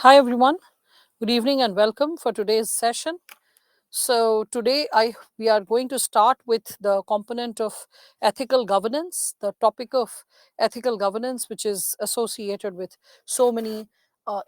Hi everyone, good evening and welcome for today's session. So today we are going to start with the component of ethical governance, the topic of ethical governance, which is associated with so many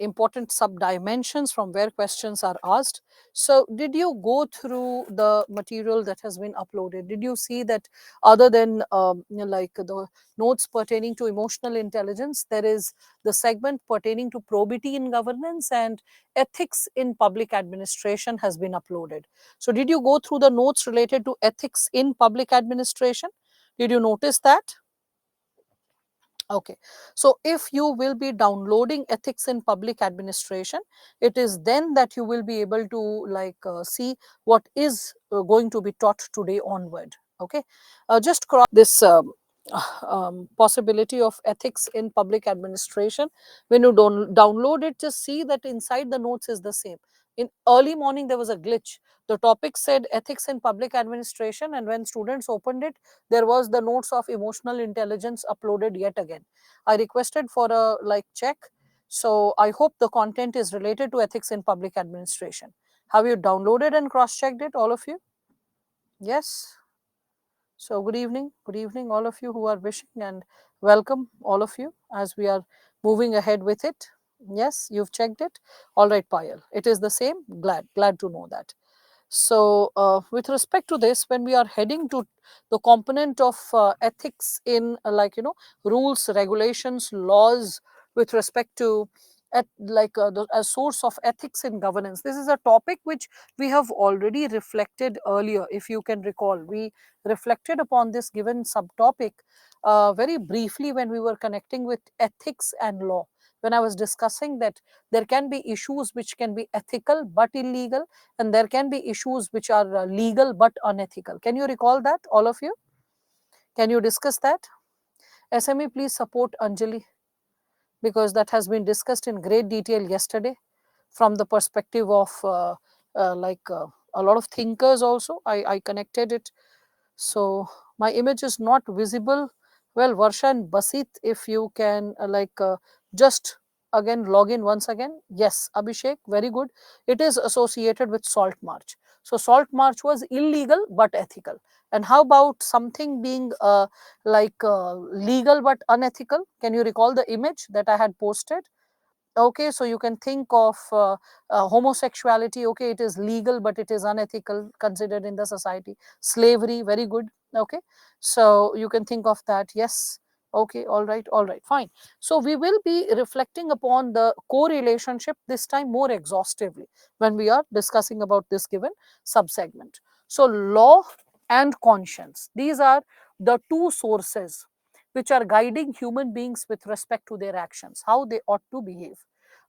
important sub dimensions from where questions are asked. So did you go through the material that has been uploaded? Did you see that other than like the notes pertaining to emotional intelligence, there is the segment pertaining to probity in governance and ethics in public administration has been uploaded. So did you go through the notes related to ethics in public administration? Did you notice that? Okay. So if you will be downloading ethics in public administration, it is then that you will be able to see what is going to be taught today onward. Okay. Just cross this possibility of ethics in public administration. When you don't download it, just see that inside the notes is the same. In early morning, there was a glitch. The topic said ethics in public administration, and when students opened it, there was the notes of emotional intelligence uploaded yet again. I requested for a check. So I hope the content is related to ethics in public administration. Have you downloaded and cross checked it, all of you? Yes. So good evening, all of you who are wishing, and welcome all of you as we are moving ahead with it. Yes, you've checked it. All right, Payal. It is the same. Glad to know that. So, with respect to this, when we are heading to the component of ethics in rules, regulations, laws with respect to a source of ethics in governance, this is a topic which we have already reflected earlier. If you can recall, we reflected upon this given subtopic very briefly when we were connecting with ethics and law. When I was discussing that there can be issues which can be ethical but illegal, and there can be issues which are legal but unethical. Can you recall that, all of you? Can you discuss that? SME, please support Anjali, because that has been discussed in great detail yesterday from the perspective of a lot of thinkers also. I connected it. So my image is not visible. Well, Varsha and Basit, if you can just again log in once again. Yes, Abhishek, very good. It is associated with Salt March. So Salt March was illegal but ethical. And how about something being legal but unethical? Can you recall the image that I had posted? Okay, so you can think of homosexuality. Okay, it is legal but it is unethical considered in the society. Slavery, very good. Okay, so you can think of that. Yes. Okay, all right, fine. So we will be reflecting upon the co-relationship this time more exhaustively when we are discussing about this given subsegment. So law and conscience, these are the two sources which are guiding human beings with respect to their actions, how they ought to behave.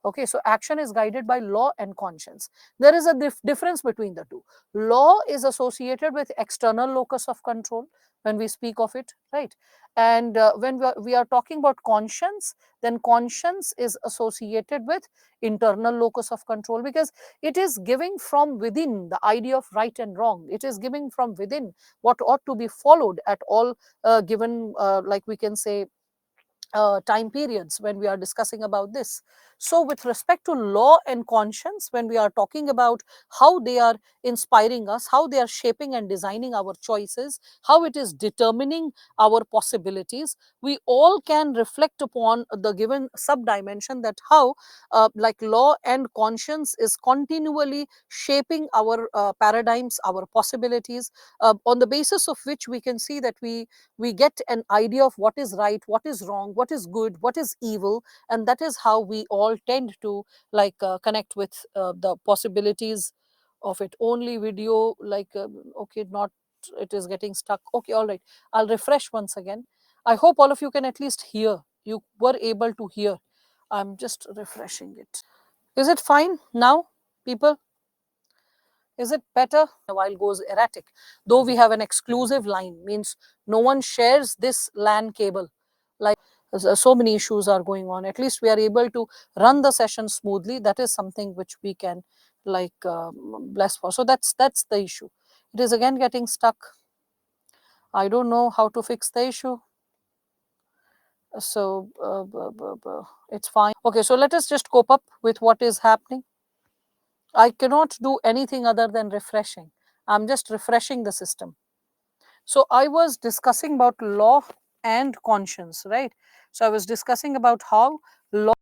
Okay, so action is guided by law and conscience. There is a difference between the two. Law is associated with external locus of control when we speak of it, right? And when we are talking about conscience, then conscience is associated with internal locus of control, because it is giving from within the idea of right and wrong. It is giving from within what ought to be followed at all given, like we can say, time periods when we are discussing about this. So with respect to law and conscience, when we are talking about how they are inspiring us, how they are shaping and designing our choices, how it is determining our possibilities, we all can reflect upon the given sub dimension, that how law and conscience is continually shaping our paradigms, our possibilities, on the basis of which we can see that we get an idea of what is right, what is wrong, what is good, what is evil, and that is how we all tend to connect with the possibilities of it. Only video, okay, not, it is getting stuck. Okay, all right, I'll refresh once again. I hope all of you can at least hear. You were able to hear. I'm just refreshing it. Is it fine now, people? Is it better? A while goes erratic. Though we have an exclusive line, means no one shares this LAN cable. Like so many issues are going on. At least we are able to run the session smoothly. That is something which we can bless for. So that's the issue. It is again getting stuck. I don't know how to fix the issue. So it's fine. Okay, so let us just cope up with what is happening. I cannot do anything other than refreshing. I'm just refreshing the system. So I was discussing about law and conscience, right? So I was discussing about how law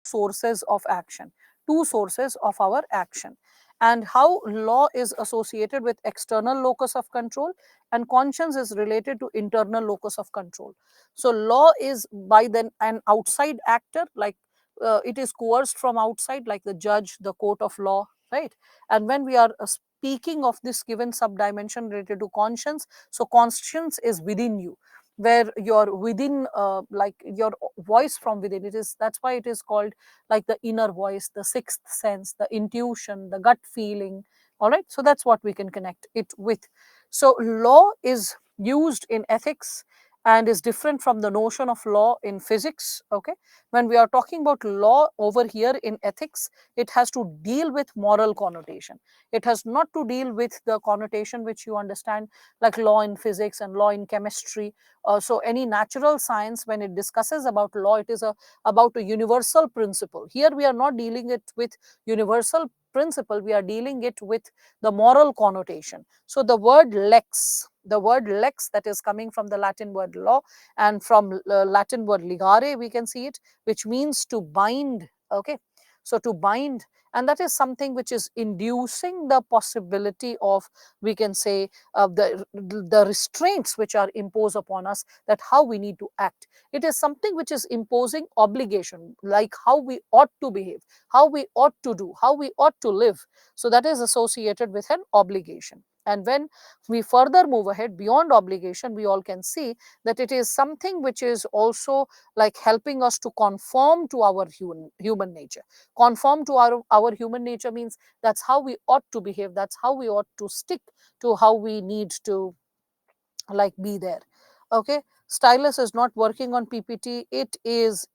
sources of action, two sources of our action, and how law is associated with external locus of control and conscience is related to internal locus of control. So law is by then an outside actor, like it is coerced from outside, like the judge, the court of law, right? And when we are speaking of this given subdimension related to conscience, so conscience is within you, where you're within, like your voice from within. It is, that's why it is called like the inner voice, the sixth sense, the intuition, the gut feeling. All right, so that's what we can connect it with. So law is used in ethics and is different from the notion of law in physics. Okay, when we are talking about law over here in ethics, it has to deal with moral connotation. It has not to deal with the connotation which you understand, like law in physics and law in chemistry. So any natural science, when it discusses about law, it is about a universal principle. Here we are not dealing it with universal principle, we are dealing it with the moral connotation. So the word lex, that is coming from the Latin word law and from Latin word ligare, we can see it, which means to bind. Okay, so to bind, and that is something which is inducing the possibility of, we can say, the restraints which are imposed upon us, that how we need to act. It is something which is imposing obligation, like how we ought to behave, how we ought to do, how we ought to live. So that is associated with an obligation. And when we further move ahead beyond obligation, we all can see that it is something which is also like helping us to conform to our human nature. Conform to our human nature means that's how we ought to behave, that's how we ought to stick to, how we need to like be there. Okay, stylus is not working on PPT, it is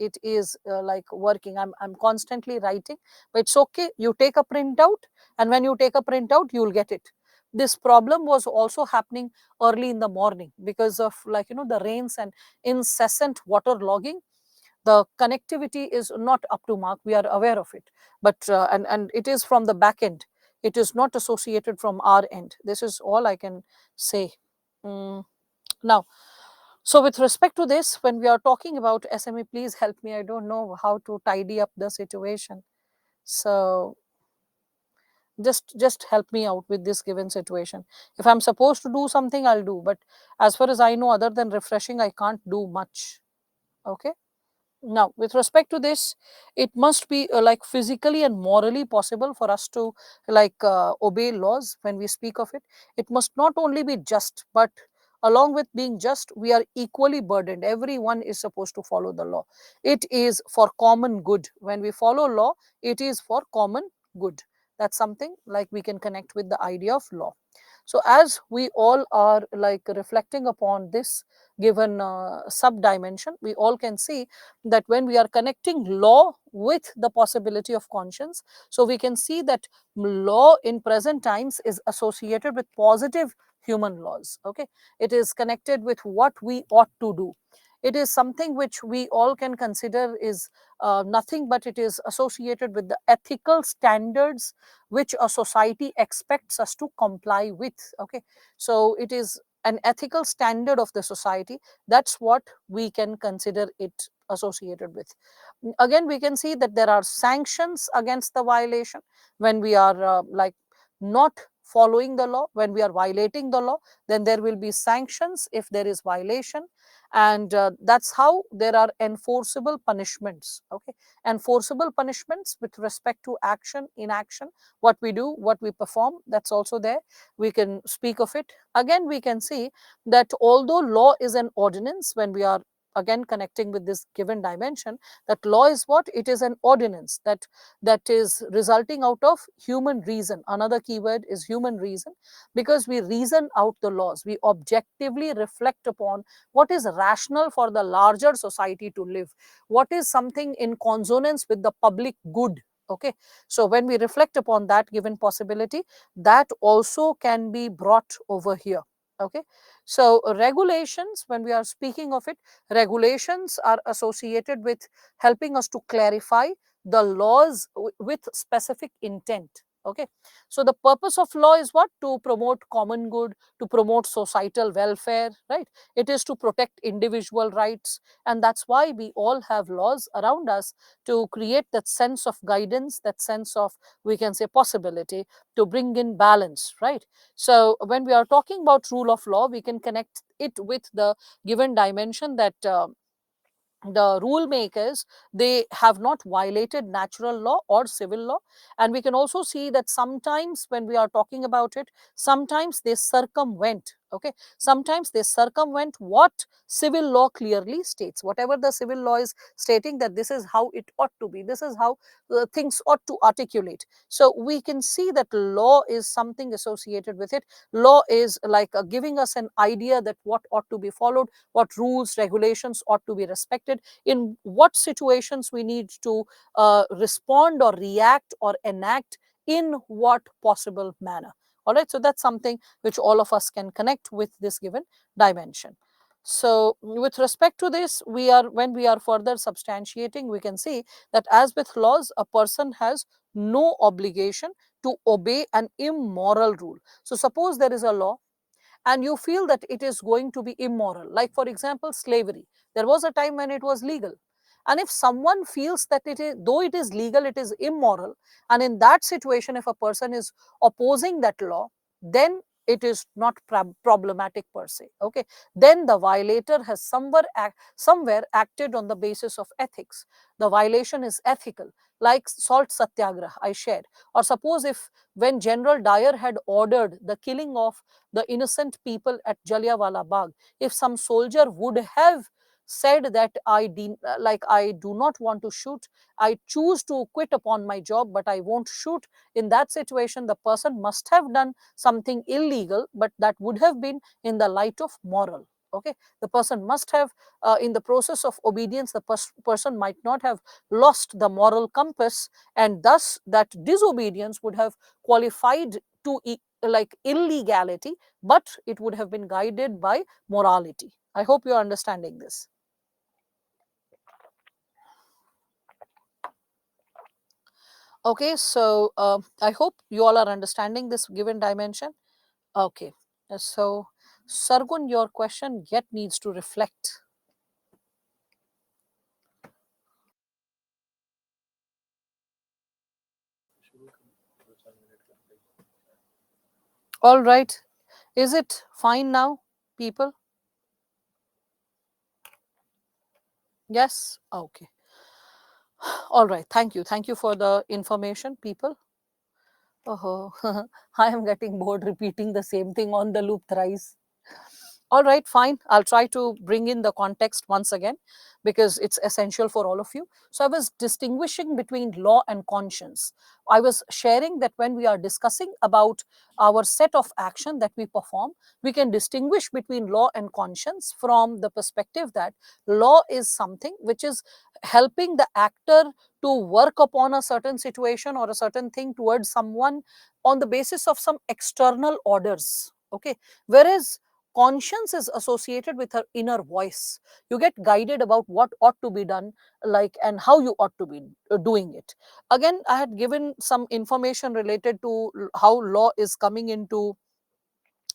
like working. I'm constantly writing, but it's okay, you take a printout, and when you take a printout you'll get it. This problem was also happening early in the morning because of, like, the rains and incessant water logging. The connectivity is not up to mark, we are aware of it, but and it is from the back end, it is not associated from our end. This is all I can say. Now, so with respect to this, when we are talking about SME, please help me, I don't know how to tidy up the situation. So just help me out with this given situation. If I'm supposed to do something, I'll do, but as far as I know, other than refreshing, I can't do much. Okay, now with respect to this, it must be like physically and morally possible for us to like obey laws. When we speak of it, it must not only be just, but along with being just, we are equally burdened. Everyone is supposed to follow the law. It is for common good. When we follow law, it is for common good. That's something like we can connect with the idea of law. So as we all are like reflecting upon this given sub dimension, we all can see that when we are connecting law with the possibility of conscience, so we can see that law in present times is associated with positive human laws. Okay, it is connected with what we ought to do. It is something which we all can consider is nothing but it is associated with the ethical standards which a society expects us to comply with. Okay, so it is an ethical standard of the society. That's what we can consider it associated with. Again, we can see that there are sanctions against the violation. When we are like not following the law, when we are violating the law, then there will be sanctions if there is violation. And that's how there are enforceable punishments. Okay, enforceable punishments with respect to action, inaction, what we do, what we perform, that's also there. We can speak of it. Again, we can see that although law is an ordinance, when we are again connecting with this given dimension, that law is what? It is an ordinance that is resulting out of human reason. Another keyword is human reason, because we reason out the laws, we objectively reflect upon what is rational for the larger society to live, what is something in consonance with the public good. Okay, so when we reflect upon that given possibility, that also can be brought over here. Okay, so regulations, when we are speaking of it, regulations are associated with helping us to clarify the laws with specific intent. Okay, so the purpose of law is what? To promote common good, to promote societal welfare, right? It is to protect individual rights, and that's why we all have laws around us, to create that sense of guidance, that sense of, we can say, possibility, to bring in balance, right? So when we are talking about rule of law, we can connect it with the given dimension that the rule makers, they have not violated natural law or civil law. And we can also see that sometimes when we are talking about it, sometimes they circumvent, okay, sometimes they circumvent what civil law clearly states. Whatever the civil law is stating, that this is how it ought to be, this is how things ought to articulate. So we can see that law is something associated with it. Law is like giving us an idea that what ought to be followed, what rules, regulations ought to be respected, in what situations we need to respond or react or enact, in what possible manner. All right, so that's something which all of us can connect with this given dimension. So with respect to this, we are, when we are further substantiating, we can see that as with laws, a person has no obligation to obey an immoral rule. So suppose there is a law and you feel that it is going to be immoral, like for example slavery, there was a time when it was legal, and if someone feels that it is, though it is legal, it is immoral, and in that situation if a person is opposing that law, then it is not problematic per se. Okay, then the violator has somewhere acted on the basis of ethics, the violation is ethical, like salt satyagrah I shared. Or suppose if, when General Dyer had ordered the killing of the innocent people at Jallianwala Bagh, if some soldier would have said that I do not want to shoot, I choose to quit upon my job, but I won't shoot, in that situation the person must have done something illegal, but that would have been in the light of moral. Okay, the person must have, in the process of obedience, the person might not have lost the moral compass, and thus that disobedience would have qualified to like illegality, but it would have been guided by morality. I hope you are understanding this. Okay, so I hope you all are understanding this given dimension. Okay, so Sargun, your question yet needs to reflect. All right, is it fine now, people? Yes, okay. All right, thank you for the information, people. Oh, I am getting bored repeating the same thing on the loop thrice. All right, fine. I'll try to bring in the context once again because it's essential for all of you. So, I was distinguishing between law and conscience. I was sharing that when we are discussing about our set of action that we perform, we can distinguish between law and conscience from the perspective that law is something which is helping the actor to work upon a certain situation or a certain thing towards someone on the basis of some external orders. Okay, whereas conscience is associated with her inner voice. You get guided about what ought to be done, like, and how you ought to be doing it. Again, I had given some information related to how law is coming into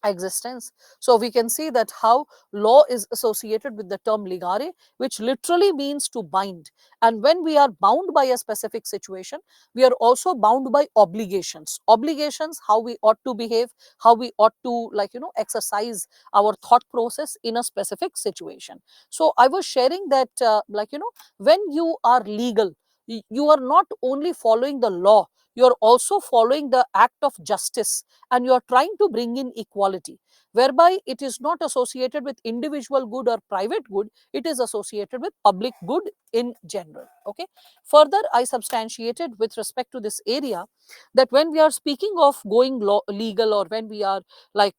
existence. So we can see that how law is associated with the term ligare, which literally means to bind. And when we are bound by a specific situation, we are also bound by obligations. Obligations, how we ought to behave, how we ought to, like, exercise our thought process in a specific situation. So I was sharing that, when you are legal, you are not only following the law, you are also following the act of justice, and you are trying to bring in equality, whereby it is not associated with individual good or private good, it is associated with public good in general. Okay, further I substantiated with respect to this area that when we are speaking of going legal, or when we are like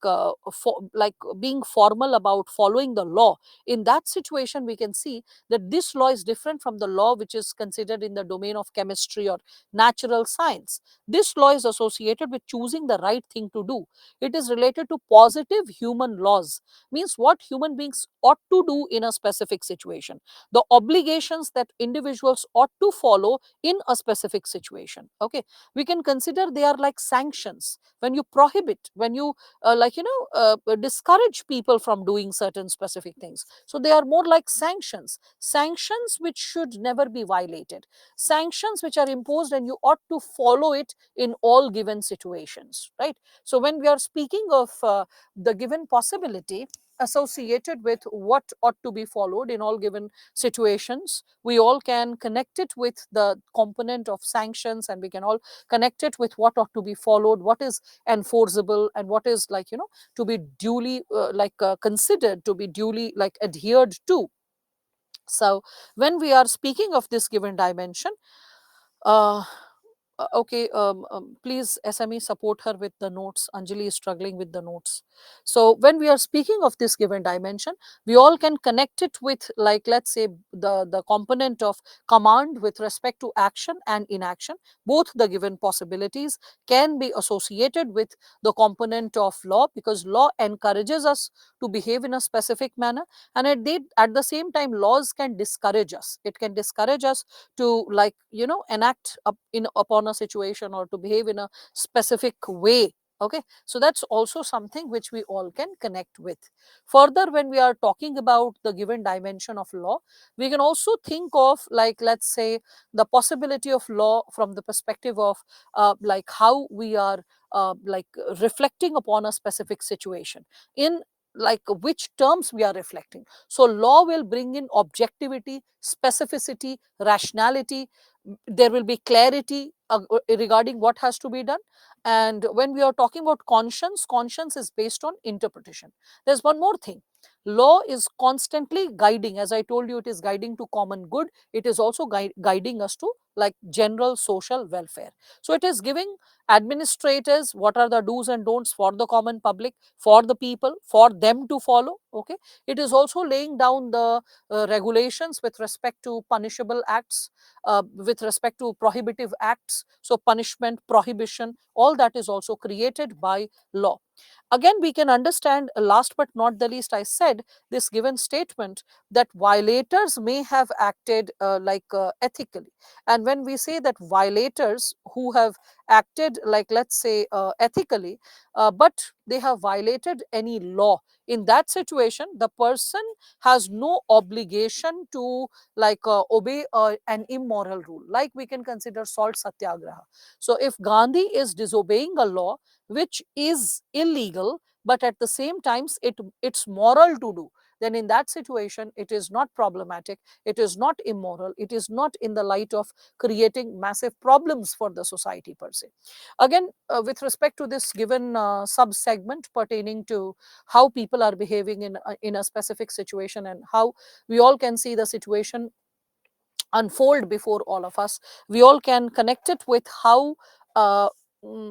being formal about following the law, in that situation we can see that this law is different from the law which is considered in the domain of chemistry or natural science. sense. This law is associated with choosing the right thing to do. It is related to positive human laws, means what human beings ought to do in a specific situation, the obligations that individuals ought to follow in a specific situation. Okay, we can consider they are like sanctions. When you prohibit, when you discourage people from doing certain specific things, so they are more like sanctions, sanctions which should never be violated, sanctions which are imposed and you ought to follow it in all given situations, right? So when we are speaking of the given possibility associated with what ought to be followed in all given situations, we all can connect it with the component of sanctions, and we can all connect it with what ought to be followed, what is enforceable, and what is to be duly considered, to be duly adhered to. So when we are speaking of this given dimension, uh, okay, please SME support her with the notes. Anjali is struggling with the notes. So when we are speaking of this given dimension, we all can connect it with, like, let's say, the component of command with respect to action and inaction. Both the given possibilities can be associated with the component of law, because law encourages us to behave in a specific manner, and at the same time laws can discourage us. It can discourage us to enact upon a situation or to behave in a specific way. Okay, so that's also something which we all can connect with. Further, when we are talking about the given dimension of law, we can also think of, like, let's say, the possibility of law from the perspective of how we are reflecting upon a specific situation, in like which terms we are reflecting. So law will bring in objectivity, specificity, rationality. There will be clarity regarding what has to be done. And when we are talking about conscience, conscience is based on interpretation. There's one more thing: law is constantly guiding. As I told you, it is guiding to common good. It is also guiding us to general social welfare. So it is giving administrators what are the do's and don'ts for the common public, for the people, for them to follow. Okay, it is also laying down the regulations with respect to punishable acts, with respect to prohibitive acts. So punishment, prohibition, all that is also created by law. Again, we can understand, last but not the least, I said this given statement that violators may have acted ethically. And when we say that violators who have acted, like, let's say, ethically, but they have violated any law, in that situation the person has no obligation to obey an immoral rule. Like, we can consider salt satyagraha. So if Gandhi is disobeying a law which is illegal, but at the same times it's moral to do, then in that situation it is not problematic, it is not immoral, it is not in the light of creating massive problems for the society per se. Again, with respect to this given sub segment pertaining to how people are behaving in a specific situation, and how we all can see the situation unfold before all of us, we all can connect it with how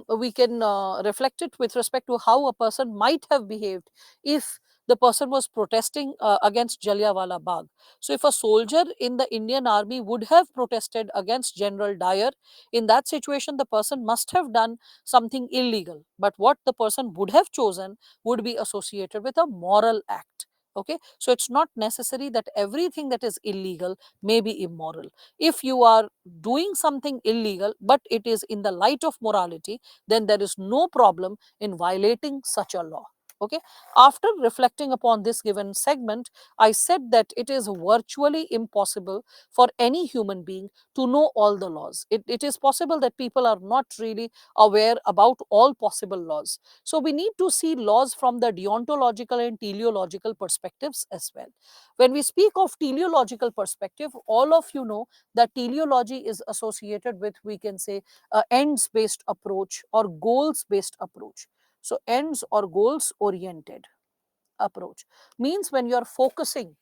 we can reflect it with respect to how a person might have behaved if the person was protesting against Jallianwala Bagh. So if a soldier in the Indian army would have protested against General Dyer, in that situation the person must have done something illegal, but what the person would have chosen would be associated with a moral act. Okay, so it's not necessary that everything that is illegal may be immoral. If you are doing something illegal but it is in the light of morality, then there is no problem in violating such a law. Okay, after reflecting upon this given segment, I said that it is virtually impossible for any human being to know all the laws. It is possible that people are not really aware about all possible laws. So we need to see laws from the deontological and teleological perspectives as well. When we speak of teleological perspective, all of you know that teleology is associated with, we can say, ends based approach or goals based approach. So ends or goals oriented approach means when you are focusing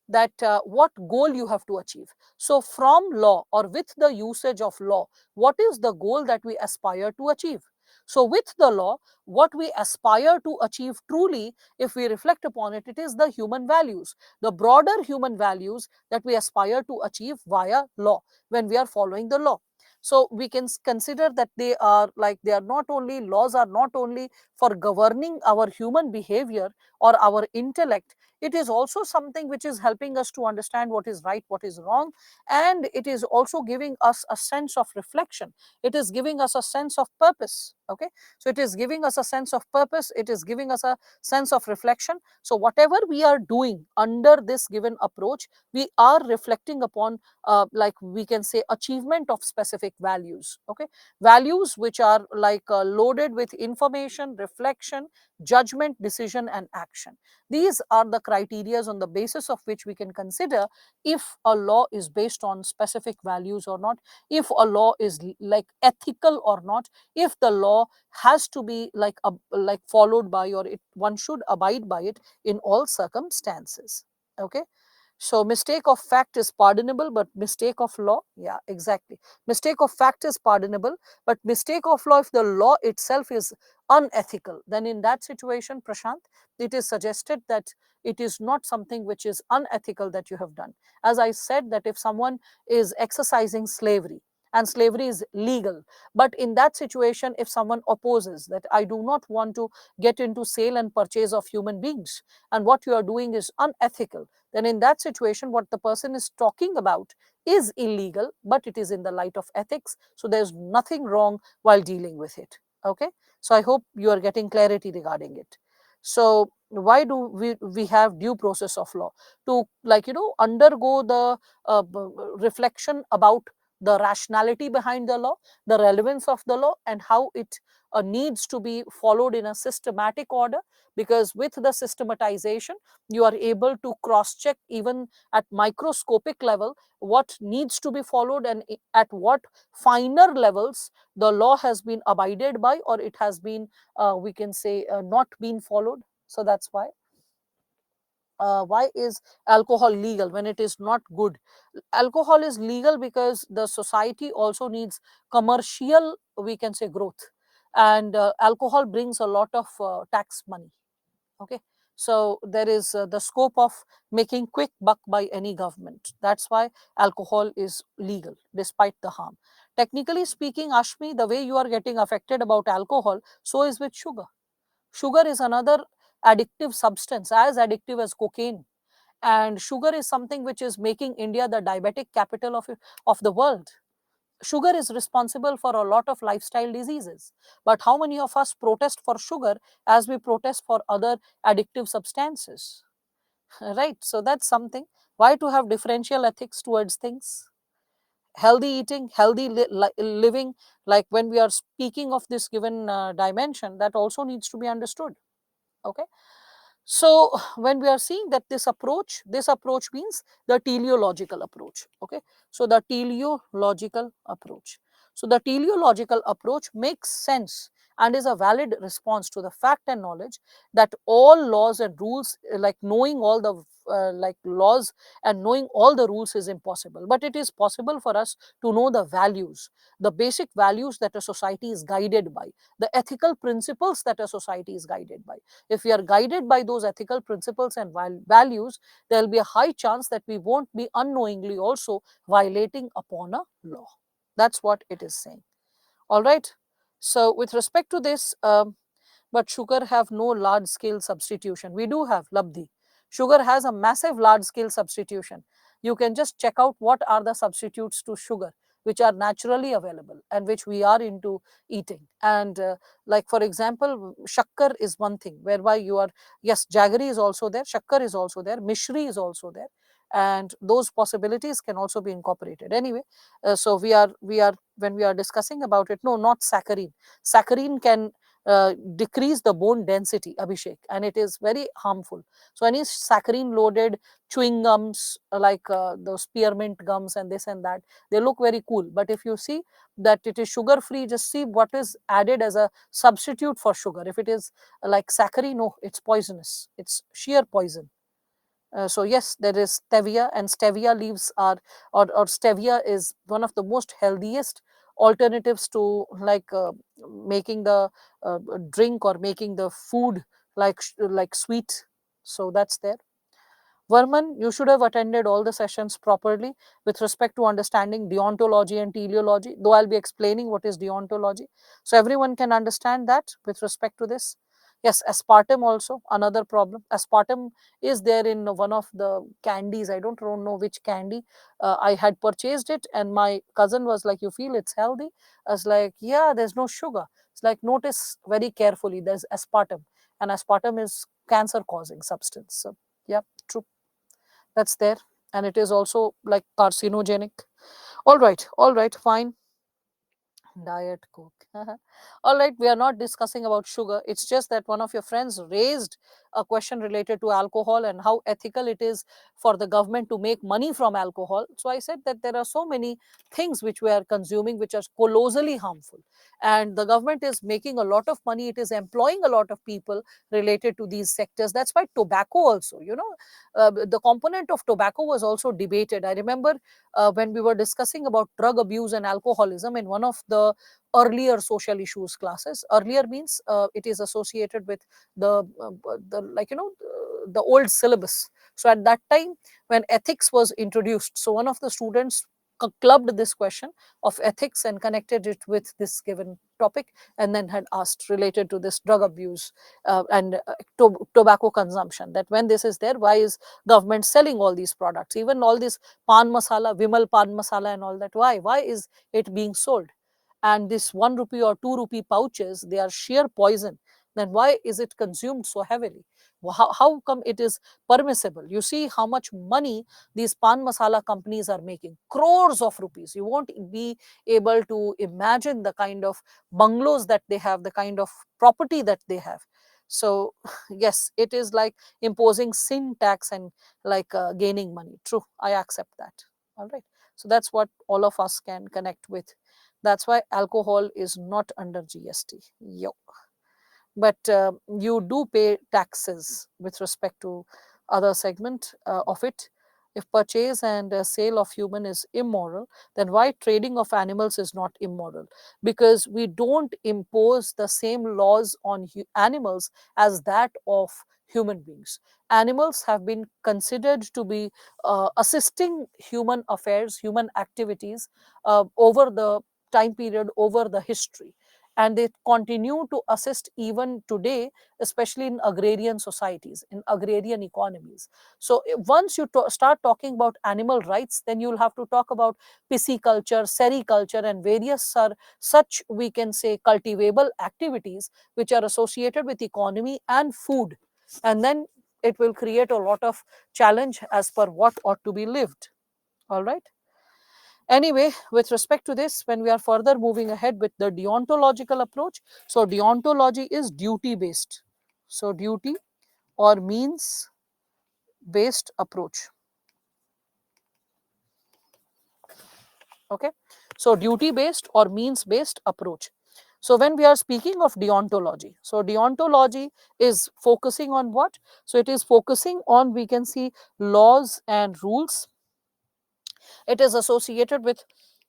that what goal you have to achieve. So from law or with the usage of law, what is the goal that we aspire to achieve? So with the law, what we aspire to achieve truly, if we reflect upon it, it is the human values, the broader human values that we aspire to achieve via law when we are following the law. So we can consider that they are like, they are not only, laws are not only for governing our human behavior or our intellect, it is also something which is helping us to understand what is right, what is wrong, and it is also giving us a sense of reflection. It is giving us a sense of purpose. Okay, so it is giving us a sense of purpose, it is giving us a sense of reflection. So whatever we are doing under this given approach, we are reflecting upon, like we can say, achievement of specific values. Okay, values which are like loaded with information, reflection, judgment, decision, and action. These are the criterias on the basis of which we can consider if a law is based on specific values or not, if a law is like ethical or not, if the law has to be like followed by, or one should abide by it in all circumstances. Okay, so mistake of fact is pardonable, but mistake of law, yeah, exactly. Mistake of fact is pardonable, but mistake of law, if the law itself is unethical, then in that situation, Prashant, it is suggested that it is not something which is unethical that you have done. As I said, that if someone is exercising slavery, and slavery is legal, but in that situation, if someone opposes that, I do not want to get into sale and purchase of human beings, and what you are doing is unethical, then in that situation, what the person is talking about is illegal, but it is in the light of ethics. So there's nothing wrong while dealing with it. Okay, so I hope you are getting clarity regarding it. So why do we have due process of law? To, like, undergo the reflection about the rationality behind the law, the relevance of the law, and how it needs to be followed in a systematic order, because with the systematization, you are able to cross check even at microscopic level what needs to be followed, and at what finer levels the law has been abided by, or it has been, we can say, not been followed. So that's why is alcohol legal when it is not good? Alcohol is legal because the society also needs commercial, we can say, growth, and alcohol brings a lot of tax money. Okay, so there is the scope of making quick buck by any government. That's why alcohol is legal despite the harm. Technically speaking, Ashmi, the way you are getting affected about alcohol, so is with sugar. Sugar is another addictive substance, as addictive as cocaine, and sugar is something which is making India the diabetic capital of the world. Sugar is responsible for a lot of lifestyle diseases, but how many of us protest for sugar as we protest for other addictive substances? Right, so that's something. Why to have differential ethics towards things? Healthy eating, healthy living, like when we are speaking of this given dimension, that also needs to be understood. Okay, so when we are seeing that this approach means the teleological approach. Okay, so the teleological approach, so the teleological approach makes sense and is a valid response to the fact and knowledge that all laws and rules, like knowing all the like laws and knowing all the rules is impossible, but it is possible for us to know the values, the basic values that a society is guided by, the ethical principles that a society is guided by. If we are guided by those ethical principles and values, there will be a high chance that we won't be unknowingly also violating upon a law. That's what it is saying. All right. So with respect to this, but sugar have no large scale substitution. We do have Labdhi. Sugar has a massive large scale substitution. You can just check out what are the substitutes to sugar which are naturally available and which we are into eating. And like for example, shakkar is one thing whereby you are, yes, jaggery is also there, shakkar is also there, mishri is also there, and those possibilities can also be incorporated. Anyway, so we are when we are discussing about it, no, not saccharine. Saccharine can decrease the bone density, Abhishek, and it is very harmful. So any saccharine loaded chewing gums, like those spearmint gums and this and that, they look very cool, but if you see that it is sugar free, just see what is added as a substitute for sugar. If it is like saccharine, no, it's poisonous, it's sheer poison. So yes, there is stevia, and stevia leaves are, or stevia is one of the most healthiest alternatives to like making the drink or making the food like sweet. So that's there. Varman, you should have attended all the sessions properly with respect to understanding deontology and teleology, though I'll be explaining what is deontology. So everyone can understand that with respect to this. Yes, aspartame also, another problem. Aspartame is there in one of the candies. I don't know which candy. I had purchased it, and my cousin was like, "You feel it's healthy?" I was like, "Yeah, there's no sugar." It's like, notice very carefully, there's aspartame, and aspartame is cancer causing substance. So, yeah, true, that's there, and it is also like carcinogenic. All right, fine. Diet Coke. All right, we are not discussing about sugar. It's just that one of your friends raised a question related to alcohol and how ethical it is for the government to make money from alcohol. So I said that there are so many things which we are consuming which are colossally harmful. And the government is making a lot of money. It is employing a lot of people related to these sectors. That's why tobacco also, the component of tobacco was also debated. I remember when we were discussing about drug abuse and alcoholism in one of the earlier social issues classes. Earlier means it is associated with the like the old syllabus. So at that time, when ethics was introduced, so one of the students clubbed this question of ethics and connected it with this given topic, and then had asked related to this drug abuse and tobacco consumption, that when this is there, why is government selling all these products, even all this pan masala, Vimal pan masala and all that? Why is it being sold? And this 1 rupee or 2 rupee pouches, they are sheer poison. Then why is it consumed so heavily? How come it is permissible? You see how much money these pan masala companies are making, crores of rupees. You won't be able to imagine the kind of bungalows that they have, the kind of property that they have. So yes, it is like imposing sin tax and like gaining money. True, I accept that. All right, so that's what all of us can connect with. That's why alcohol is not under GST. Yo, but you do pay taxes with respect to other segment of it. If purchase and sale of human is immoral, then why trading of animals is not immoral? Because we don't impose the same laws on animals as that of human beings. Animals have been considered to be assisting human affairs, human activities over the time period, over the history, and they continue to assist even today, especially in agrarian societies, in agrarian economies. So once you start talking about animal rights, then you'll have to talk about pisciculture, sericulture, and various are such, we can say, cultivable activities which are associated with economy and food, and then it will create a lot of challenge as per what ought to be lived. All right. Anyway, with respect to this, when we are further moving ahead with the deontological approach, so deontology is duty based. So duty or means based approach. Okay. So duty based or means based approach. So when we are speaking of deontology, so deontology is focusing on what? So it is focusing on, we can see, laws and rules. It is associated with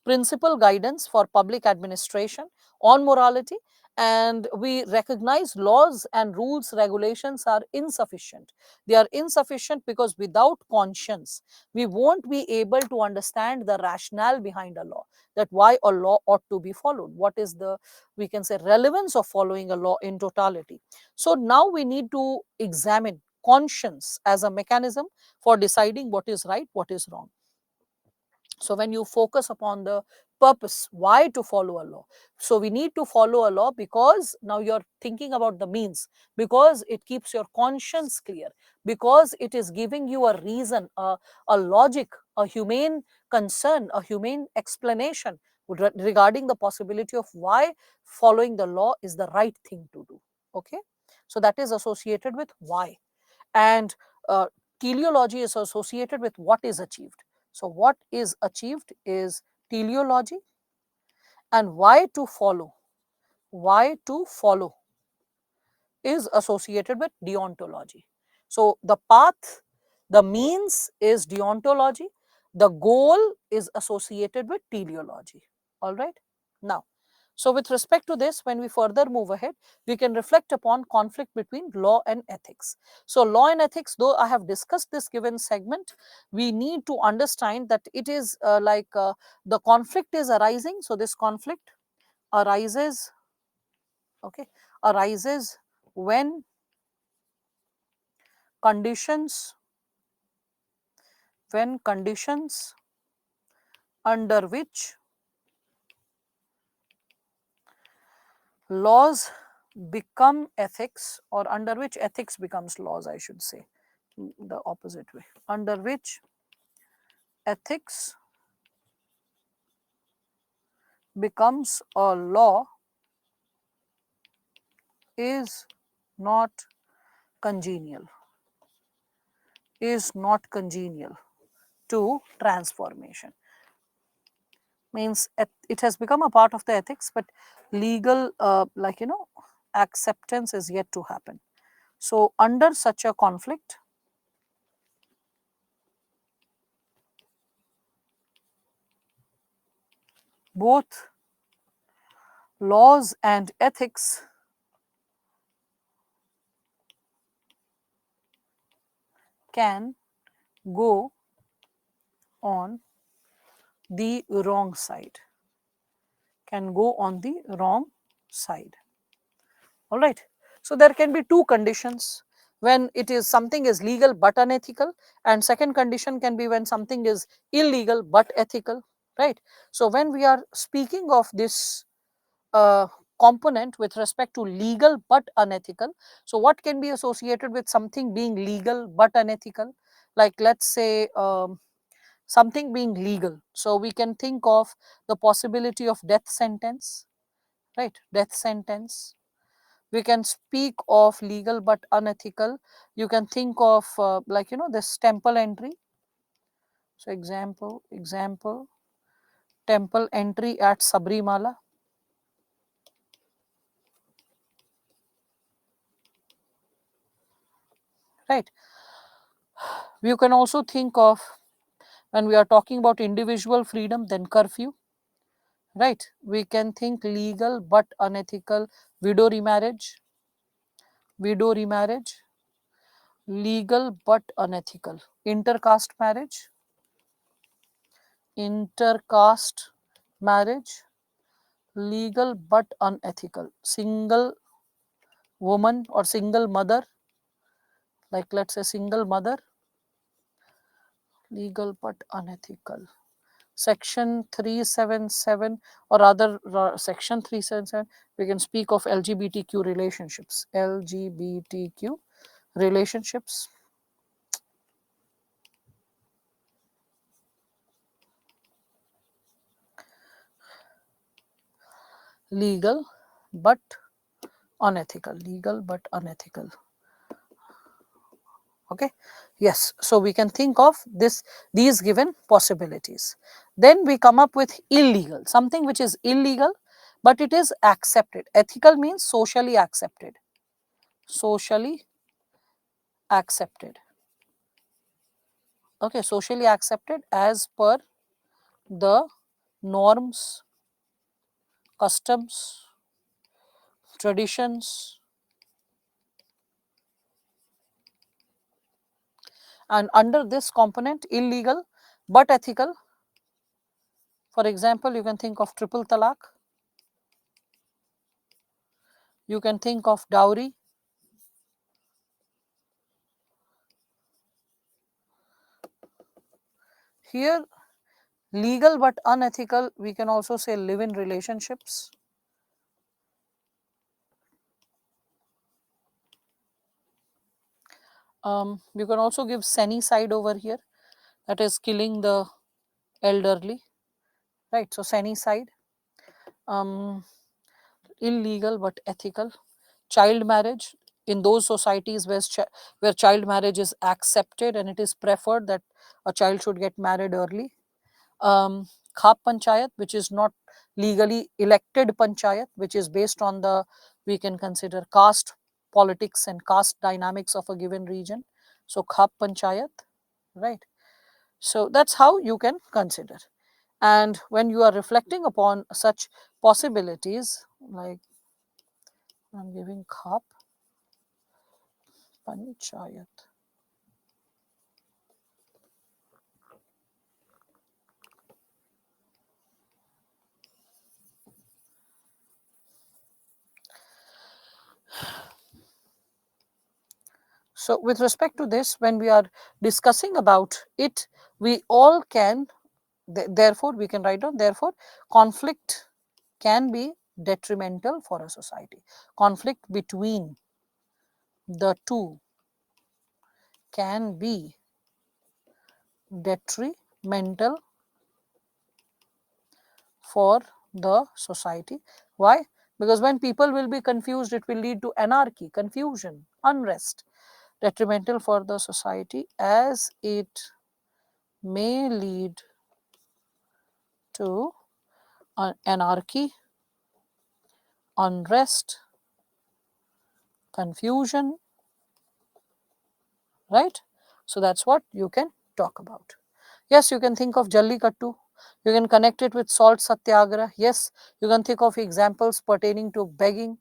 principal guidance for public administration on morality, and we recognize laws and rules, regulations are insufficient. They are insufficient because without conscience, we won't be able to understand the rationale behind a law, that why a law ought to be followed. What is the, we can say, relevance of following a law in totality? So now we need to examine conscience as a mechanism for deciding what is right, what is wrong. So when you focus upon the purpose, why to follow a law? So we need to follow a law because now you're thinking about the means, because it keeps your conscience clear, because it is giving you a reason, a logic, a humane concern, a humane explanation regarding the possibility of why following the law is the right thing to do. Okay, so that is associated with why. And uh, teleology is associated with what is achieved. So what is achieved is teleology, and why to follow is associated with deontology. So the path, the means is deontology, the goal is associated with teleology. All right. Now So with respect to this, when we further move ahead, we can reflect upon conflict between law and ethics. So law and ethics, though I have discussed this given segment, we need to understand that it is the conflict is arising. So this conflict arises, okay, arises when conditions, when conditions under which laws become ethics, or under which ethics becomes laws, I should say, the opposite way, under which ethics becomes a law is not congenial, is not congenial to transformation. Means it has become a part of the ethics, but legal acceptance is yet to happen. So under such a conflict, both laws and ethics can go on the wrong side, can go on the wrong side. All right. So there can be two conditions when it is something is legal but unethical, and second condition can be when something is illegal but ethical, right? So when we are speaking of this component with respect to legal but unethical, so what can be associated with something being legal but unethical? Like let's say something being legal, so we can think of the possibility of death sentence, right? Death sentence. We can speak of legal but unethical. You can think of this temple entry. So example, temple entry at Sabrimala, right? You can also think of, when we are talking about individual freedom, then curfew, right? We can think legal but unethical, widow remarriage, widow remarriage, legal but unethical, intercaste marriage, intercaste marriage, legal but unethical, single woman or single mother, like let's say single mother, legal but unethical. Section 377, or rather section 377, we can speak of LGBTQ relationships, LGBTQ relationships, legal but unethical, legal but unethical. Okay, yes, so we can think of these given possibilities. Then we come up with illegal, something which is illegal but it is accepted. Ethical means socially accepted, socially accepted. Okay, socially accepted as per the norms, customs, traditions, and under this component illegal but ethical, for example, you can think of triple talaq, you can think of dowry, here legal but unethical, we can also say live-in relationships. You can also give senicide over here, that is killing the elderly, right? So senicide, illegal but ethical. Child marriage, in those societies where child marriage is accepted and it is preferred that a child should get married early. Khap panchayat, which is not legally elected panchayat, which is based on the, we can consider caste politics and caste dynamics of a given region. So khap panchayat, right? So that's how you can consider. And when you are reflecting upon such possibilities, like I'm giving khap panchayat. So with respect to this, when we are discussing about it, we all can, therefore we can write down, therefore conflict can be detrimental for a society. Conflict between the two can be detrimental for the society. Why? Because when people will be confused, it will lead to anarchy, confusion, unrest. Detrimental for the society, as it may lead to anarchy, unrest, confusion, right? So that's what you can talk about. Yes, you can think of Jallikattu. You can connect it with salt satyagraha. Yes, you can think of examples pertaining to begging.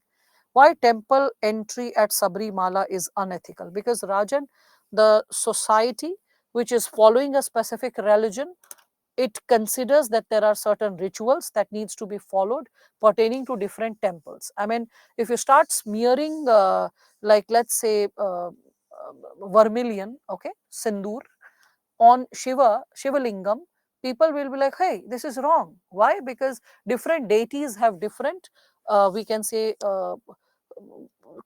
Why temple entry at Sabrimala is unethical? Because Rajan, the society which is following a specific religion, it considers that there are certain rituals that needs to be followed pertaining to different temples. I mean, if you start smearing, like let's say, vermilion, okay, sindoor, on Shivalingam, people will be like, hey, this is wrong. Why? Because different deities have different, we can say,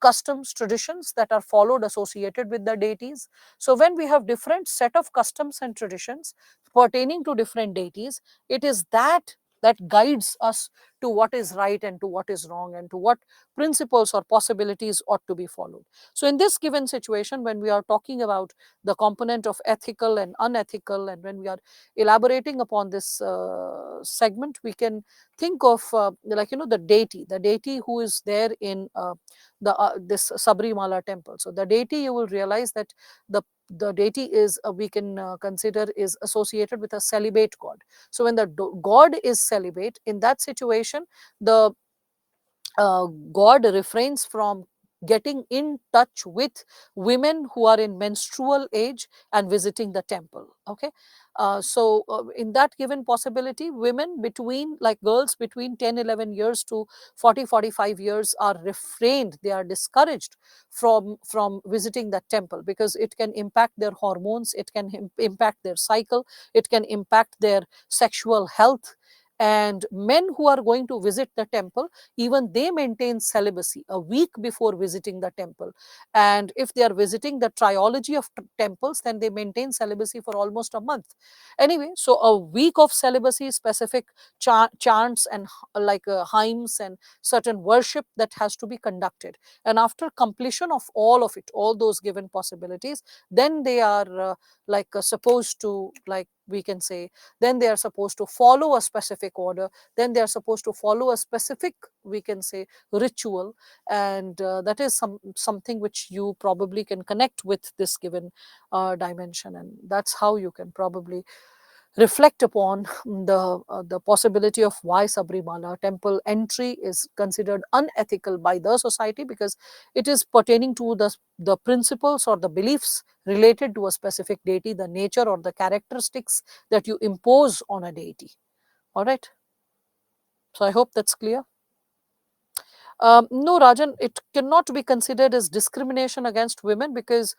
customs, traditions that are followed associated with the deities. So when we have different set of customs and traditions pertaining to different deities, it is that guides us to what is right and to what is wrong and to what principles or possibilities ought to be followed. So in this given situation, when we are talking about the component of ethical and unethical, and when we are elaborating upon this segment, we can think of, like, the deity who is there in this Sabrimala temple. So the deity, you will realize that the deity is, we can consider, is associated with a celibate god. So when the god is celibate, in that situation, the god refrains from getting in touch with women who are in menstrual age and visiting the temple. Okay. In that given possibility, women between, like girls between 10-11 years to 40-45 years are refrained, they are discouraged from visiting that temple, because it can impact their hormones, it can impact their cycle, it can impact their sexual health. And men who are going to visit the temple, even they maintain celibacy a week before visiting the temple. And if they are visiting the trilogy of temples, then they maintain celibacy for almost a month. Anyway, so a week of celibacy, specific chants and like hymns and certain worship that has to be conducted. And after completion of all of it, all those given possibilities, then they are supposed to, like we can say, then they are supposed to follow a specific order, then they are supposed to follow a specific, we can say, ritual. And that is something which you probably can connect with this given dimension, and that's how you can probably reflect upon the possibility of why Sabrimala temple entry is considered unethical by the society, because it is pertaining to the principles or the beliefs related to a specific deity, the nature or the characteristics that you impose on a deity. All right. So I hope that's clear. No, Rajan, it cannot be considered as discrimination against women, because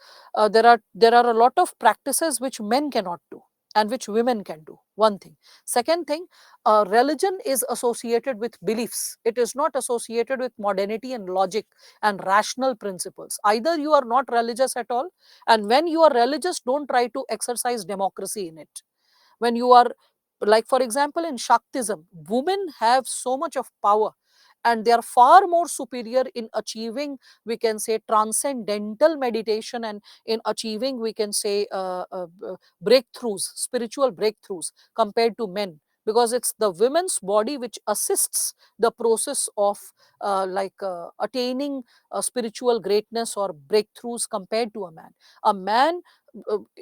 there are a lot of practices which men cannot do and which women can do. One thing. Second thing, religion is associated with beliefs. It is not associated with modernity and logic and rational principles. Either you are not religious at all, and when you are religious, don't try to exercise democracy in it. When you are, like for example, in Shaktism, women have so much of power, and they are far more superior in achieving, we can say, transcendental meditation, and in achieving, we can say, breakthroughs, spiritual breakthroughs, compared to men, because it's the women's body which assists the process of attaining spiritual greatness or breakthroughs compared to a man. A man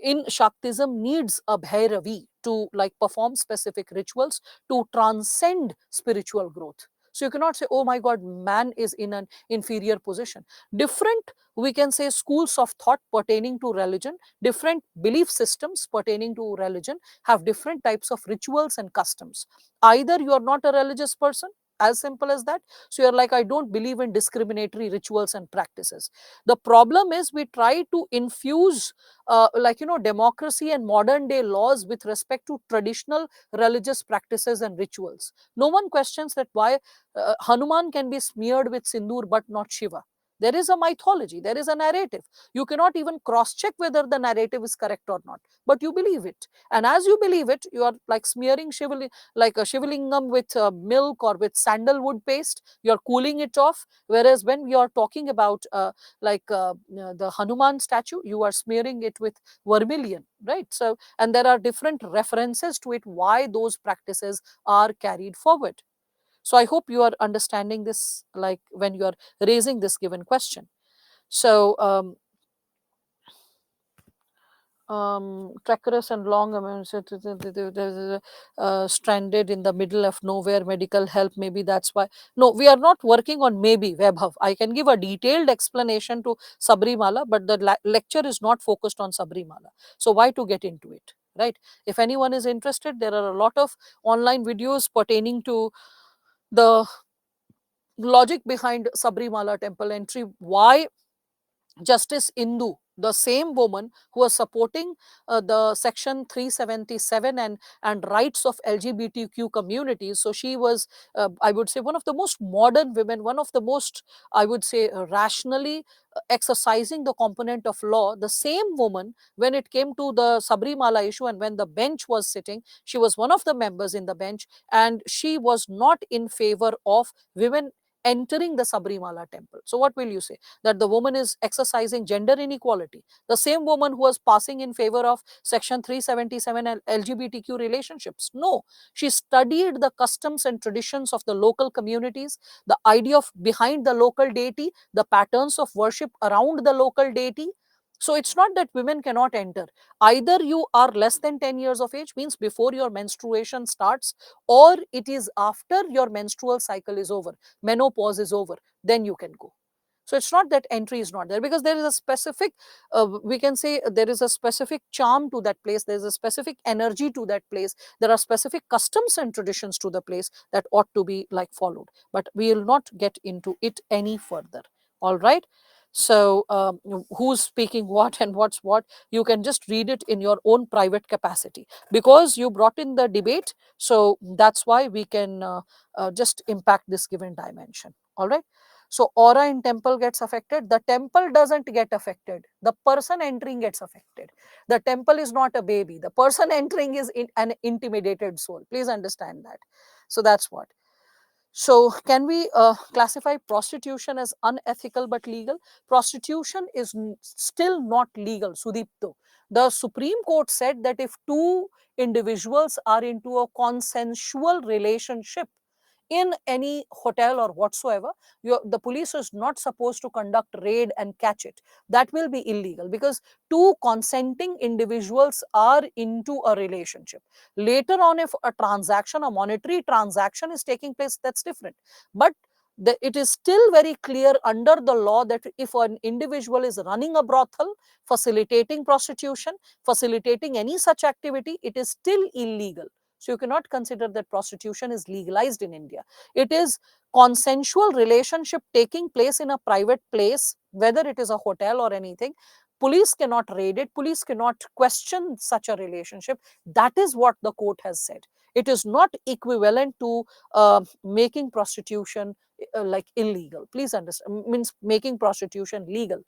in Shaktism needs a Bhairavi to like perform specific rituals to transcend spiritual growth. So you cannot say, oh my God, man is in an inferior position. Different, we can say, schools of thought pertaining to religion, different belief systems pertaining to religion have different types of rituals and customs. Either you are not a religious person, as simple as that. So you're like, I don't believe in discriminatory rituals and practices. The problem is we try to infuse democracy and modern day laws with respect to traditional religious practices and rituals. No one questions that why Hanuman can be smeared with sindoor but not Shiva. There is a mythology, there is a narrative. You cannot even cross check whether the narrative is correct or not, but you believe it. And as you believe it, you are like smearing like a shivalingam with milk or with sandalwood paste. You are cooling it off. Whereas when we are talking about the Hanuman statue, you are smearing it with vermilion, right? So, and there are different references to it why those practices are carried forward. So I hope you are understanding this, like when you are raising this given question. So treacherous and long, I mean, stranded in the middle of nowhere, medical help, maybe that's why. No, we are not working on maybe, Vaibhav. I can give a detailed explanation to Sabrimala, but the lecture is not focused on Sabrimala. So why to get into it, right? If anyone is interested, there are a lot of online videos pertaining to the logic behind Sabrimala temple entry, why Justice Indu, the same woman who was supporting the Section 377 and rights of LGBTQ communities. So she was, I would say, one of the most modern women, one of the most, I would say, rationally exercising the component of law. The same woman, when it came to the Sabrimala issue and when the bench was sitting, she was one of the members in the bench, and she was not in favor of women entering the Sabrimala temple. So what will you say? That the woman is exercising gender inequality? The same woman who was passing in favor of Section 377 and LGBTQ relationships? No, she studied the customs and traditions of the local communities, the idea of behind the local deity, the patterns of worship around the local deity. So it's not that women cannot enter. Either you are less than 10 years of age, means before your menstruation starts, or it is after your menstrual cycle is over, menopause is over, then you can go. So it's not that entry is not there, because there is a specific, we can say, there is a specific charm to that place, there is a specific energy to that place, there are specific customs and traditions to the place that ought to be like followed. But we will not get into it any further. All right. So who's speaking what and what's what, you can just read it in your own private capacity, because you brought in the debate. So that's why we can just impact this given dimension. All right. So aura in temple gets affected. The temple doesn't get affected. The person entering gets affected. The temple is not a baby. The person entering is an intimidated soul. Please understand that. So that's what. So can we classify prostitution as unethical but legal? Prostitution is still not legal, Sudipto. The Supreme Court said that if two individuals are into a consensual relationship in any hotel or whatsoever, the police is not supposed to conduct raid and catch it. That will be illegal, because two consenting individuals are into a relationship. Later on, if a transaction, a monetary transaction is taking place, that's different. But it is still very clear under the law that if an individual is running a brothel, facilitating prostitution, facilitating any such activity, it is still illegal. So you cannot consider that prostitution is legalized in India. It is consensual relationship taking place in a private place, whether it is a hotel or anything. Police cannot raid it. Police cannot question such a relationship. That is what the court has said. It is not equivalent to making prostitution like illegal. Please understand, means making prostitution legal.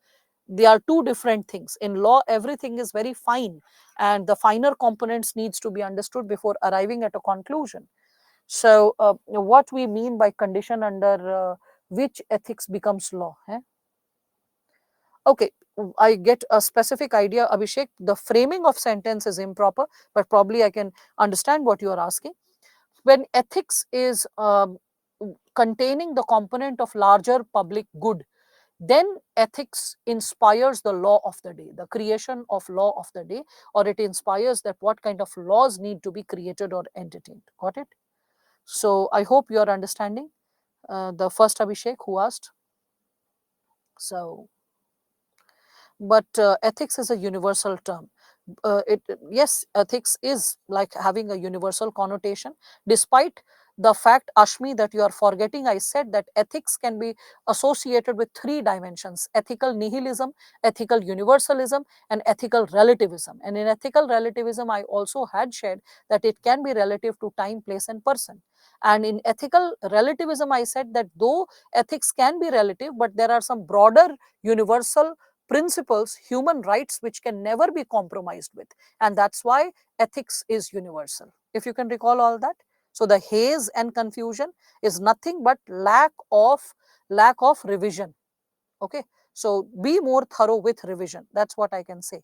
They are two different things. In law, everything is very fine, and the finer components needs to be understood before arriving at a conclusion. So what we mean by condition under which ethics becomes law, eh? Okay, I get a specific idea, Abhishek. The framing of sentence is improper, but probably I can understand what you are asking. When ethics is containing the component of larger public good, then ethics inspires the law of the day, the creation of law of the day, or it inspires that what kind of laws need to be created or entertained. Got it? So I hope you are understanding. The first Abhishek who asked. So, but ethics is a universal term. Yes, ethics is like having a universal connotation, despite the fact, Ashmi, that you are forgetting. I said that ethics can be associated with three dimensions: ethical nihilism, ethical universalism, and ethical relativism. And in ethical relativism, I also had shared that it can be relative to time, place, and person. And in ethical relativism, I said that though ethics can be relative, but there are some broader universal principles, human rights, which can never be compromised with. And that's why ethics is universal. If you can recall all that. So the haze and confusion is nothing but lack of revision. Okay. So be more thorough with revision. That's what I can say.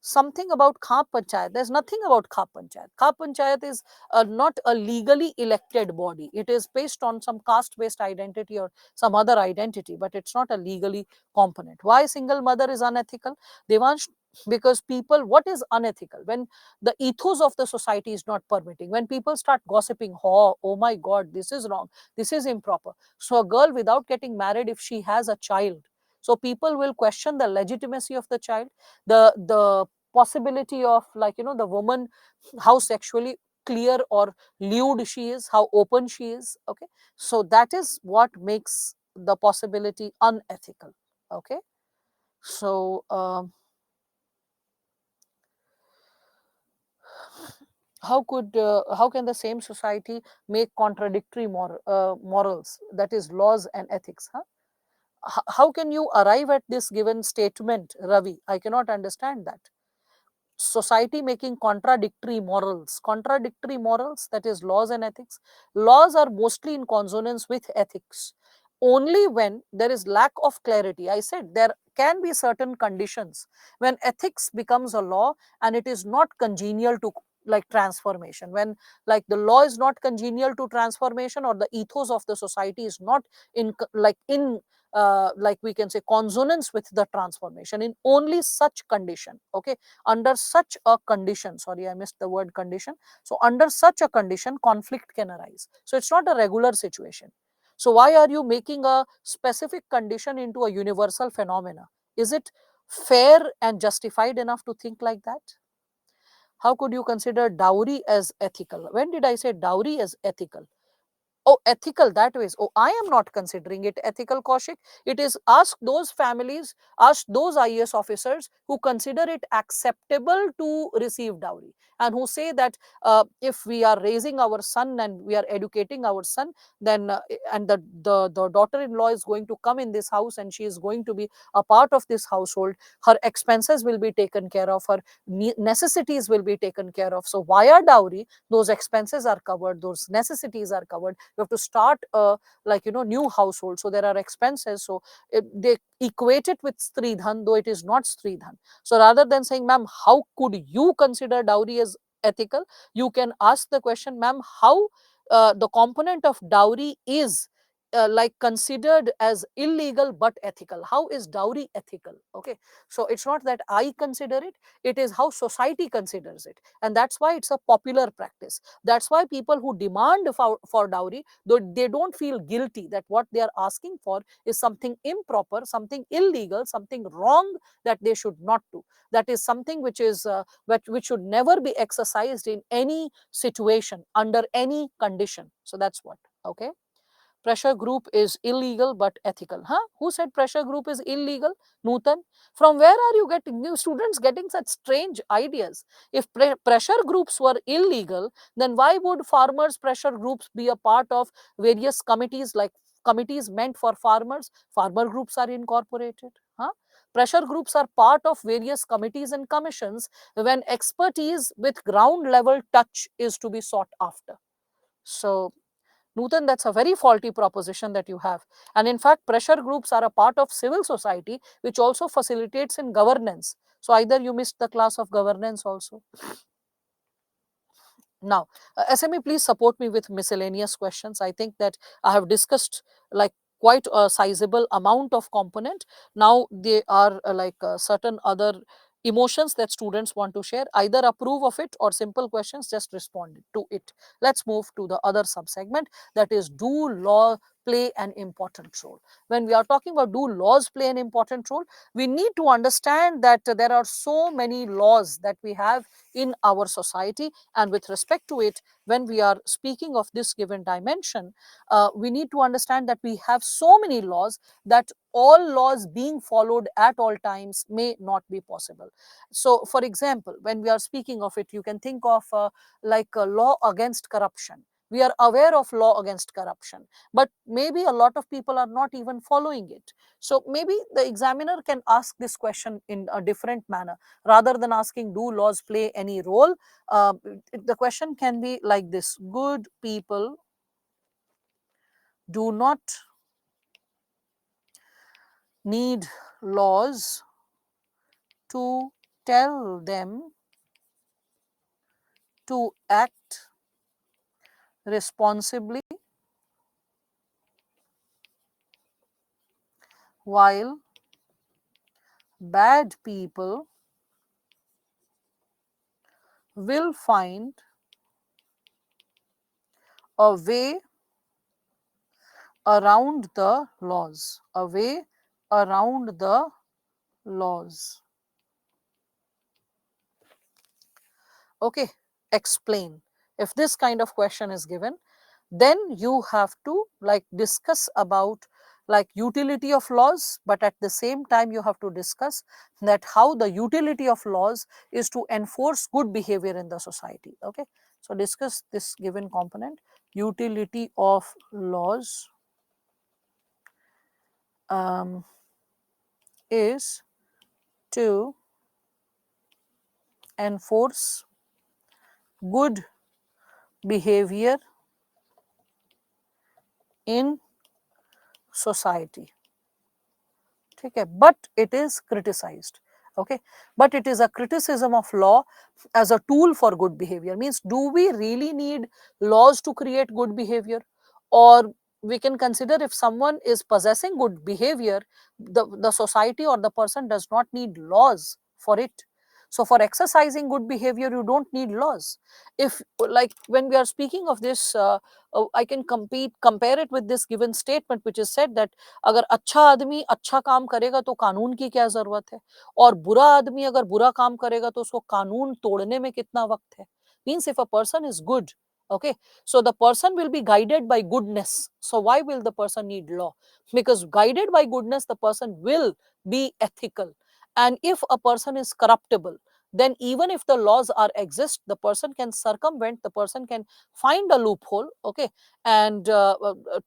Something about Khap Panchayat. There's nothing about Khap Panchayat. Khap Panchayat is not a legally elected body. It is based on some caste-based identity or some other identity, but it's not a legally component. Why single mother is unethical? Devansh, because people, what is unethical? When the ethos of the society is not permitting, when people start gossiping, oh my God, this is wrong, this is improper. So a girl without getting married, if she has a child, so people will question the legitimacy of the child, the possibility of, like, the woman, how sexually clear or lewd she is, how open she is. Okay, so that is what makes the possibility unethical. Okay, so how can the same society make contradictory morals, that is laws and ethics, huh? How can you arrive at this given statement, Ravi? I cannot understand that. Society making contradictory morals, that is laws and ethics. Laws are mostly in consonance with ethics only when there is lack of clarity. I said there can be certain conditions when ethics becomes a law and it is not congenial to, like, transformation, when, like, the law is not congenial to transformation, or the ethos of the society is not like we can say consonance with the transformation. In only such condition, okay, under such a condition, sorry, I missed the word condition. So under such a condition, conflict can arise. So it's not a regular situation. So why are you making a specific condition into a universal phenomena? Is it fair and justified enough to think like that? How could you consider dowry as ethical? When did I say dowry as ethical? Oh, ethical that way. Oh, I am not considering it ethical, Kaushik. It is, ask those families, ask those IAS officers who consider it acceptable to receive dowry, and who say that if we are raising our son and we are educating our son, then and the daughter-in-law is going to come in this house and she is going to be a part of this household, her expenses will be taken care of, her necessities will be taken care of. So via dowry, those expenses are covered, those necessities are covered. You have to start a, like, new household, so there are expenses. So they equate it with stridhan, though it is not stridhan. So rather than saying, ma'am, how could you consider dowry as ethical, you can ask the question, ma'am, how the component of dowry is like considered as illegal but ethical. How is dowry ethical? Okay, so it's not that I consider it, it is how society considers it, and that's why it's a popular practice. That's why people who demand for dowry, though they don't feel guilty that what they are asking for is something improper, something illegal, something wrong, that they should not do. That is something which is which should never be exercised in any situation under any condition. So that's what. Okay, pressure group is illegal but ethical. Huh? Who said pressure group is illegal? Nutan. From where are you getting, new students getting such strange ideas? If pressure groups were illegal, then why would farmers pressure groups be a part of various committees, like committees meant for farmers? Farmer groups are incorporated. Huh? Pressure groups are part of various committees and commissions when expertise with ground level touch is to be sought after. So Nutan, that's a very faulty proposition that you have. And in fact, pressure groups are a part of civil society, which also facilitates in governance. So either you missed the class of governance also. Now, SME, please support me with miscellaneous questions. I think that I have discussed like quite a sizable amount of component. Now they are like certain other emotions that students want to share, either approve of it or simple questions just respond to it. Let's move to the other subsegment, that is, do law play an important role? When we are talking about do laws play an important role, we need to understand that there are so many laws that we have in our society, and with respect to it, when we are speaking of this given dimension, we need to understand that we have so many laws that all laws being followed at all times may not be possible. So for example, when we are speaking of it, you can think of like a law against corruption. We are aware of law against corruption, but maybe a lot of people are not even following it. So maybe the examiner can ask this question in a different manner. Rather than asking do laws play any role, the question can be like this: good people do not need laws to tell them to act responsibly, while bad people will find a way around the laws, a way around the laws. Okay, explain. If this kind of question is given, then you have to like discuss about like utility of laws, but at the same time you have to discuss that how the utility of laws is to enforce good behavior in the society. Okay, so discuss this given component, utility of laws is to enforce good behavior in society. Okay, but it is criticized. Okay, but it is a criticism of law as a tool for good behavior. Means, do we really need laws to create good behavior? Or we can consider if someone is possessing good behavior, the society or the person does not need laws for it. So for exercising good behavior, you don't need laws. If like when we are speaking of this, I can compare it with this given statement which is said that अगर अच्छा आदमी अच्छा काम करेगा तो कानून की क्या जरूरत है, और बुरा आदमी अगर बुरा काम करेगा तो उसको कानून तोड़ने में कितना वक्त है. Means if a person is good, okay, so the person will be guided by goodness. So why will the person need law? Because guided by goodness, the person will be ethical. And if a person is corruptible, then even if the laws are exist, the person can circumvent, the person can find a loophole, okay, and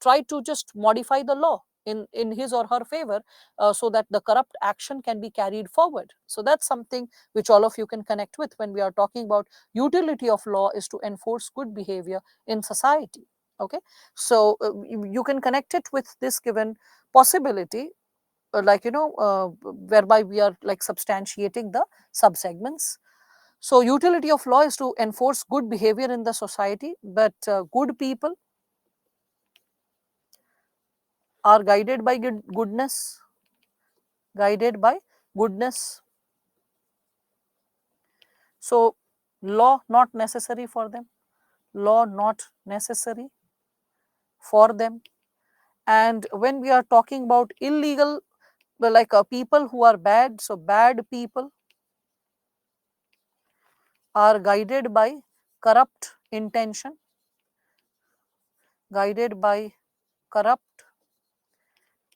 try to just modify the law in his or her favor, so that the corrupt action can be carried forward. So that's something which all of you can connect with when we are talking about utility of law is to enforce good behavior in society. Okay, so you can connect it with this given possibility, like whereby we are like substantiating the subsegments. So utility of law is to enforce good behavior in the society, but good people are guided by goodness, guided by goodness. So law not necessary for them, law not necessary for them. And when we are talking about illegal, well, like people who are bad, so bad people are guided by corrupt intention, guided by corrupt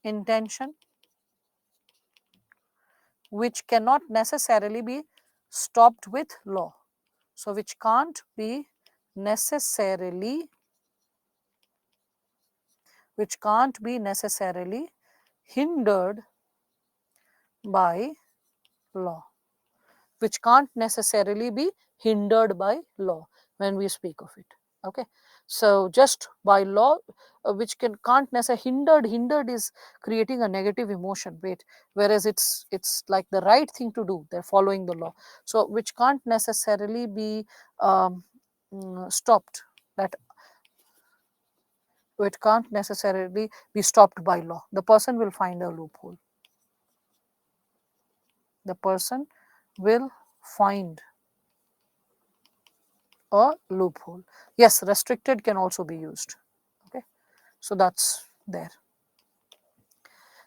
intention, which cannot necessarily be stopped with law. So which can't be necessarily, which can't be necessarily hindered by law, which can't necessarily be hindered by law when we speak of it. Okay, so just by law, which can't necessarily hindered is creating a negative emotion, wait, whereas it's like the right thing to do, they're following the law. So which can't necessarily be stopped, that It can't necessarily be stopped by law. The person will find a loophole. The person will find a loophole. Yes, restricted can also be used. Okay, so that's there.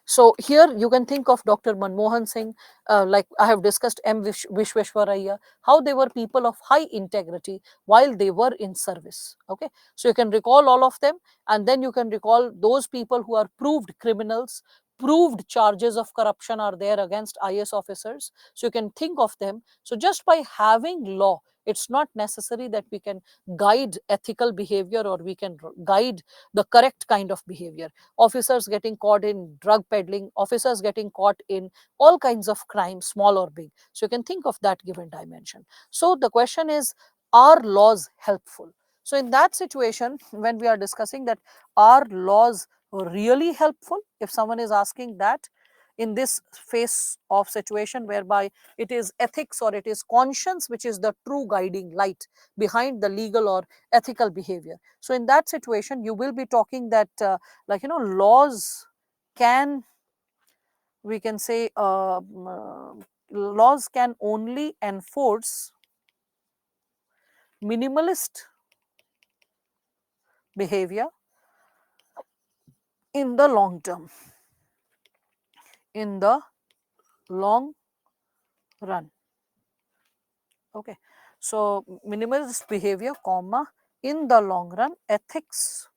So here you can think of Dr. Manmohan Singh, like I have discussed Vishweshwaraya, how they were people of high integrity while they were in service. Okay, so you can recall all of them, and then you can recall those people who are proved criminals, proved charges of corruption are there against IS officers. So you can think of them. So just by having law, it's not necessary that we can guide ethical behavior or we can guide the correct kind of behavior. Officers getting caught in drug peddling, officers getting caught in all kinds of crimes, small or big. So you can think of that given dimension. So the question is, are laws helpful? So in that situation, when we are discussing that, are laws really helpful? If someone is asking that in this phase of situation whereby it is ethics or it is conscience which is the true guiding light behind the legal or ethical behavior. So in that situation, you will be talking that like laws can, we can say laws can only enforce minimalist behavior in the long term, in the long run. Okay, so minimalist behavior comma in the long run, ethics,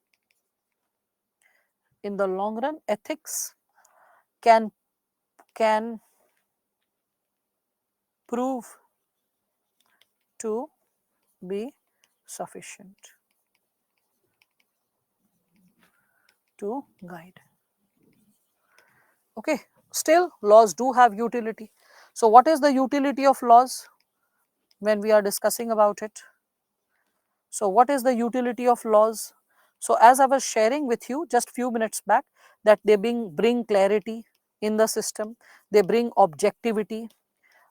in the long run ethics can prove to be sufficient to guide. Okay, still laws do have utility. So what is the utility of laws when we are discussing about it? So what is the utility of laws? So as I was sharing with you just few minutes back, that they bring clarity in the system, they bring objectivity.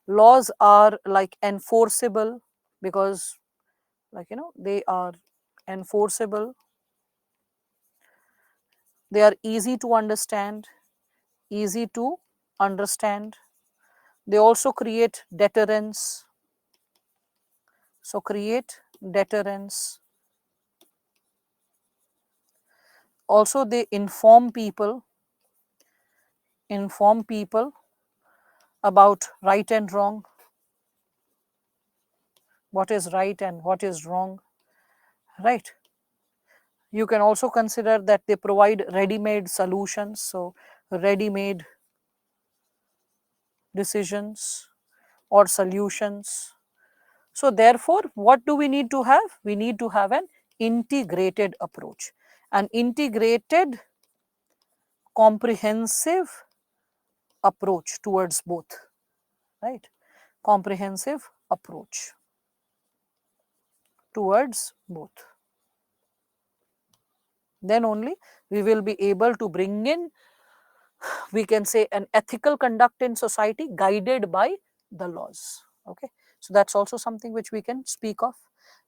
Laws are like enforceable because, like they are enforceable, they are easy to understand, easy to understand. They also create deterrence. So create deterrence. Also they inform people about right and wrong, what is right and what is wrong, right? You can also consider that they provide ready-made solutions, so ready-made decisions or solutions. So therefore, what do we need to have? We need to have an integrated approach, an integrated, comprehensive approach towards both, right? Comprehensive approach towards both. Then only we will be able to bring in, we can say, an ethical conduct in society guided by the laws. Okay, so that's also something which we can speak of.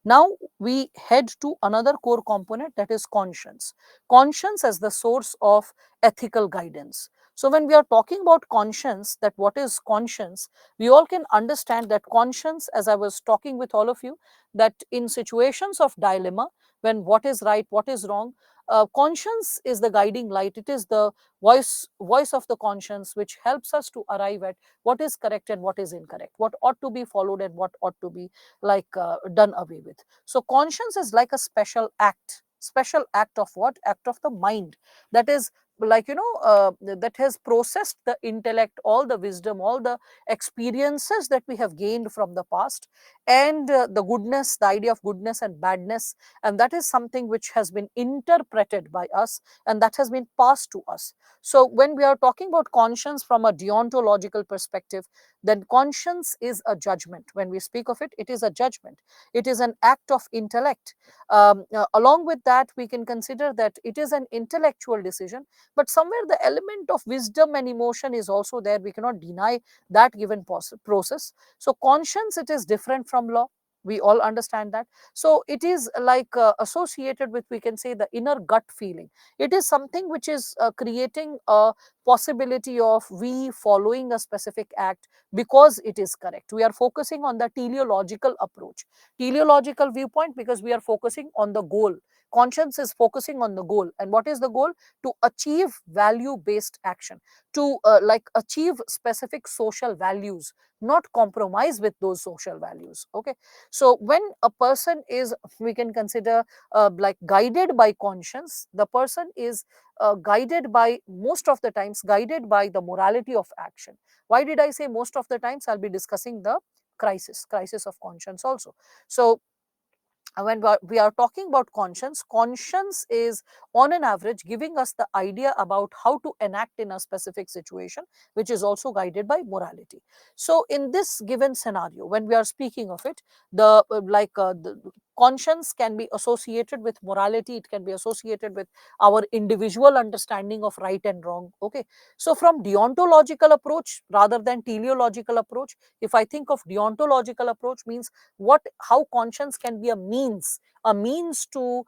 Now we head to another core component, that is conscience. Conscience as the source of ethical guidance. So when we are talking about conscience, that what is conscience, we all can understand that conscience, as I was talking with all of you, that in situations of dilemma, when what is right, what is wrong, conscience is the guiding light. It is the voice of the conscience which helps us to arrive at what is correct and what is incorrect, what ought to be followed and what ought to be like done away with. So conscience is like a special act of what? Act of the mind, that is like that has processed the intellect, all the wisdom, all the experiences that we have gained from the past, and the goodness, the idea of goodness and badness, and that is something which has been interpreted by us and that has been passed to us. So when we are talking about conscience from a deontological perspective, then conscience is a judgment. When we speak of it, it is a judgment, it is an act of intellect. Along with that, we can consider that it is an intellectual decision, but somewhere the element of wisdom and emotion is also there. We cannot deny that given process. So conscience, it is different from law. We all understand that. So it is like associated with, we can say, the inner gut feeling. It is something which is creating a possibility of we following a specific act because it is correct. We are focusing on the teleological approach, teleological viewpoint, because we are focusing on the goal. Conscience is focusing on the goal. And what is the goal? To achieve value based action, to like achieve specific social values, not compromise with those social values. Okay, so when a person is, we can consider like guided by conscience, the person is guided by, most of the times guided by the morality of action. Why did I say most of the times? I'll be discussing the crisis of conscience also. So when we are talking about conscience, conscience is on an average giving us the idea about how to enact in a specific situation, which is also guided by morality. So in this given scenario, when we are speaking of it, the conscience can be associated with morality, it can be associated with our individual understanding of right and wrong. Okay, so from deontological approach rather than teleological approach, if I think of deontological approach, means what, how conscience can be a means to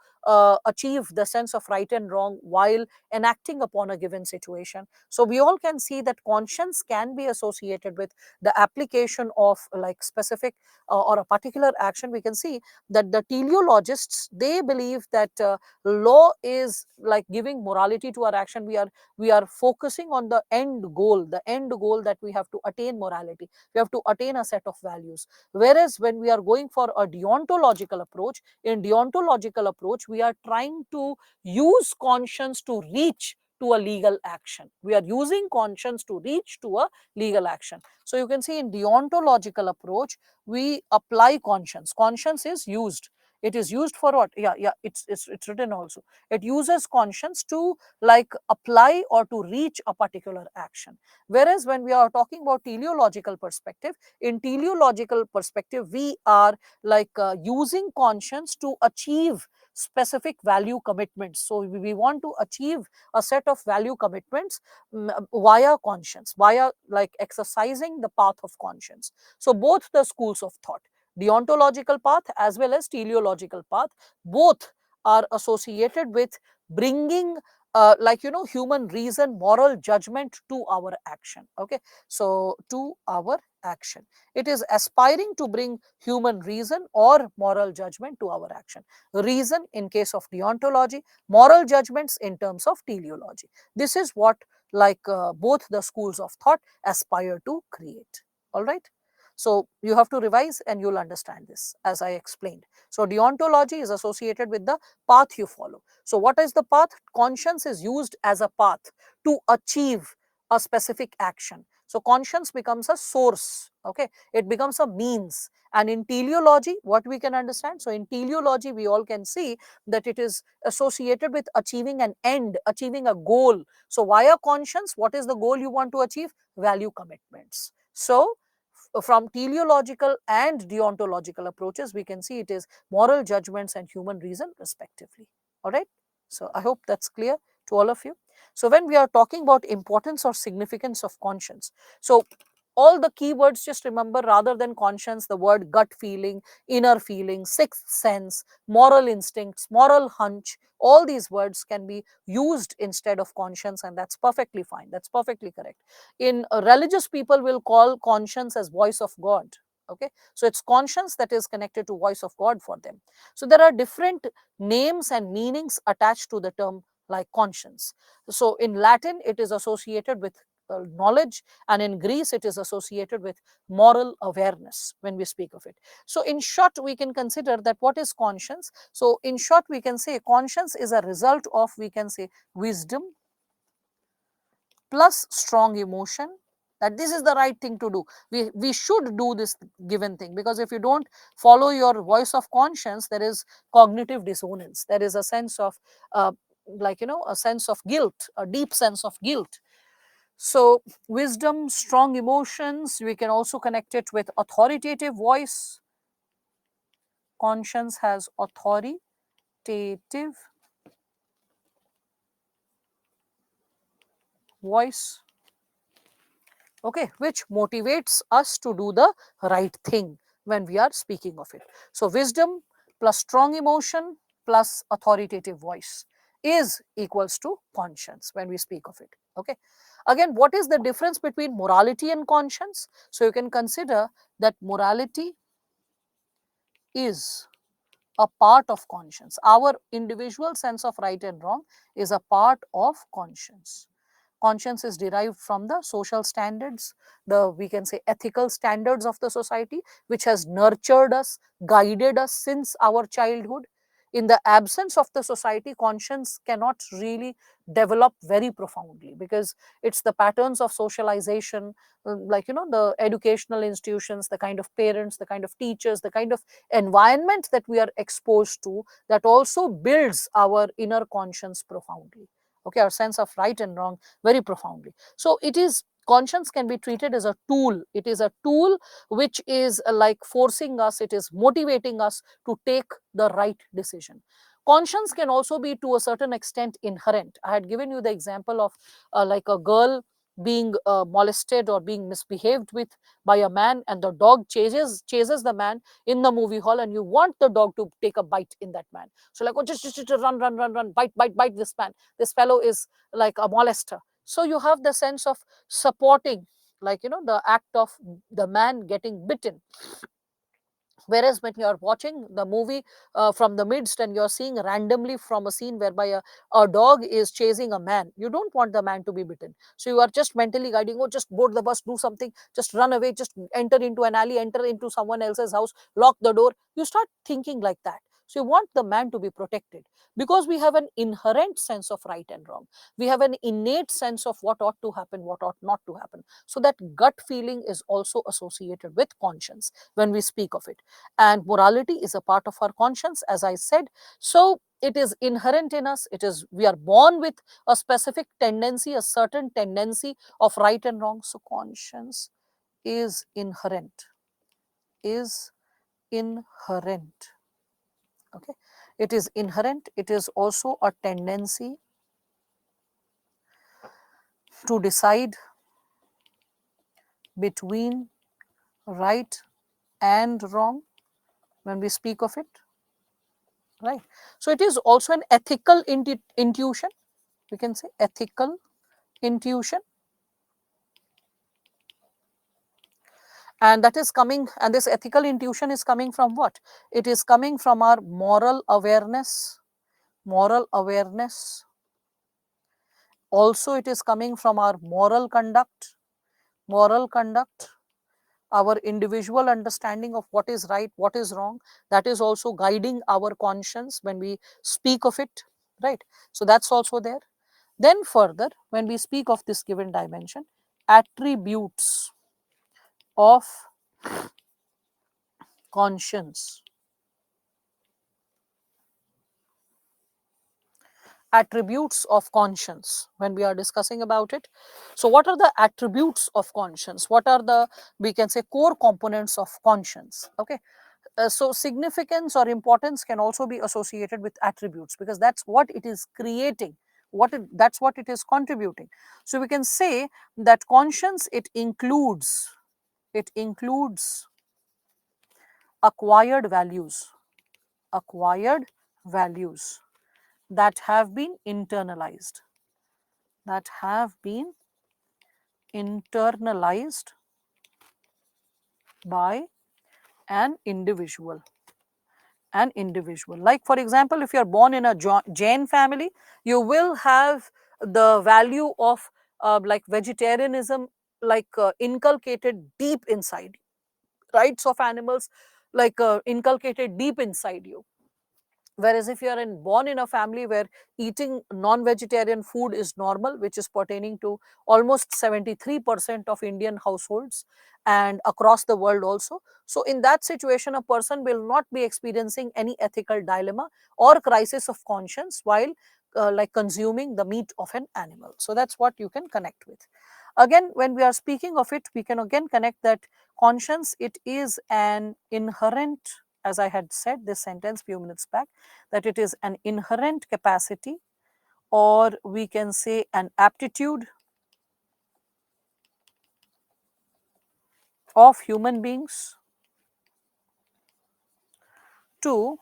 achieve the sense of right and wrong while enacting upon a given situation. So we all can see that conscience can be associated with the application of like specific or a particular action. We can see that the teleologists, they believe that law is like giving morality to our action. We are focusing on the end goal that we have to attain morality, we have to attain a set of values. Whereas when we are going for a deontological approach, in deontological approach, we are trying to use conscience to reach to a legal action. We are using conscience to reach to a legal action. So you can see in deontological approach, we apply conscience. Conscience is used. It is used for what? Yeah, it's written also. It uses conscience to like apply or to reach a particular action. Whereas when we are talking about teleological perspective, in teleological perspective, we are like using conscience to achieve specific value commitments. So we want to achieve a set of value commitments via conscience, via like exercising the path of conscience. So both the schools of thought, deontological path as well as teleological path, both are associated with bringing like human reason, moral judgment to our action. Okay, so to our action, it is aspiring to bring human reason or moral judgment to our action. Reason in case of deontology, moral judgments in terms of teleology. This is what like both the schools of thought aspire to create. All right, so you have to revise and you'll understand this as I explained. So deontology is associated with the path you follow. So what is the path? Conscience is used as a path to achieve a specific action. So conscience becomes a source. Okay, it becomes a means. And in teleology, what we can understand? So in teleology, we all can see that it is associated with achieving an end, achieving a goal. So via conscience, what is the goal you want to achieve? Value commitments. So from teleological and deontological approaches, we can see it is moral judgments and human reason respectively. All right. So I hope that's clear to all of you. So when we are talking about importance or significance of conscience, so all the keywords, just remember, rather than conscience, the word gut feeling, inner feeling, sixth sense, moral instincts, moral hunch, all these words can be used instead of conscience, and that's perfectly fine, that's perfectly correct. In religious people will call conscience as voice of God. Okay, so it's conscience that is connected to voice of God for them. So there are different names and meanings attached to the term like conscience. So in Latin it is associated with knowledge, and in Greece it is associated with moral awareness when we speak of it. So in short, we can consider that what is conscience. So in short, we can say conscience is a result of, we can say, wisdom plus strong emotion, that this is the right thing to do. We should do this given thing, because if you don't follow your voice of conscience, there is cognitive dissonance, there is a sense of a sense of guilt, a deep sense of guilt. So wisdom, strong emotions, we can also connect it with authoritative voice. Conscience has authoritative voice, okay, which motivates us to do the right thing. when we are speaking of it. So wisdom plus strong emotion plus authoritative voice is equals to conscience when we speak of it. Okay. Again, what is the difference between morality and conscience? So you can consider that morality is a part of conscience. Our individual sense of right and wrong is a part of conscience. Conscience is derived from the social standards, the, we can say, ethical standards of the society, which has nurtured us, guided us since our childhood. In the absence of the society, conscience cannot really develop very profoundly, because it's the patterns of socialization, like, the educational institutions, the kind of parents, the kind of teachers, the kind of environment that we are exposed to, that also builds our inner conscience profoundly. Okay, our sense of right and wrong very profoundly. So it is, conscience can be treated as a tool. It is a tool which is like forcing us, it is motivating us to take the right decision. Conscience can also be to a certain extent inherent. I had given you the example of like a girl being molested or being misbehaved with by a man, and the dog chases the man in the movie hall, and you want the dog to take a bite in that man. So like, oh, just run, run, run, run, bite this man, this fellow is like a molester. So you have the sense of supporting, like, the act of the man getting bitten. Whereas when you are watching the movie from the midst, and you're seeing randomly from a scene whereby a dog is chasing a man, you don't want the man to be bitten. So you are just mentally guiding, oh, just board the bus, do something, just run away, just enter into an alley, enter into someone else's house, lock the door. You start thinking like that. So you want the man to be protected, because we have an inherent sense of right and wrong. We have an innate sense of what ought to happen, what ought not to happen. So that gut feeling is also associated with conscience when we speak of it. And morality is a part of our conscience, as I said. So it is inherent in us. It is, we are born with a specific tendency, a certain tendency of right and wrong. So conscience is inherent, is inherent. Okay, it is inherent. It is also a tendency to decide between right and wrong when we speak of it, right? So it is also an ethical intuition, we can say ethical intuition, and that is coming, and this ethical intuition is coming from what? It is coming from our moral awareness. Moral awareness, also it is coming from our moral conduct. Moral conduct, our individual understanding of what is right, what is wrong, that is also guiding our conscience when we speak of it, right? So that's also there. Then further, when we speak of this given dimension, attributes of conscience, attributes of conscience, when we are discussing about it. So what are the attributes of conscience? What are the, we can say, core components of conscience? Okay. So significance or importance can also be associated with attributes, because that's what it is creating, that's what it is contributing. So we can say that conscience, it includes acquired values, acquired values that have been internalized, that have been internalized by an individual. An individual, like for example, if you are born in a Jain family, you will have the value of like vegetarianism, like inculcated deep inside, rights of animals, like inculcated deep inside you. Whereas if you are born in a family where eating non-vegetarian food is normal, which is pertaining to almost 73% of Indian households and across the world also. So in that situation, a person will not be experiencing any ethical dilemma or crisis of conscience while like consuming the meat of an animal. So that's what you can connect with. Again, when we are speaking of it, we can again connect that conscience, it is an inherent, as I had said this sentence few minutes back, that it is an inherent capacity, or we can say an aptitude of human beings to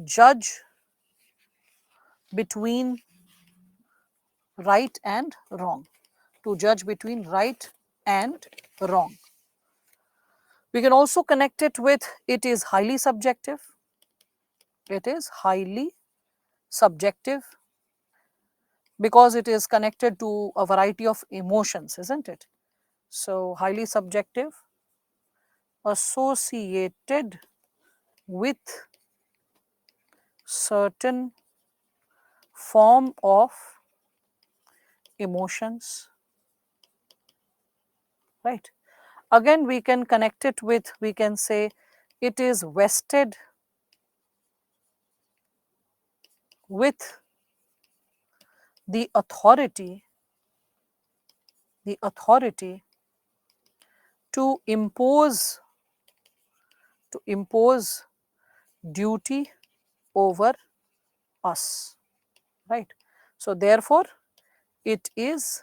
judge between right and wrong. To judge between right and wrong. We can also connect it with it is highly subjective. It is highly subjective because it is connected to a variety of emotions, isn't it? So, highly subjective associated with certain form of emotions, right? Again, we can connect it with, we can say it is vested with the authority, the authority to impose duty over us, right? So therefore it is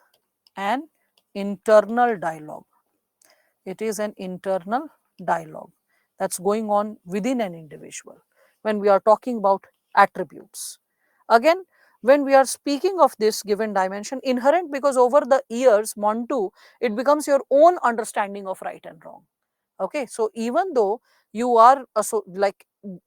an internal dialogue. It is an internal dialogue that's going on within an individual when we are talking about attributes. Again, when we are speaking of this given dimension, inherent, because over the years, Montu, it becomes your own understanding of right and wrong. Okay, so even though you are like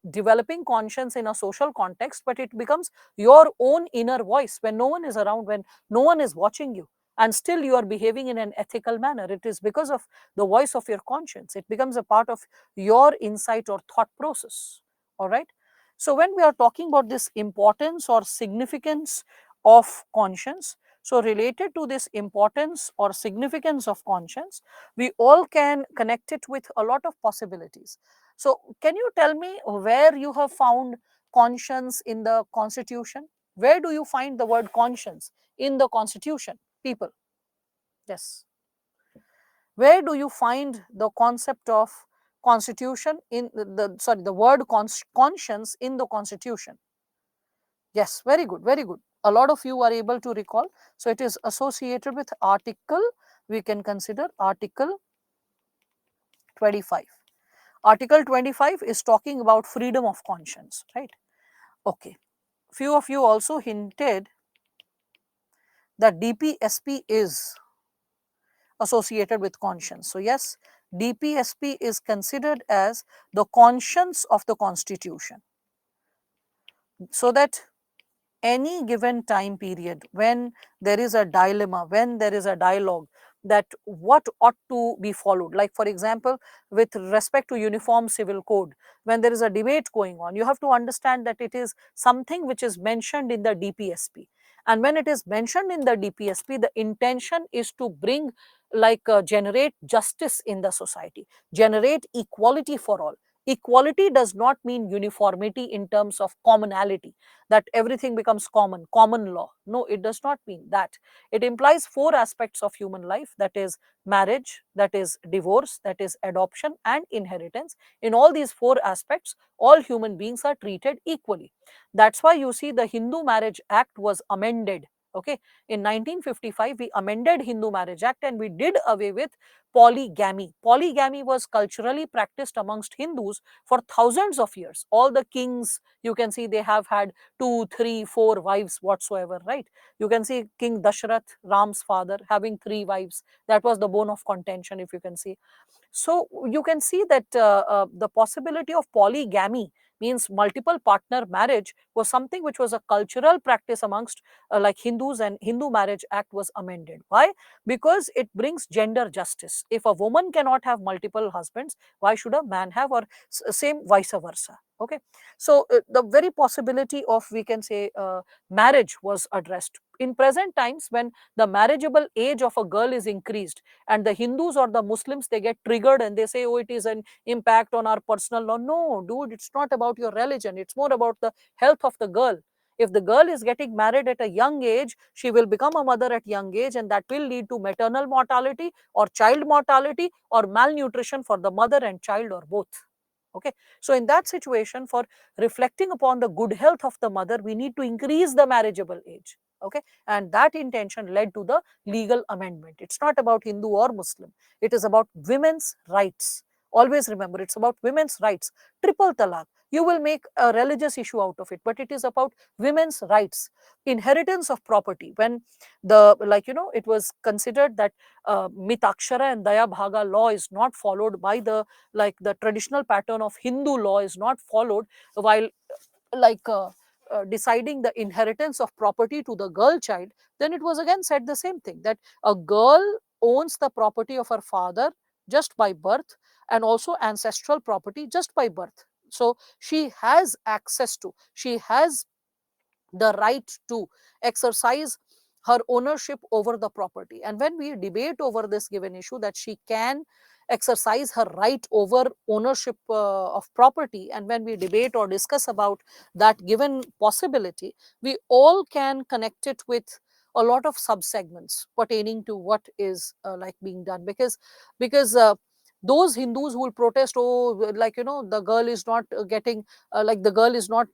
developing conscience in a social context, but it becomes your own inner voice when no one is around, when no one is watching you, and still you are behaving in an ethical manner. It is because of the voice of your conscience. It becomes a part of your insight or thought process. All right. So when we are talking about this importance or significance of conscience, so related to this importance or significance of conscience, we all can connect it with a lot of possibilities. So can you tell me where you have found conscience in the constitution? Where do you find the word conscience in the constitution, people? Yes. Where do you find the concept of constitution in the word conscience in the constitution? Yes, very good, very good. A lot of you are able to recall. So it is associated with article, we can consider article 25. Article 25 is talking about freedom of conscience, right? Okay. Few of you also hinted that DPSP is associated with conscience. So yes, DPSP is considered as the conscience of the constitution. So that any given time period when there is a dilemma, when there is a dialogue, that what ought to be followed, like for example with respect to uniform civil code, when there is a debate going on, you have to understand that it is something which is mentioned in the DPSP, and when it is mentioned in the DPSP, the intention is to bring generate justice in the society, generate equality for all. Equality does not mean uniformity in terms of commonality, that everything becomes common law. No, it does not mean that. It implies four aspects of human life, that is marriage, that is divorce, that is adoption, and inheritance. In all these four aspects, all human beings are treated equally. That's why you see the Hindu Marriage Act was amended. Okay, in 1955 we amended Hindu Marriage Act and we did away with polygamy. Polygamy was culturally practiced amongst Hindus for thousands of years. All the kings, you can see, they have had 2, 3, 4 wives whatsoever, right? You can see King Dashrath, Ram's father, having 3 wives. That was the bone of contention, if you can see. So you can see that the possibility of polygamy, means multiple partner marriage, was something which was a cultural practice amongst like Hindus, and Hindu Marriage Act was amended. Why? Because it brings gender justice. If a woman cannot have multiple husbands, why should a man have, or same vice versa? Okay, so the very possibility of, we can say, marriage was addressed. In present times, when the marriageable age of a girl is increased, and the Hindus or the Muslims, they get triggered and they say, oh, it is an impact on our personal law. No, dude, it's not about your religion. It's more about the health of the girl. If the girl is getting married at a young age, she will become a mother at young age, and that will lead to maternal mortality or child mortality or malnutrition for the mother and child, or both. Okay, so in that situation, for reflecting upon the good health of the mother, we need to increase the marriageable age. Okay, and that intention led to the legal amendment. It's not about Hindu or Muslim, it is about women's rights. Always remember, it's about women's rights. Triple talaq, you will make a religious issue out of it, but it is about women's rights. Inheritance of property, when the, like, it was considered that mitakshara and daya bhaga law is not followed by the, like, the traditional pattern of Hindu law is not followed while, like, deciding the inheritance of property to the girl child, then it was again said the same thing, that a girl owns the property of her father just by birth, and also ancestral property just by birth. So she has access to, she has the right to exercise her ownership over the property. And when we debate over this given issue, that she can exercise her right over ownership of property, and when we debate or discuss about that given possibility, we all can connect it with a lot of subsegments pertaining to what is like being done, because those Hindus who will protest, oh, like, the girl is not getting, like, the girl is not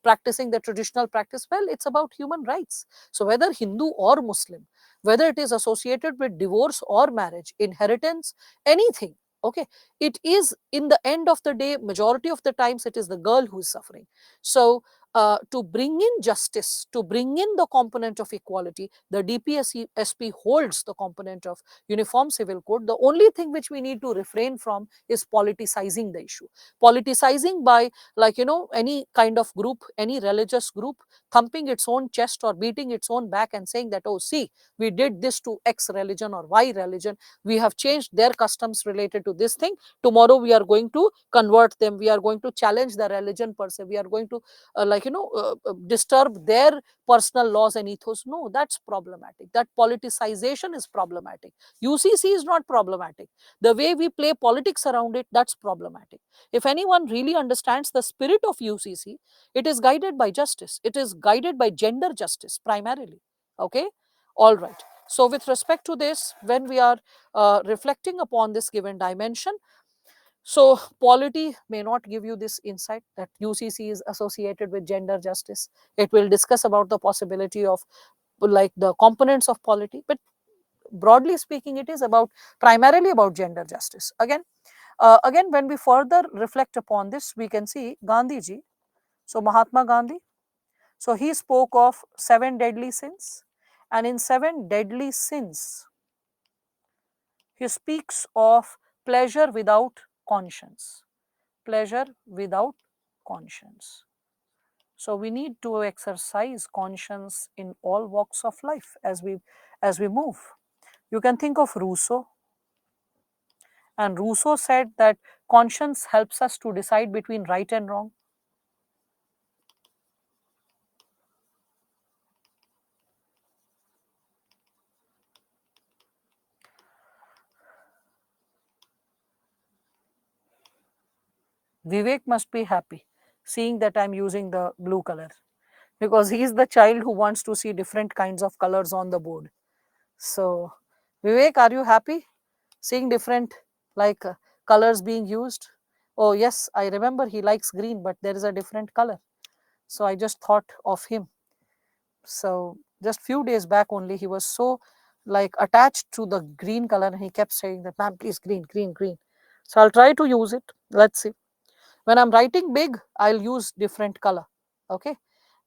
practicing the traditional practice. Well, it's about human rights. So whether Hindu or Muslim, whether it is associated with divorce or marriage, inheritance, anything, okay, it is, in the end of the day, majority of the times, it is the girl who is suffering. So to bring in justice, to bring in the component of equality, the DPSP holds the component of uniform civil code. The only thing which we need to refrain from is politicizing the issue. Politicizing by, like, any kind of group, any religious group, thumping its own chest or beating its own back and saying that, oh, see, we did this to X religion or Y religion, we have changed their customs related to this thing, tomorrow we are going to convert them, we are going to challenge the religion per se, we are going to disturb their personal laws and ethos. No, that's problematic. That politicization is problematic. UCC is not problematic. The way we play politics around it, that's problematic. If anyone really understands the spirit of UCC, it is guided by justice. It is guided by gender justice primarily. Okay? All right. So, with respect to this, when we are reflecting upon this given dimension, so polity may not give you this insight that UCC is associated with gender justice. It will discuss about the possibility of, like, the components of polity, but broadly speaking, it is about, primarily about gender justice. Again, when we further reflect upon this, we can see Gandhi ji. So Mahatma Gandhi, so he spoke of 7 deadly sins, and in 7 deadly sins, he speaks of pleasure without conscience. Pleasure without conscience. So we need to exercise conscience in all walks of life as we move. You can think of Rousseau, and Rousseau said that conscience helps us to decide between right and wrong. Vivek must be happy seeing that I'm using the blue color, because he is the child who wants to see different kinds of colors on the board. So, Vivek, are you happy seeing different, like, colors being used? Oh, yes, I remember he likes green, but there is a different color. So, I just thought of him. So, just few days back only, he was so, like, attached to the green color, and he kept saying that, ma'am, please, green, green, green. So, I'll try to use it. Let's see. When I'm writing big, I'll use different color. Okay.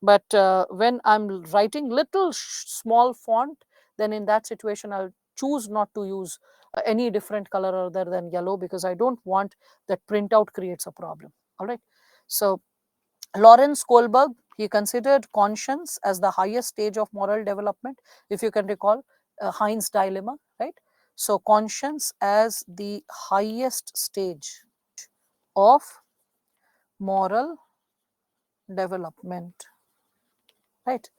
But when I'm writing little small font, then in that situation, I'll choose not to use any different color other than yellow, because I don't want that printout creates a problem. All right. So Lawrence Kohlberg, he considered conscience as the highest stage of moral development. If you can recall Heinz dilemma, right? So conscience as the highest stage of moral development, right?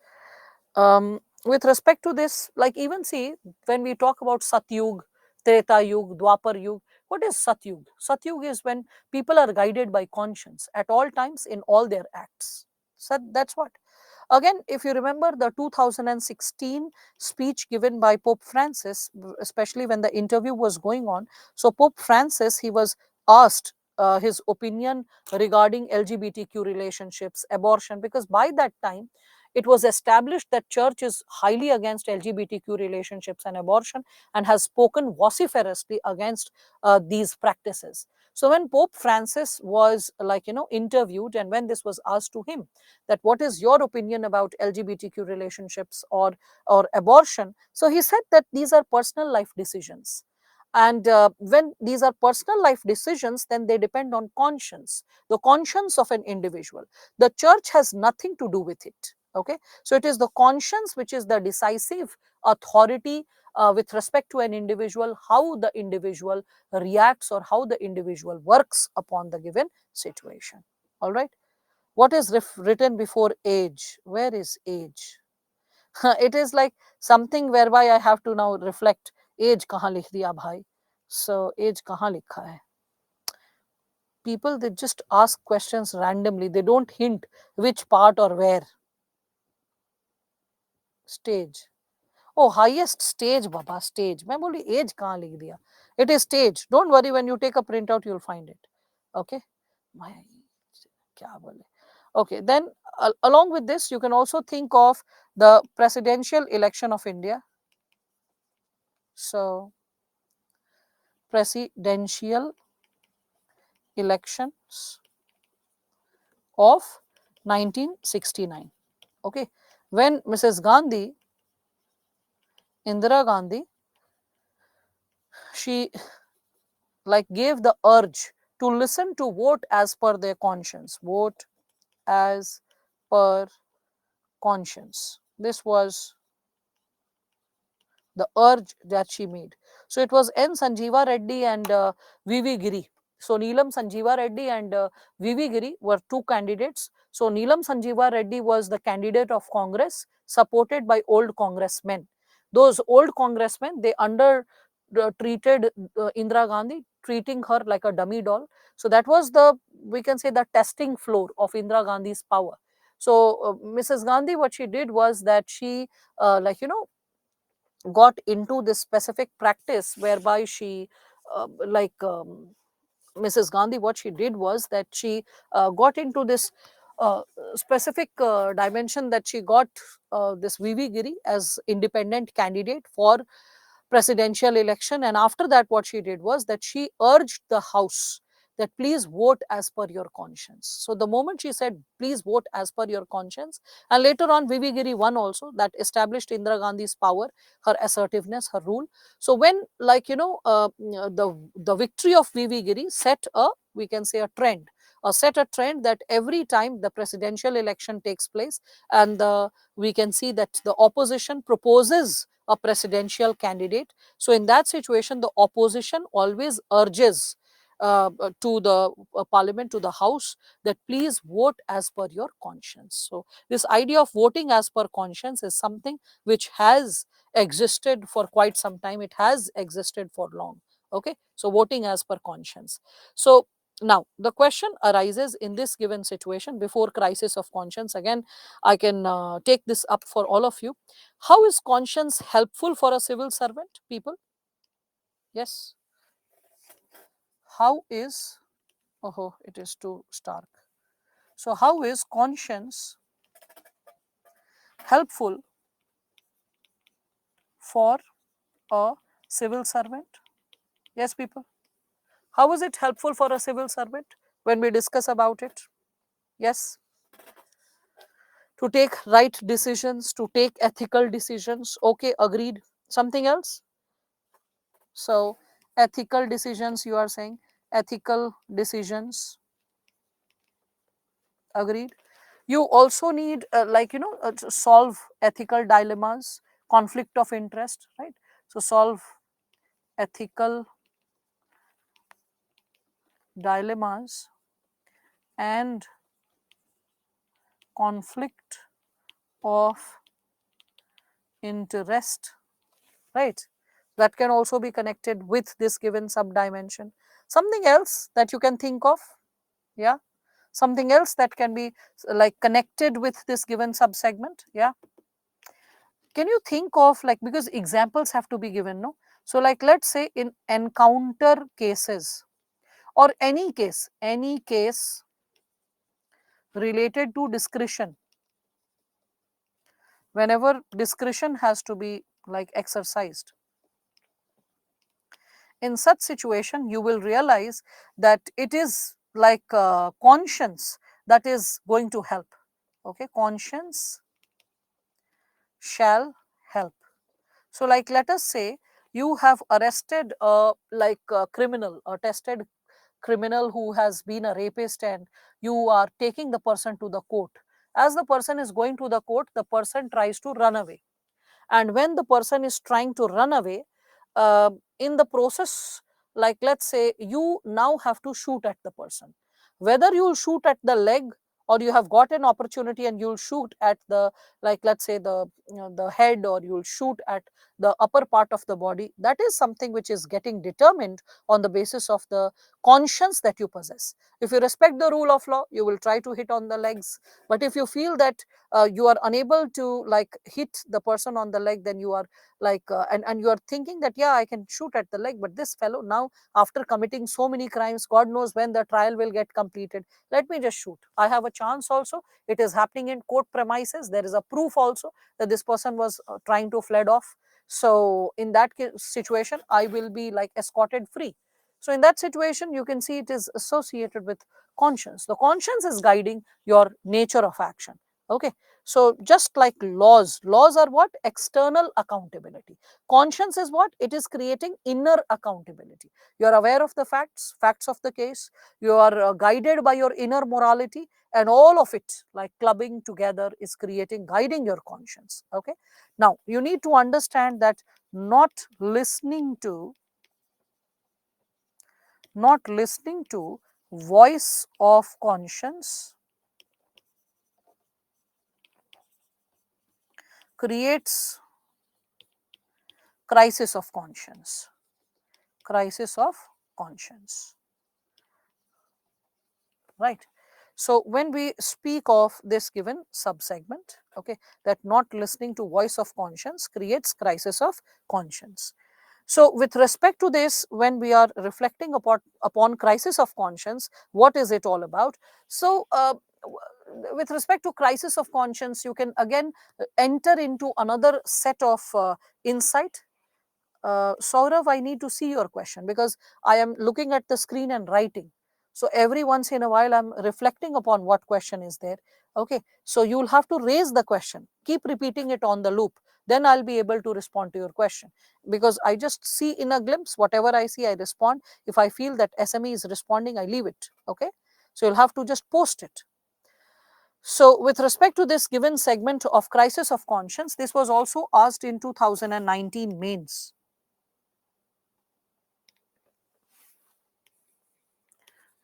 With respect to this, like, even see, when we talk about Satyug, Treta Yug, Dwapar Yug, what is Satyug? Satyug is when people are guided by conscience at all times in all their acts. So that's what. Again, if you remember the 2016 speech given by Pope Francis, especially when the interview was going on, so Pope Francis, he was asked his opinion regarding LGBTQ relationships, abortion, because by that time it was established that church is highly against LGBTQ relationships and abortion and has spoken vociferously against these practices. So when Pope Francis was interviewed, and when this was asked to him that what is your opinion about LGBTQ relationships or abortion, so he said that these are personal life decisions, and when these are personal life decisions, then they depend on conscience, the conscience of an individual. The church has nothing to do with it. Okay, so it is the conscience which is the decisive authority with respect to an individual, how the individual reacts or how the individual works upon the given situation. All right, what is written before age? Where is age? It is like something whereby I have to now reflect, age kahan likh diya bhai? So age kahan likha hai? People, they just ask questions randomly, they don't hint which part or where. Stage. Oh, highest stage, Baba, stage. मैं बोली age कहाँ लिख दिया? It is stage. Don't worry, when you take a printout, you'll find it. Okay. My, क्या बोले? Okay, then along with this, you can also think of the presidential election of India. So, presidential elections of 1969. Okay, when Mrs. Gandhi, Indira Gandhi, she gave the urge to listen to vote as per their conscience, vote as per conscience. This was the urge that she made. So it was N. Sanjeeva Reddy and V.V. Giri. So Neelam Sanjeeva Reddy and V.V. Giri were two candidates. So Neelam Sanjeeva Reddy was the candidate of Congress, supported by old congressmen. Those old congressmen, they treated Indira Gandhi, treating her like a dummy doll. So that was the, we can say, the testing floor of Indira Gandhi's power. So Mrs. Gandhi, what she did was that she got into this specific practice whereby she Mrs. Gandhi, what she did was that she got into this uh, specific dimension, that she got this VV Giri as independent candidate for presidential election. And after that, what she did was that she urged the House that please vote as per your conscience. So the moment she said, please vote as per your conscience, and later on VV Giri won also, that established Indira Gandhi's power, her assertiveness, her rule. So when the victory of VV Giri set a, we can say, a trend, or set a trend, that every time the presidential election takes place and we can see that the opposition proposes a presidential candidate, so in that situation the opposition always urges to the parliament, to the House, that please vote as per your conscience. So this idea of voting as per conscience is something which has existed for quite some time, it has existed for long. Okay, so voting as per conscience. So now the question arises, in this given situation, before crisis of conscience, again I can take this up for all of you. How is conscience helpful for a civil servant, people? Yes. How is, oh, it is too stark. So how is conscience helpful for a civil servant? Yes, people. How is it helpful for a civil servant when we discuss about it? Yes. To take right decisions, to take ethical decisions. Okay, agreed. Something else? So, ethical decisions, you are saying, ethical decisions, agreed. You also need, to solve ethical dilemmas, conflict of interest, right? So, solve ethical dilemmas and conflict of interest, right? That can also be connected with this given subdimension. Something else that you can think of? Yeah, something else that can be connected with this given subsegment? Yeah, can you think of, because examples have to be given, no? So let's say in encounter cases, or any case related to discretion, whenever discretion has to be like exercised. In such situation, you will realize that it is like conscience that is going to help. Okay, conscience shall help. So like let us say you have arrested a like a criminal, a tested criminal who has been a rapist, and you are taking the person to the court. As the person is going to the court, the person tries to run away, and when the person is trying to run away, uh, in the process, like let's say you now have to shoot at the person, whether you will shoot at the leg or you have got an opportunity and you'll shoot at the, like let's say the the head, or you'll shoot at the upper part of the body, that is something which is getting determined on the basis of the conscience that you possess. If you respect the rule of law, you will try to hit on the legs, but if you feel that you are unable to like hit the person on the leg, then you are like and you are thinking that yeah, I can shoot at the leg, but this fellow now, after committing so many crimes, god knows when the trial will get completed, let me just shoot. I have a chance also, it is happening in court premises, there is a proof also that this person was trying to fled off. So in that situation, I will be like escorted free. So in that situation, you can see it is associated with conscience. The conscience is guiding your nature of action. Okay, so just like laws are what? External accountability. Conscience is what? It is creating inner accountability. You are aware of the facts of the case, you are guided by your inner morality, and all of it like clubbing together is creating, guiding your conscience. Okay, now you need to understand that not listening to voice of conscience creates crisis of conscience. Crisis of conscience, right? So when we speak of this given subsegment, okay, that not listening to voice of conscience creates crisis of conscience. So with respect to this, when we are reflecting upon crisis of conscience, what is it all about? So with respect to crisis of conscience, you can again enter into another set of insight. Saurav, I need to see your question because I am looking at the screen and writing. So every once in a while, I'm reflecting upon what question is there. Okay, so you'll have to raise the question, keep repeating it on the loop. Then I'll be able to respond to your question, because I just see in a glimpse, whatever I see, I respond. If I feel that SME is responding, I leave it. Okay, so you'll have to just post it. So with respect to this given segment of crisis of conscience, this was also asked in 2019 mains.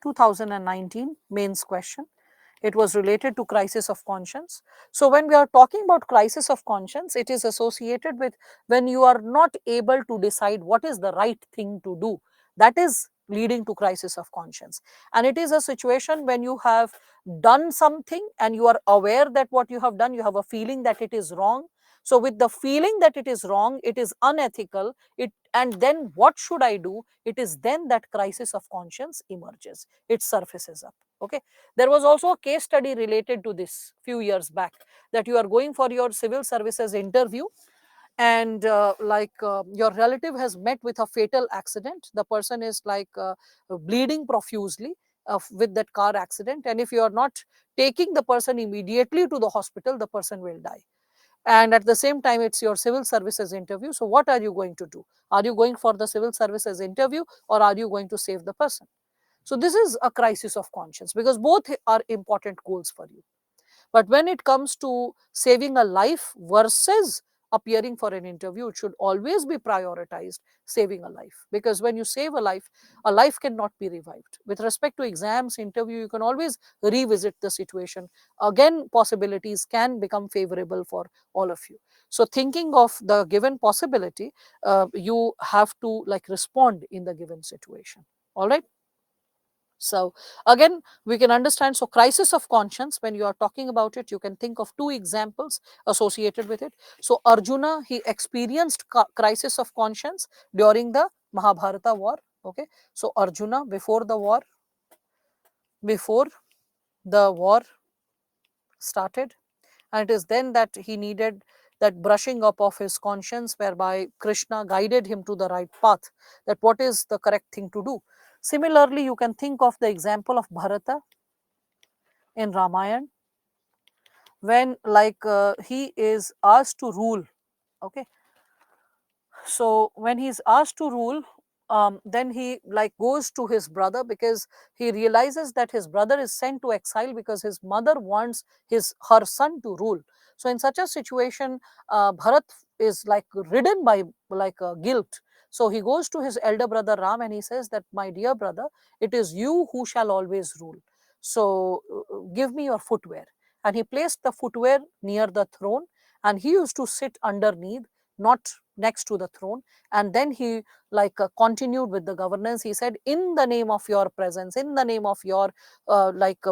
2019 mains question. It was related to crisis of conscience. So when we are talking about crisis of conscience, it is associated with when you are not able to decide what is the right thing to do. That is leading to crisis of conscience. And it is a situation when you have done something and you are aware that what you have done, you have a feeling that it is wrong. So with the feeling that it is wrong, it is unethical, and then what should I do? It is then that crisis of conscience emerges, it surfaces up. Okay, there was also a case study related to this few years back, that you are going for your civil services interview, and your relative has met with a fatal accident. The person is like bleeding profusely with that car accident, and if you are not taking the person immediately to the hospital, the person will die. And at the same time, it's your civil services interview. So what are you going to do? Are you going for the civil services interview, or are you going to save the person? So this is a crisis of conscience, because both are important goals for you. But when it comes to saving a life versus appearing for an interview, it should always be prioritized saving a life, because when you save a life cannot be revived. With respect to exams, interview, you can always revisit the situation. Again, possibilities can become favorable for all of you. So thinking of the given possibility, you have to like respond in the given situation. All right. So again, we can understand. So crisis of conscience, when you are talking about it, you can think of two examples associated with it. So Arjuna, he experienced crisis of conscience during the Mahabharata war. Okay, so Arjuna, before the war started, and it is then that he needed that brushing up of his conscience, whereby Krishna guided him to the right path, that what is the correct thing to do. Similarly, you can think of the example of Bharata in Ramayana, when he is asked to rule. Okay, so when he's asked to rule, then he goes to his brother, because he realizes that his brother is sent to exile because his mother wants her son to rule. So in such a situation, Bharat is ridden by guilt. So he goes to his elder brother Ram and he says that, my dear brother, it is you who shall always rule. So give me your footwear. And he placed the footwear near the throne, and he used to sit underneath, not next to the throne. And then he continued with the governance. He said, in the name of your presence, in the name of your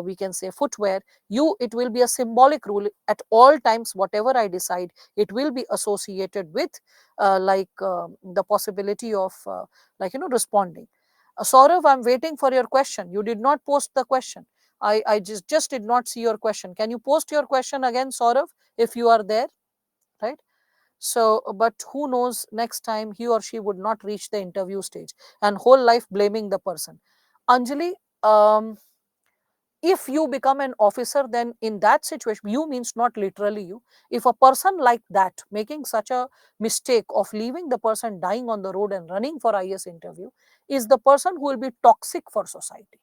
we can say footwear, it will be a symbolic rule at all times. Whatever I decide, it will be associated with the possibility of responding. Saurav, I'm waiting for your question. You did not post the question. I just did not see your question. Can you post your question again, Saurav, if you are there? Right. So, but who knows, next time he or she would not reach the interview stage, and whole life blaming the person. Anjali, if you become an officer, then in that situation, you means not literally you. If a person like that making such a mistake of leaving the person dying on the road and running for IS interview, is the person who will be toxic for society.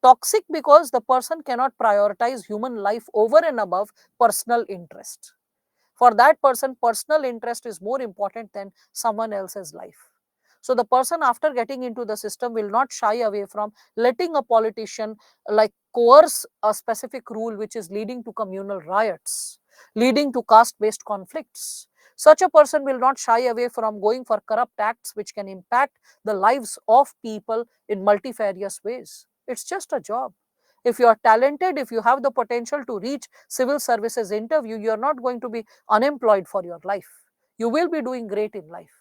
Toxic because the person cannot prioritize human life over and above personal interest. For that person, personal interest is more important than someone else's life. So the person, after getting into the system, will not shy away from letting a politician coerce a specific rule which is leading to communal riots, leading to caste based conflicts. Such a person will not shy away from going for corrupt acts which can impact the lives of people in multifarious ways. It's just a job. If you are talented, if you have the potential to reach civil services interview, you are not going to be unemployed for your life. You will be doing great in life.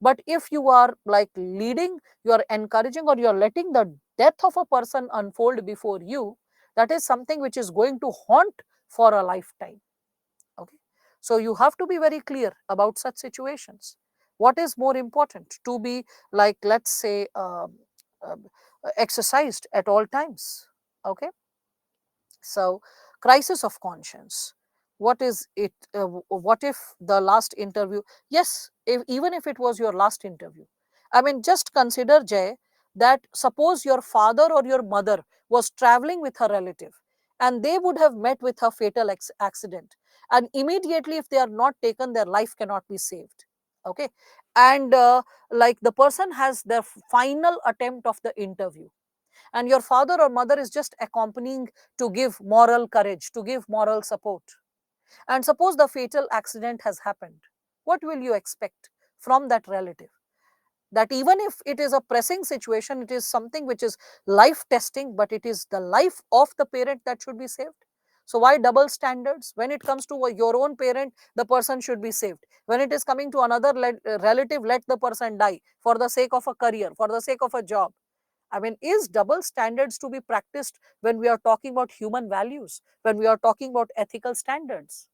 But if you are leading, you are encouraging, or you are letting the death of a person unfold before you, that is something which is going to haunt for a lifetime. Okay, so you have to be very clear about such situations. What is more important to be, let's say, um, exercised at all times. Okay, so crisis of conscience, what is it? What if the last interview, yes, even if it was your last interview, I mean, just consider, Jay, that suppose your father or your mother was traveling with a relative, and they would have met with a fatal accident, and immediately, if they are not taken, their life cannot be saved. Okay, and the person has their final attempt of the interview, and your father or mother is just accompanying to give moral courage, to give moral support. And suppose the fatal accident has happened. What will you expect from that relative? That even if it is a pressing situation, it is something which is life testing, but it is the life of the parent that should be saved. So why double standards? When it comes to your own parent, the person should be saved. When it is coming to another relative, let the person die for the sake of a career, for the sake of a job. I mean, is double standards to be practiced when we are talking about human values, when we are talking about ethical standards?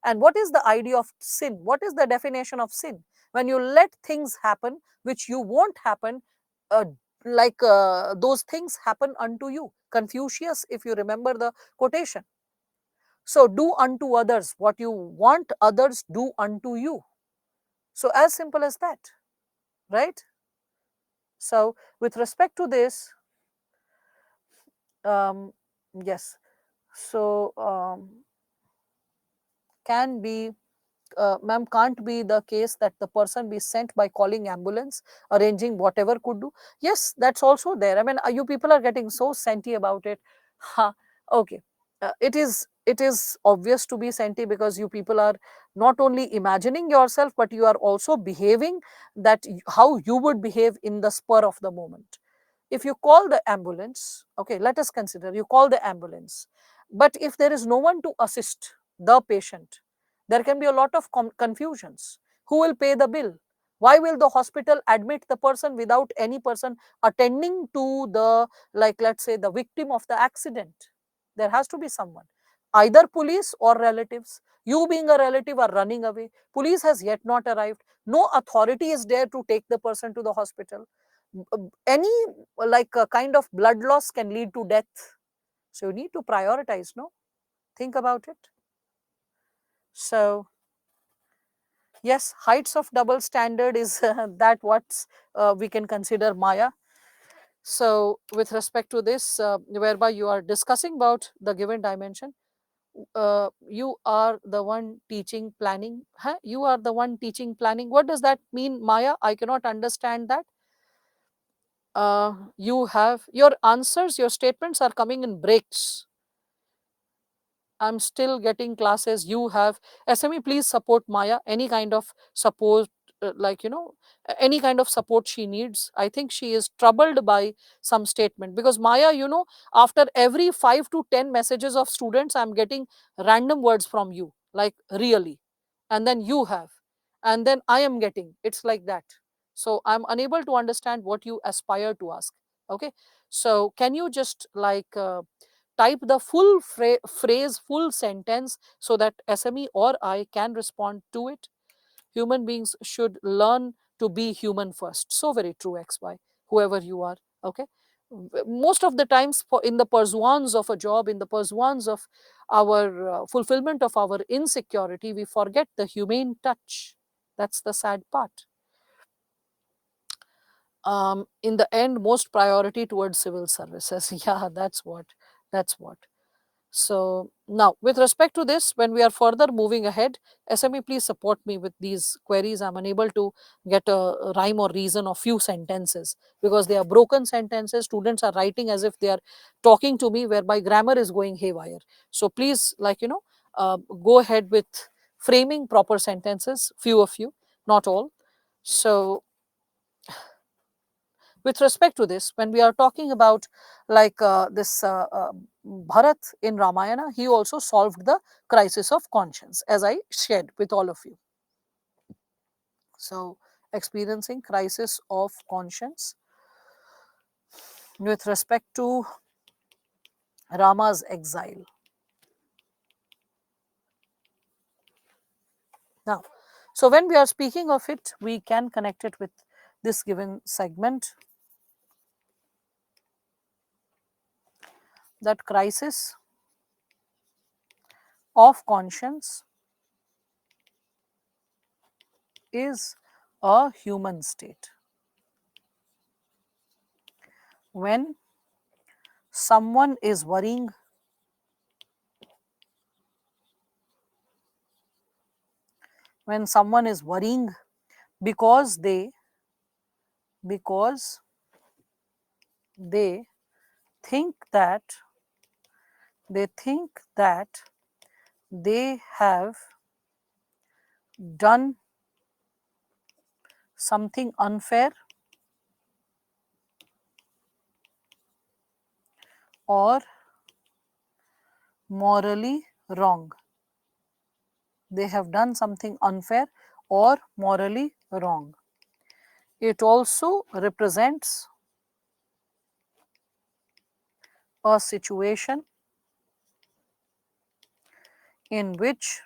And what is the idea of sin? What is the definition of sin? When you let things happen which you won't happen, uh, those things happen unto you. Confucius, if you remember the quotation. So, do unto others what you want others do unto you. So, as simple as that, right? So, with respect to this, um, yes. So, can be, ma'am, can't be the case that the person be sent by calling ambulance, arranging whatever could do. Yes, that's also there. I mean, you people are getting so senti about it. Ha, okay. It is obvious to be senti, because you people are not only imagining yourself, but you are also behaving that how you would behave in the spur of the moment. If you call the ambulance, okay, let us consider you call the ambulance, but if there is no one to assist the patient, there can be a lot of confusions. Who will pay the bill? Why will the hospital admit the person without any person attending to the, let's say, the victim of the accident? There has to be someone. either police or relatives. You being a relative are running away. Police has yet not arrived. No authority is there to take the person to the hospital. Any like a kind of blood loss can lead to death. So you need to prioritize, no? Think about it. So yes, heights of double standard is that what's we can consider Maya. So with respect to this, whereby you are discussing about the given dimension, you are the one teaching planning. Huh? You are the one teaching planning. What does that mean, Maya? I cannot understand that. You have your answers, your statements are coming in breaks. I'm still getting classes. You have SME, please support Maya. Any kind of support, like, any kind of support she needs. I think she is troubled by some statement because Maya, after every 5 to 10 messages of students, I'm getting random words from you, like really. And then you have, and then I am getting, it's like that. So I'm unable to understand what you aspire to ask. Okay. So can you just like, type the full phrase, full sentence so that SME or I can respond to it. Human beings should learn to be human first. So very true, XY, whoever you are. Okay. Most of the times, in the pursuance of a job, in the pursuance of our fulfillment of our insecurity, we forget the humane touch. That's the sad part. In the end, most priority towards civil services. Yeah, that's what. That's what. So now, with respect to this, when we are further moving ahead, SME, please support me with these queries. I'm unable to get a rhyme or reason of few sentences because they are broken sentences. Students are writing as if they are talking to me, whereby grammar is going haywire. So please, like, go ahead with framing proper sentences, few of you, not all. So with respect to this, when we are talking about like this Bharat in Ramayana, he also solved the crisis of conscience, as I shared with all of you. So experiencing crisis of conscience with respect to Rama's exile. Now, so when we are speaking of it, we can connect it with this given segment, that crisis of conscience is a human state. When someone is worrying, when someone is worrying because because they think that they think that they have done something unfair or morally wrong. They have done something unfair or morally wrong. It also represents a situation in which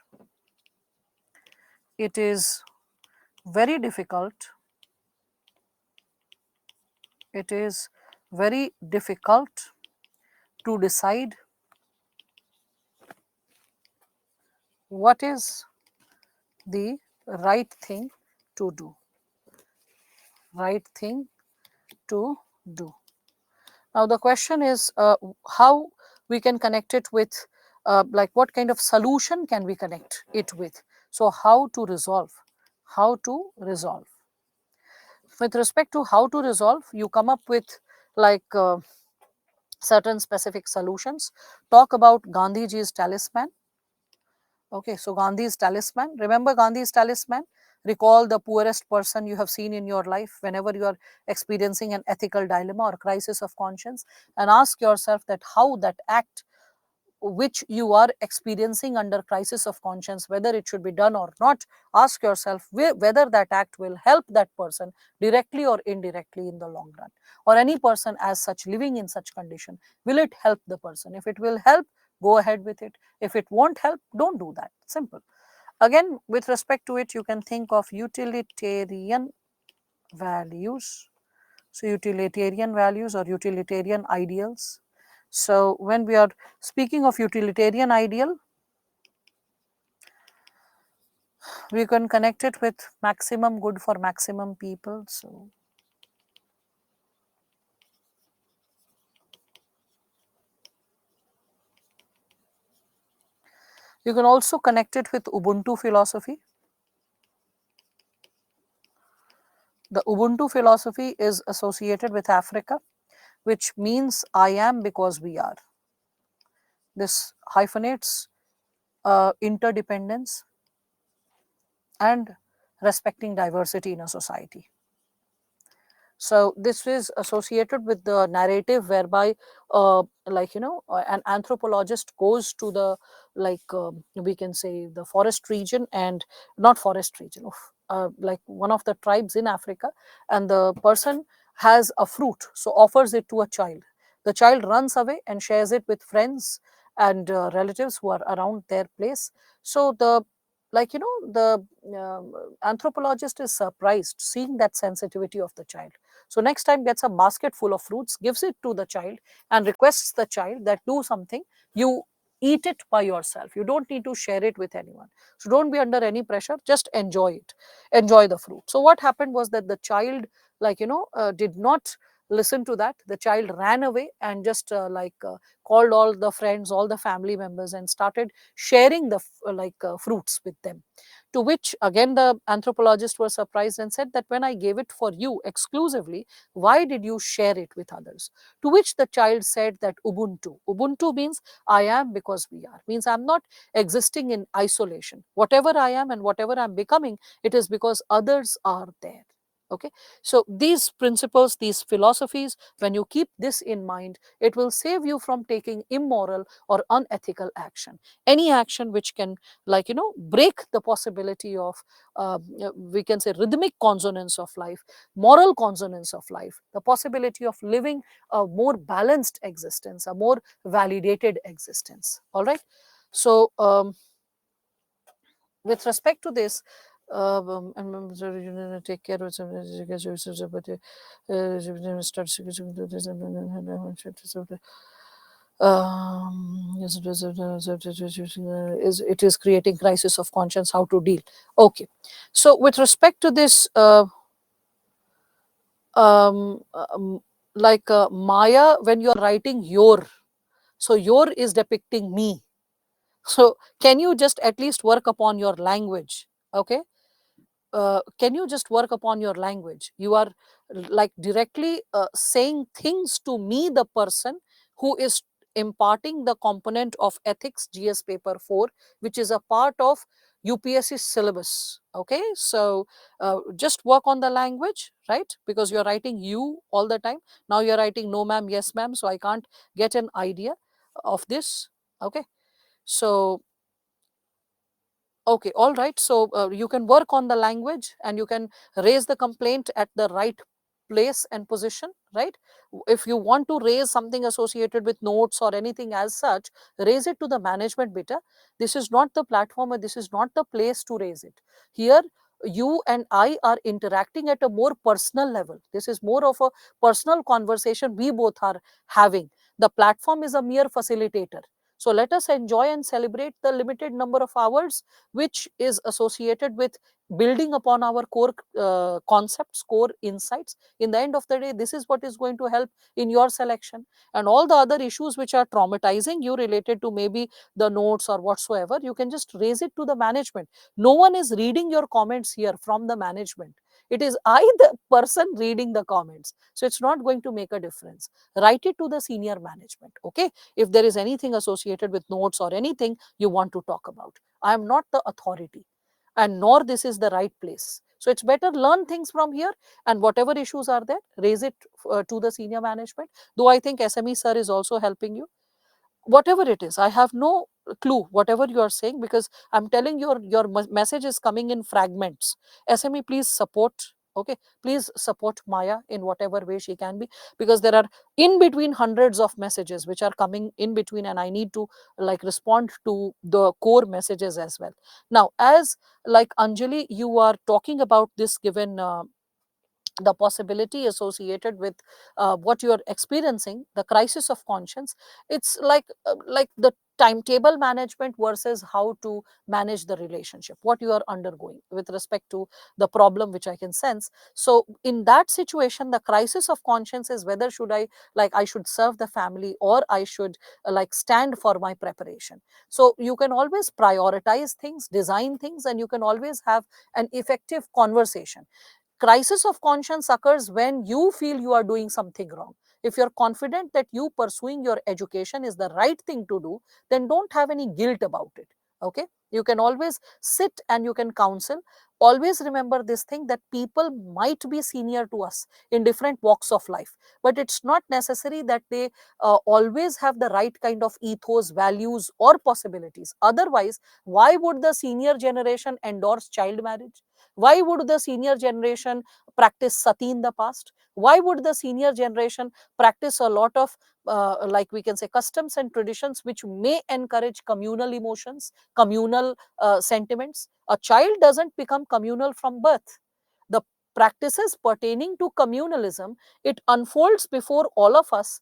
it is very difficult, it is very difficult to decide what is the right thing to do. Right thing to do. Now the question is, how we can connect it with, like what kind of solution can we connect it with? So how to resolve? How to resolve? With respect to how to resolve, you come up with like certain specific solutions. Talk about Gandhiji's talisman. Okay, so Gandhi's talisman. Remember Gandhi's talisman? Recall the poorest person you have seen in your life whenever you are experiencing an ethical dilemma or crisis of conscience, and ask yourself that how that act which you are experiencing under crisis of conscience, whether it should be done or not, ask yourself whether that act will help that person directly or indirectly in the long run, or any person as such living in such condition, will it help the person? If it will help, go ahead with it. If it won't help, don't do that. Simple. Again, with respect to it, you can think of utilitarian values. So, utilitarian values or utilitarian ideals. So, when we are speaking of utilitarian ideal, we can connect it with maximum good for maximum people. So, you can also connect it with Ubuntu philosophy. The Ubuntu philosophy is associated with Africa, which means I am because we are. This hyphenates interdependence and respecting diversity in a society. So this is associated with the narrative whereby an anthropologist goes to the, we can say, the forest region, and not forest region of like one of the tribes in Africa, and the person has a fruit, so offers it to a child. The child runs away and shares it with friends and relatives who are around their place. So the, the anthropologist is surprised seeing that sensitivity of the child. So next time gets a basket full of fruits, gives it to the child, and requests the child that do something. You eat it by yourself. You don't need to share it with anyone. So don't be under any pressure. Just enjoy it. Enjoy the fruit. So what happened was that the child, did not listen to that. The child ran away and just called all the friends, all the family members, and started sharing the fruits with them. To which again the anthropologists were surprised and said that when I gave it for you exclusively, why did you share it with others? To which the child said that Ubuntu means I am because we are, means I'm not existing in isolation. Whatever I am and whatever I'm becoming, it is because others are there. Okay, so these principles, these philosophies, when you keep this in mind, it will save you from taking immoral or unethical action. Any action which can, break the possibility of, we can say, rhythmic consonance of life, moral consonance of life, the possibility of living a more balanced existence, a more validated existence. All right. So with respect to this, take care of it is creating crisis of conscience, how to deal. Okay, so with respect to this, um, um, Maya, when you're writing your, so your is depicting me. So can you just at least work upon your language? Okay, can you just work upon your language? You are like directly saying things to me, the person who is imparting the component of ethics, GS paper 4, which is a part of UPSC syllabus. Okay, so just work on the language, right? Because you're writing you all the time. Now you're writing no ma'am, yes ma'am, so I can't get an idea of this. Okay, so okay, all right. So you can work on the language and you can raise the complaint at the right place and position, right? If you want to raise something associated with notes or anything as such, raise it to the management beta. This is not the platform or this is not the place to raise it. Here, you and I are interacting at a more personal level. This is more of a personal conversation we both are having. The platform is a mere facilitator. So let us enjoy and celebrate the limited number of hours which is associated with building upon our core concepts, core insights. In the end of the day, this is what is going to help in your selection. And all the other issues which are traumatizing you related to maybe the notes or whatsoever, you can just raise it to the management. No one is reading your comments here from the management. It is I, the person reading the comments. So it's not going to make a difference. Write it to the senior management. Okay, if there is anything associated with notes or anything you want to talk about, I am not the authority, and nor this is the right place. So it's better learn things from here, and whatever issues are there, raise it to the senior management. Though I think SME sir is also helping you. Whatever it is, I have no clue whatever you are saying, because I'm telling your message is coming in fragments. SME, please support Okay, please support Maya in whatever way she can be, because there are in between hundreds of messages which are coming in between, and I need to like respond to the core messages as well. Now, as like Anjali, you are talking about this given the possibility associated with what you are experiencing, the crisis of conscience. It's like the timetable management versus how to manage the relationship, what you are undergoing with respect to the problem which I can sense. So in that situation, the crisis of conscience is whether should I, like I should serve the family, or I should like stand for my preparation. So you can always prioritize things, design things, and you can always have an effective conversation. Crisis of conscience occurs when you feel you are doing something wrong. If you're confident that you pursuing your education is the right thing to do, then don't have any guilt about it. Okay, you can always sit and you can counsel. Always remember this thing, that people might be senior to us in different walks of life, but it's not necessary that they always have the right kind of ethos, values, or possibilities. Otherwise, why would the senior generation endorse child marriage? Why would the senior generation practice sati in the past? Why would the senior generation practice a lot of like we can say customs and traditions which may encourage communal emotions, communal sentiments? A child doesn't become communal from birth. The practices pertaining to communalism, it unfolds before all of us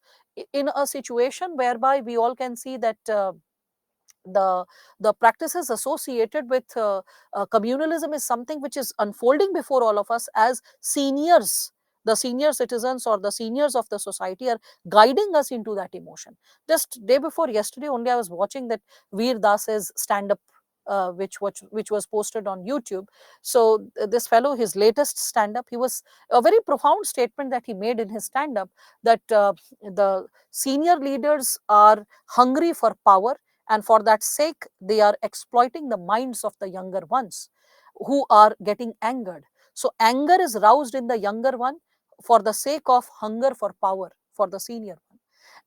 in a situation whereby we all can see that the the practices associated with communalism is something which is unfolding before all of us as seniors. The senior citizens or the seniors of the society are guiding us into that emotion. Just day before yesterday only, I was watching that Veer Das's stand up, which was posted on YouTube. So this fellow, his latest stand up, he was a very profound statement that he made in his stand up, that the senior leaders are hungry for power, and for that sake they are exploiting the minds of the younger ones who are getting angered. So anger is roused in the younger one for the sake of hunger for power for the senior one,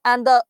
and the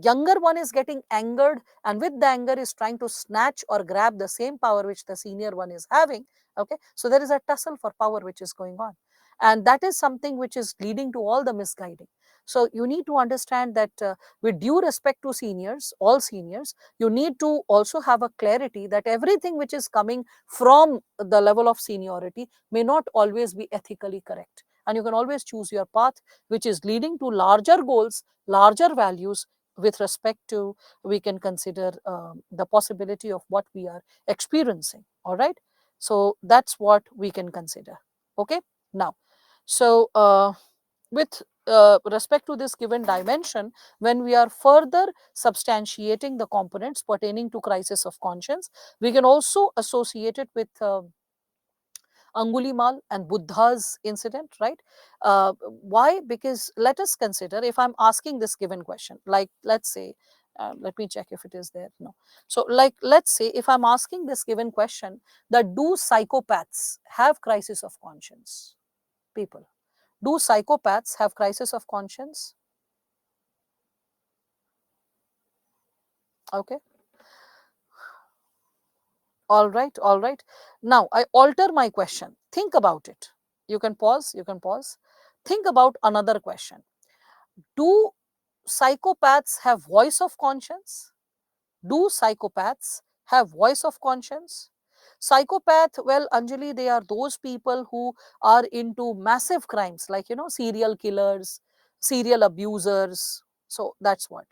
younger one is getting angered, and with the anger is trying to snatch or grab the same power which the senior one is having. Okay, so there is a tussle for power which is going on, and that is something which is leading to all the misguiding. So you need to understand that with due respect to seniors, all seniors, you need to also have a clarity that everything which is coming from the level of seniority may not always be ethically correct, and you can always choose your path which is leading to larger goals, larger values, with respect to, we can consider the possibility of what we are experiencing. All right, so that's what we can consider. Okay, now, so with respect to this given dimension, when we are further substantiating the components pertaining to crisis of conscience, we can also associate it with Angulimal and Buddha's incident, right? Why? Because let us consider, if I'm asking this given question, like let's say, let me check if it is there. No. So, like, let's say if I'm asking this given question, that do psychopaths have crisis of conscience? People, do psychopaths have crisis of conscience? Okay. All right. All right. Now, I alter my question. Think about it. You can pause. You can pause. Think about another question. Do psychopaths have voice of conscience? Do psychopaths have voice of conscience? Psychopath, well, Anjali, they are those people who are into massive crimes, like, serial killers, serial abusers. So that's what.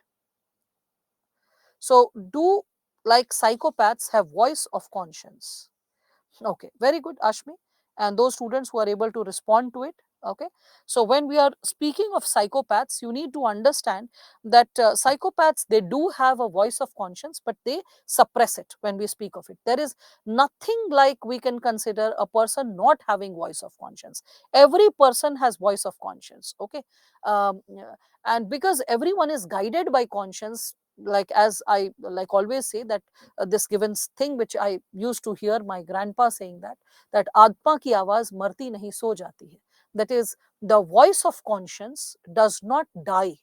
So, do like psychopaths have voice of conscience? Okay, very good, Ashmi. And those students who are able to respond to it. Okay, so when we are speaking of psychopaths, you need to understand that psychopaths, they do have a voice of conscience, but they suppress it when we speak of it. There is nothing like we can consider a person not having voice of conscience. Every person has voice of conscience. Okay, yeah, and because everyone is guided by conscience, like as I like always say that this given thing which I used to hear my grandpa saying, that आत्मा की आवाज मरती नहीं सो जाती है. That is, the voice of conscience does not die.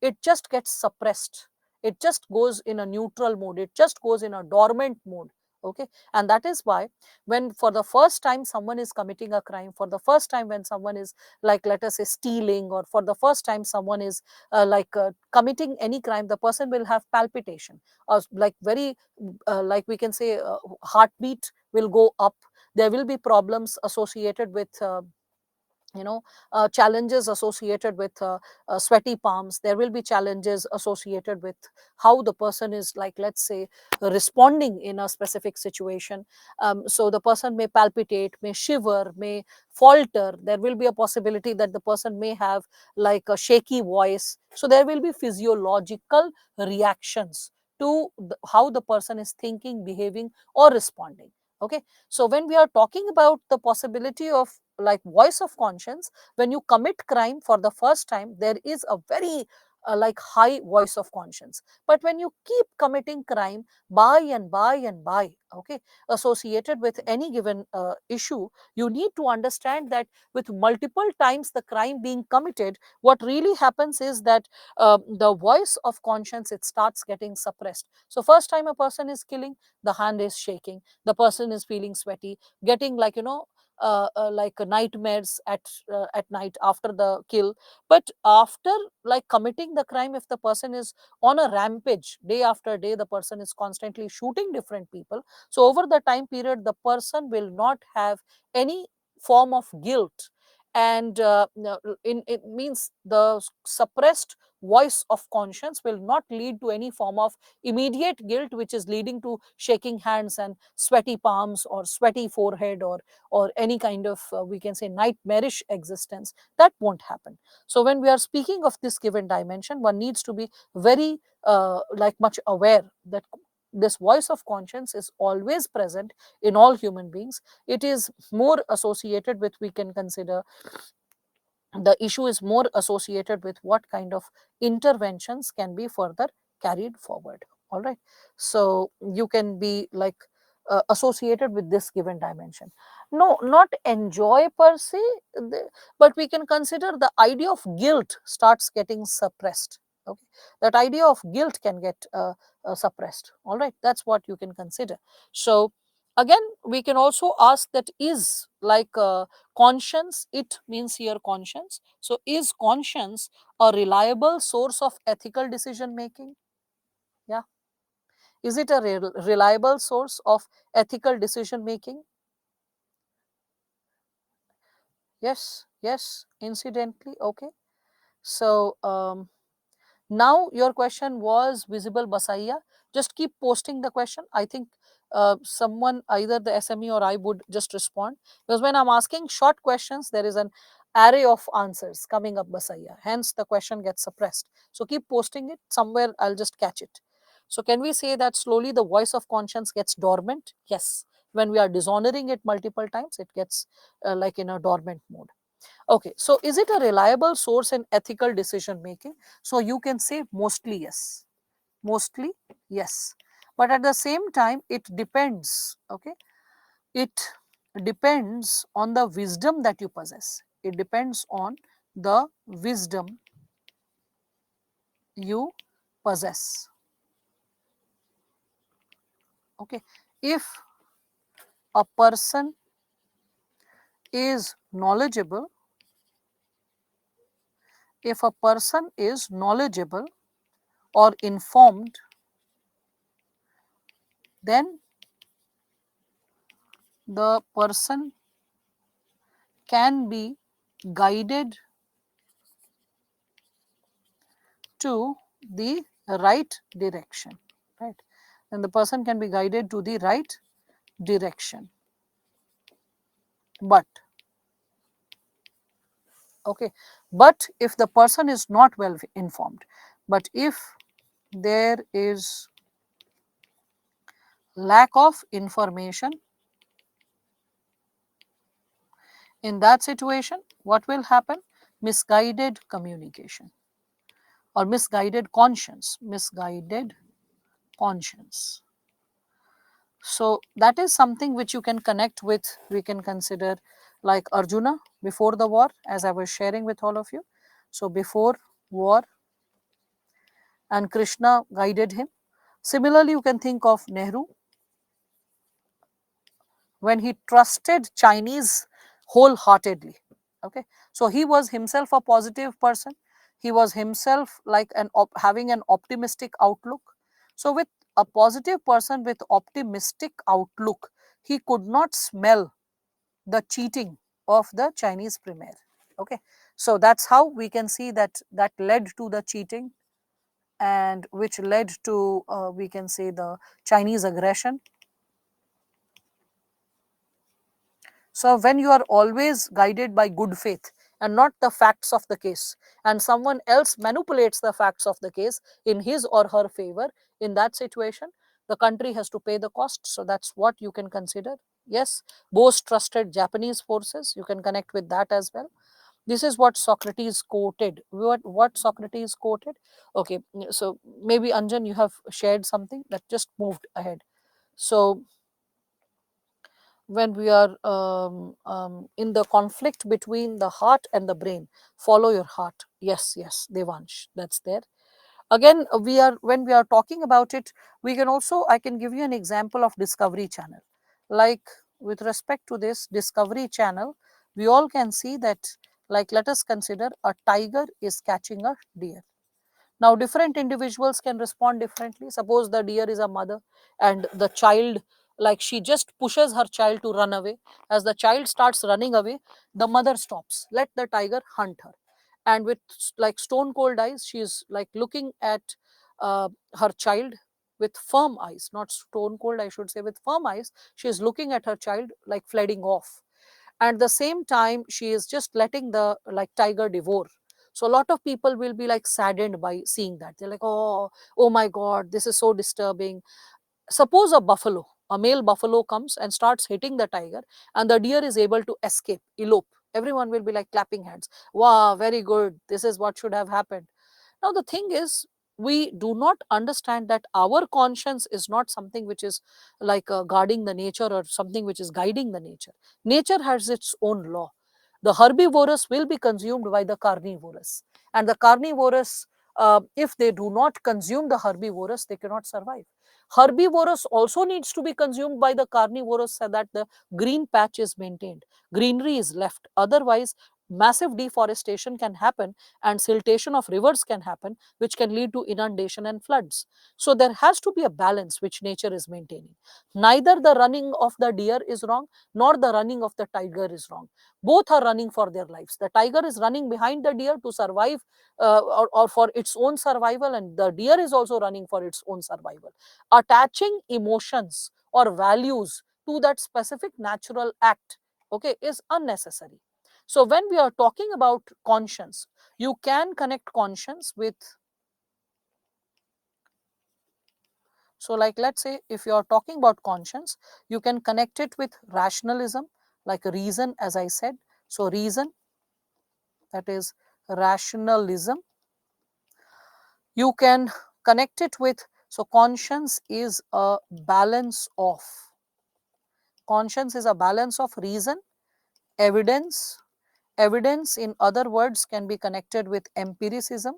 It just gets suppressed. It just goes in a neutral mode. It just goes in a dormant mode. Okay, and that is why when for the first time someone is committing a crime, for the first time when someone is, like, let us say, stealing, or for the first time someone is committing any crime, the person will have palpitation, or like very like we can say heartbeat will go up. There will be problems associated with challenges associated with sweaty palms. There will be challenges associated with how the person is, like, let's say, responding in a specific situation. So the person may palpitate, may shiver, may falter. There will be a possibility that the person may have like a shaky voice. So there will be physiological reactions to how the person is thinking, behaving, or responding. Okay, so when we are talking about the possibility of like voice of conscience, when you commit crime for the first time, there is a very like high voice of conscience. But when you keep committing crime by and by and by, okay, associated with any given issue, you need to understand that with multiple times the crime being committed, what really happens is that the voice of conscience, it starts getting suppressed. So first time a person is killing, the hand is shaking, the person is feeling sweaty, getting like like nightmares at night after the kill. But after like committing the crime, if the person is on a rampage day after day, the person is constantly shooting different people, so over the time period the person will not have any form of guilt. And it means the suppressed voice of conscience will not lead to any form of immediate guilt, which is leading to shaking hands and sweaty palms or sweaty forehead, or any kind of we can say nightmarish existence. That won't happen. So when we are speaking of this given dimension, one needs to be very like much aware that this voice of conscience is always present in all human beings. It is more associated with, we can consider, the issue is more associated with what kind of interventions can be further carried forward. All right, so you can be like associated with this given dimension. No, not enjoy per se, but we can consider the idea of guilt starts getting suppressed. Okay, that idea of guilt can get suppressed. All right, that's what you can consider. So again, we can also ask that is like conscience, it means here conscience. So is conscience a reliable source of ethical decision making? Yeah, is it a reliable source of ethical decision making? Yes, yes, incidentally. Okay, so now your question was visible, Basaiya. Just keep posting the question. I think someone, either the SME or I, would just respond, because when I'm asking short questions, there is an array of answers coming up, Basaiya. Hence, the question gets suppressed. So keep posting it somewhere. I'll just catch it. So can we say that slowly the voice of conscience gets dormant? Yes. When we are dishonoring it multiple times, it gets like in a dormant mode. Okay, so is it a reliable source in ethical decision making? So you can say mostly yes. Mostly yes. But at the same time, it depends. Okay, it depends on the wisdom that you possess. It depends on the wisdom you possess. Okay, if a person is knowledgeable, if a person is knowledgeable or informed, then the person can be guided to the right direction, right? Then the person can be guided to the right direction. But okay, but if the person is not well informed, but if there is lack of information, in that situation, what will happen? Misguided communication or misguided conscience, misguided conscience. So that is something which you can connect with. We can consider like Arjuna before the war, as I was sharing with all of you. So before war, and Krishna guided him. Similarly, you can think of Nehru. when he trusted Chinese wholeheartedly. Okay, so he was himself a positive person. He was himself like having an optimistic outlook. So with a positive person with optimistic outlook, he could not smell the cheating of the Chinese premier. Okay, so that's how we can see that that led to the cheating, and which led to we can say the Chinese aggression. So when you are always guided by good faith and not the facts of the case, and someone else manipulates the facts of the case in his or her favor, in that situation, the country has to pay the cost. So that's what you can consider. Yes, Bose trusted Japanese forces. You can connect with that as well. This is what Socrates quoted. What Socrates quoted? Okay, so maybe Anjan, you have shared something that just moved ahead. So when we are in the conflict between the heart and the brain, follow your heart. Yes, yes, Devansh, that's there. Again, we are when we are talking about it, we can also, I can give you an example of Discovery Channel. Like with respect to this Discovery Channel, we all can see that, like let us consider a tiger is catching a deer. Now, different individuals can respond differently. Suppose the deer is a mother and the child, like she just pushes her child to run away. As the child starts running away, the mother stops. Let the tiger hunt her. And with like stone cold eyes, she is like looking at her child with firm eyes, not stone cold, I should say, with firm eyes. She is looking at her child like fleeing off. At the same time, she is just letting the like tiger devour. So a lot of people will be like saddened by seeing that. They're like, oh my god, this is so disturbing. Suppose a buffalo, a male buffalo comes and starts hitting the tiger, and the deer is able to escape, elope. Everyone will be like clapping hands. Wow, very good, this is what should have happened. Now, the thing is, we do not understand that our conscience is not something which is like guarding the nature or something which is guiding the nature. Nature has its own law. The herbivorous will be consumed by the carnivorous. And the carnivorous, if they do not consume the herbivorous, they cannot survive. Herbivorous also needs to be consumed by the carnivorous so that the green patch is maintained. Greenery is left. Otherwise, massive deforestation can happen and siltation of rivers can happen, which can lead to inundation and floods. So there has to be a balance which nature is maintaining. Neither the running of the deer is wrong, nor the running of the tiger is wrong. Both are running for their lives. The tiger is running behind the deer to survive, or for its own survival, and the deer is also running for its own survival. Attaching emotions or values to that specific natural act, okay, is unnecessary. So when we are talking about conscience, you can connect conscience with, so like let's say if you are talking about conscience, you can connect it with rationalism, like reason, as I said. So reason, that is rationalism. You can connect it with, so conscience is a balance of reason, evidence. Evidence, in other words, can be connected with empiricism,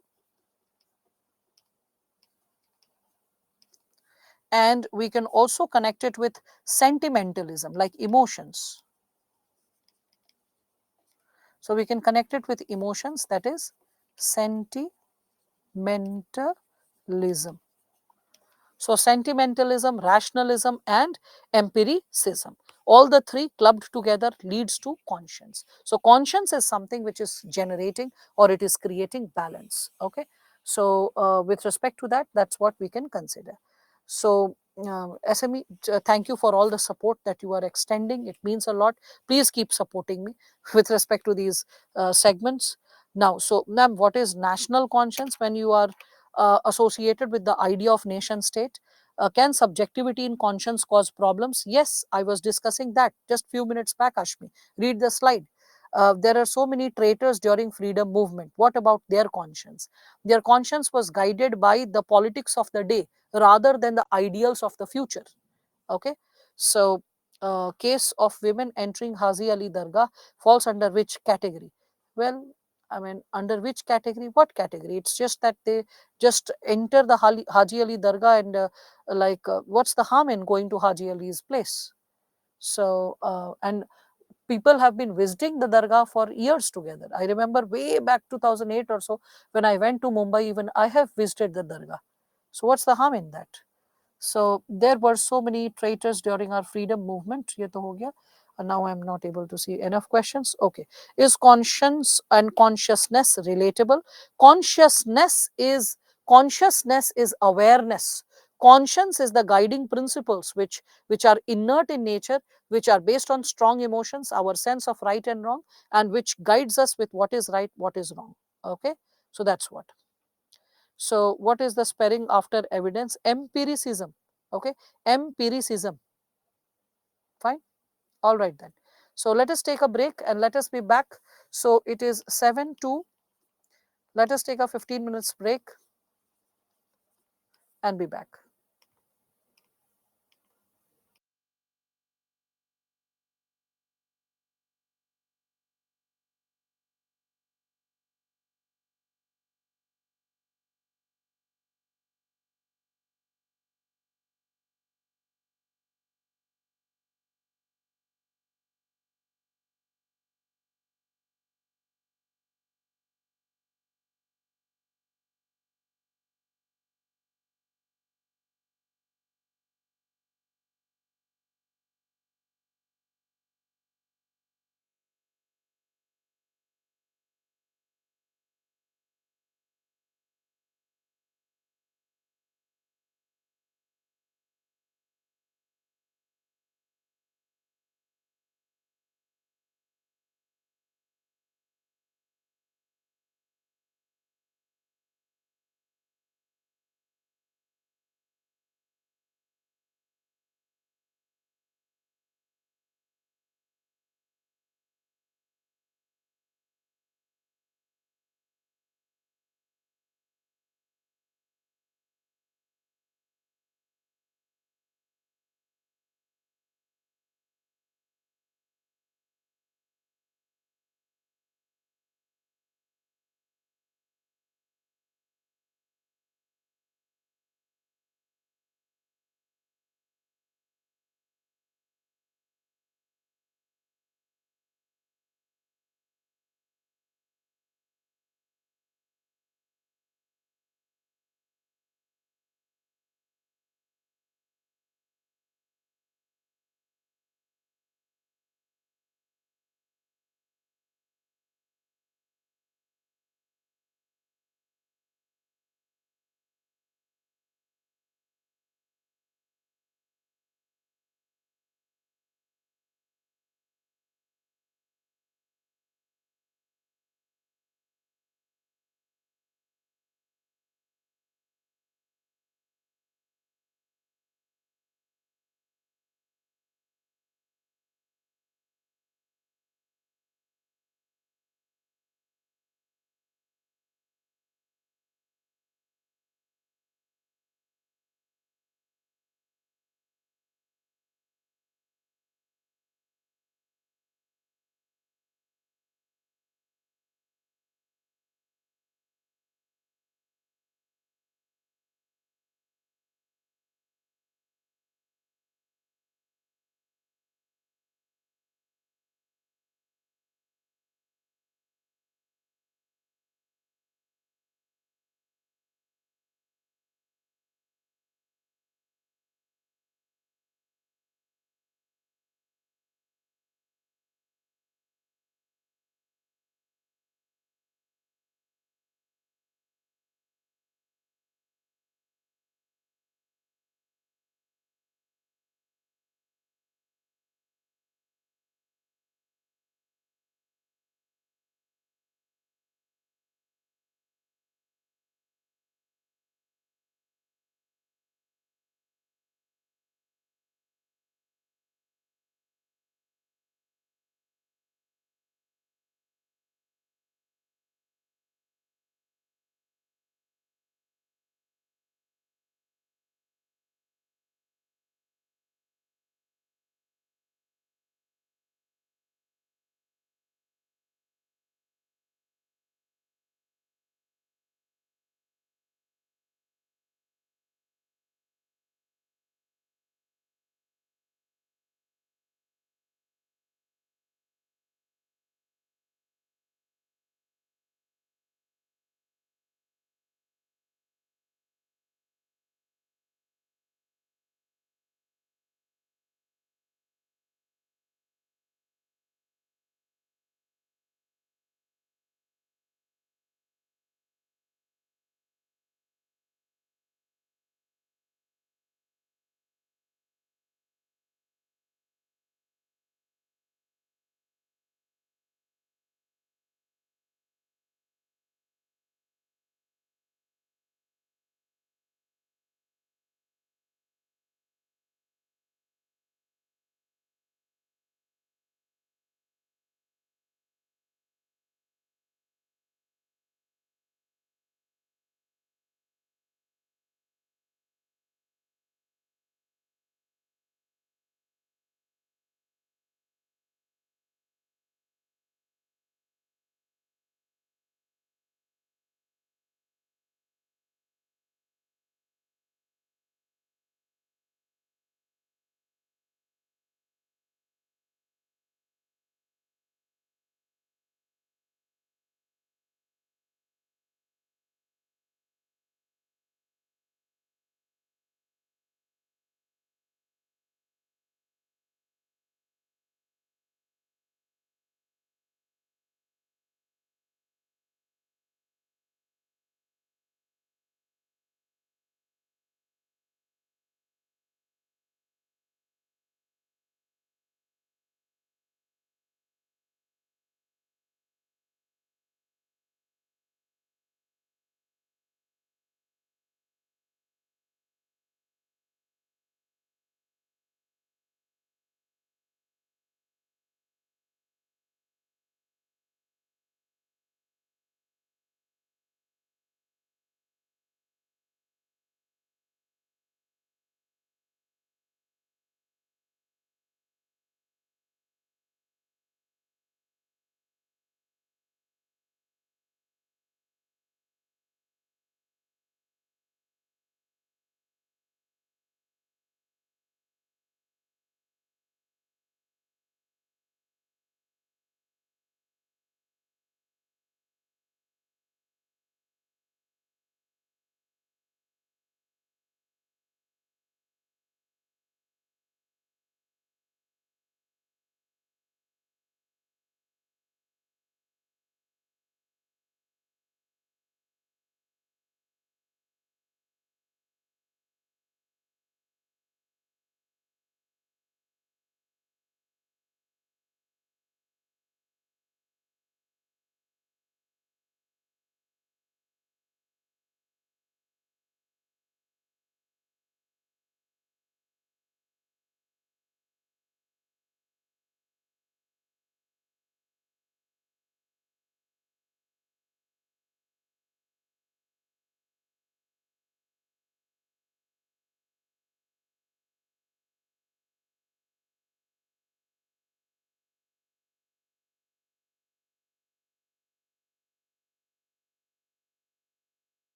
and we can also connect it with sentimentalism, like emotions. So we can connect it with emotions, that is sentimentalism. So sentimentalism, rationalism, and empiricism, all the three clubbed together leads to conscience. So conscience is something which is generating or it is creating balance. Okay. So with respect to that, that's what we can consider. So SME, thank you for all the support that you are extending. It means a lot. Please keep supporting me with respect to these segments. Now, so ma'am, what is national conscience when you are associated with the idea of nation state? Can subjectivity in conscience cause problems? Yes, I was discussing that just few minutes back, Ashmi. Read the slide. There are so many traitors during freedom movement. What about their conscience? Their conscience was guided by the politics of the day rather than the ideals of the future. Okay, so case of women entering Haji Ali Dargah falls under which category? Well, I mean, under which category? What category? It's just that they just enter the Haji Ali Dargah, and what's the harm in going to Haji Ali's place? So and people have been visiting the dargah for years together. I remember way back 2008 or so, when I went to Mumbai, even I have visited the dargah. So what's the harm in that? So there were so many traitors during our freedom movement. Ye to ho gaya. And now I'm not able to see enough questions. Okay. Is conscience and consciousness relatable? Consciousness is awareness. Conscience is the guiding principles which are inert in nature, which are based on strong emotions, our sense of right and wrong, and which guides us with what is right, what is wrong. Okay. So that's what. So what is the spelling after evidence? Empiricism. Okay. Empiricism. Fine. All right then. So let us take a break and let us be back. So it is 7:02. Let us take a 15 minutes break and be back.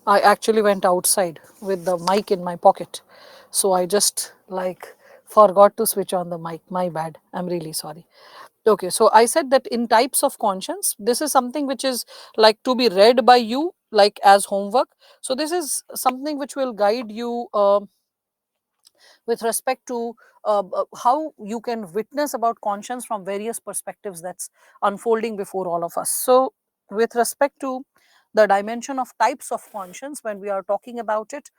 I actually went outside with the mic in my pocket. So I just like forgot to switch on the mic. My bad. I'm really sorry. Okay, so I said that in types of conscience, this is something which is like to be read by you, like as homework. So this is something which will guide you with respect to how you can witness about conscience from various perspectives that's unfolding before all of us. So, with respect to the dimension of types of conscience, when we are talking about it,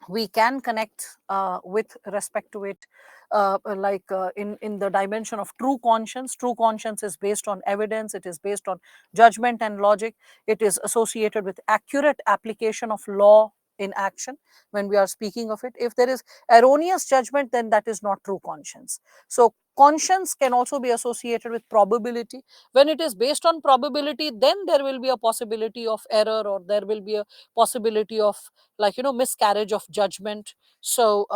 we can connect with respect to it in the dimension of true conscience. True conscience is based on evidence, it is based on judgment and logic, it is associated with accurate application of law in action. When we are speaking of it, if there is erroneous judgment, then that is not true conscience. So conscience can also be associated with probability. When it is based on probability, then there will be a possibility of error, or there will be a possibility of, like, miscarriage of judgment. So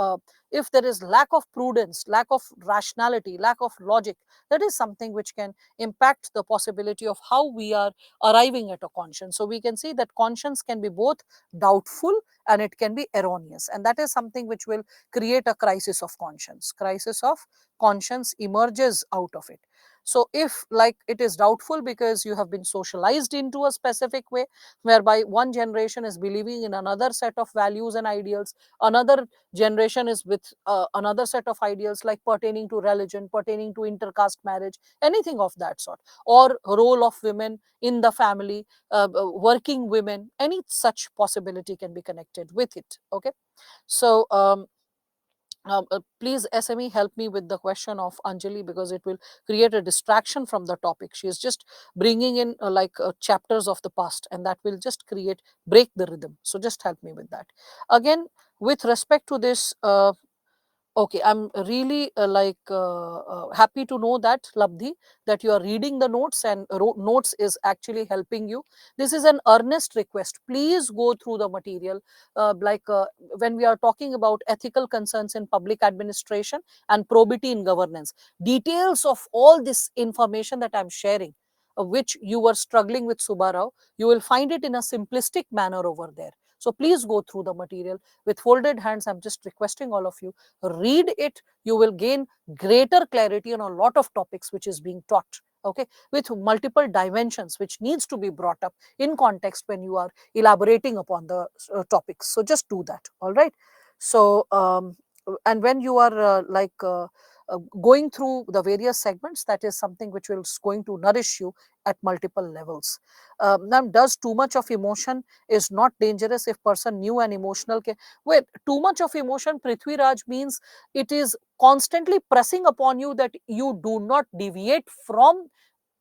if there is lack of prudence, lack of rationality, lack of logic, that is something which can impact the possibility of how we are arriving at a conscience. So we can see that conscience can be both doubtful and it can be erroneous, and that is something which will create a crisis of conscience. Crisis of conscience emerges out of it. So if, like, it is doubtful because you have been socialized into a specific way, whereby one generation is believing in another set of values and ideals, another generation is with another set of ideals, like pertaining to religion, pertaining to intercaste marriage, anything of that sort, or role of women in the family, working women, any such possibility can be connected with it. Okay, so please, SME, help me with the question of Anjali, because it will create a distraction from the topic. She is just bringing in chapters of the past, and that will just break the rhythm. So just help me with that. Again, with respect to this, okay, I'm really happy to know that, Labdhi, that you are reading the notes, and notes is actually helping you. This is an earnest request. Please go through the material. When we are talking about ethical concerns in public administration and probity in governance, details of all this information that I'm sharing, which you were struggling with, Subbarao, you will find it in a simplistic manner over there. So please go through the material with folded hands. I'm just requesting all of you, read it. You will gain greater clarity on a lot of topics which is being taught, okay, with multiple dimensions which needs to be brought up in context when you are elaborating upon the topics. So just do that. All right. So and when you are going through the various segments, that is something which will going to nourish you at multiple levels. Now, does too much of emotion is not dangerous if person new and emotional? Wait, too much of emotion, Prithvi Raj, means it is constantly pressing upon you that you do not deviate from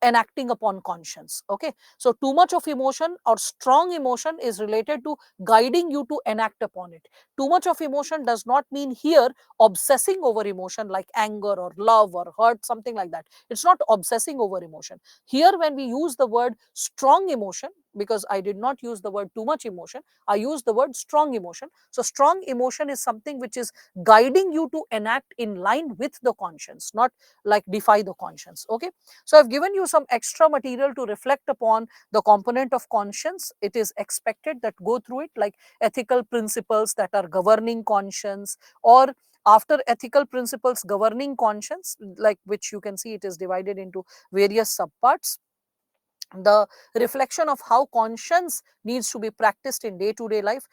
enacting upon conscience. Okay, so too much of emotion or strong emotion is related to guiding you to enact upon it. Too much of emotion does not mean here obsessing over emotion like anger or love or hurt, something like that. It's not obsessing over emotion here. When we use the word strong emotion, because I did not use the word too much emotion, I use the word strong emotion. So strong emotion is something which is guiding you to enact in line with the conscience, not like defy the conscience. Okay, so I've given you some extra material to reflect upon the component of conscience. It is expected that go through it, like ethical principles that are governing conscience, or after ethical principles governing conscience, like, which you can see it is divided into various subparts, the reflection of how conscience needs to be practiced in day to day life,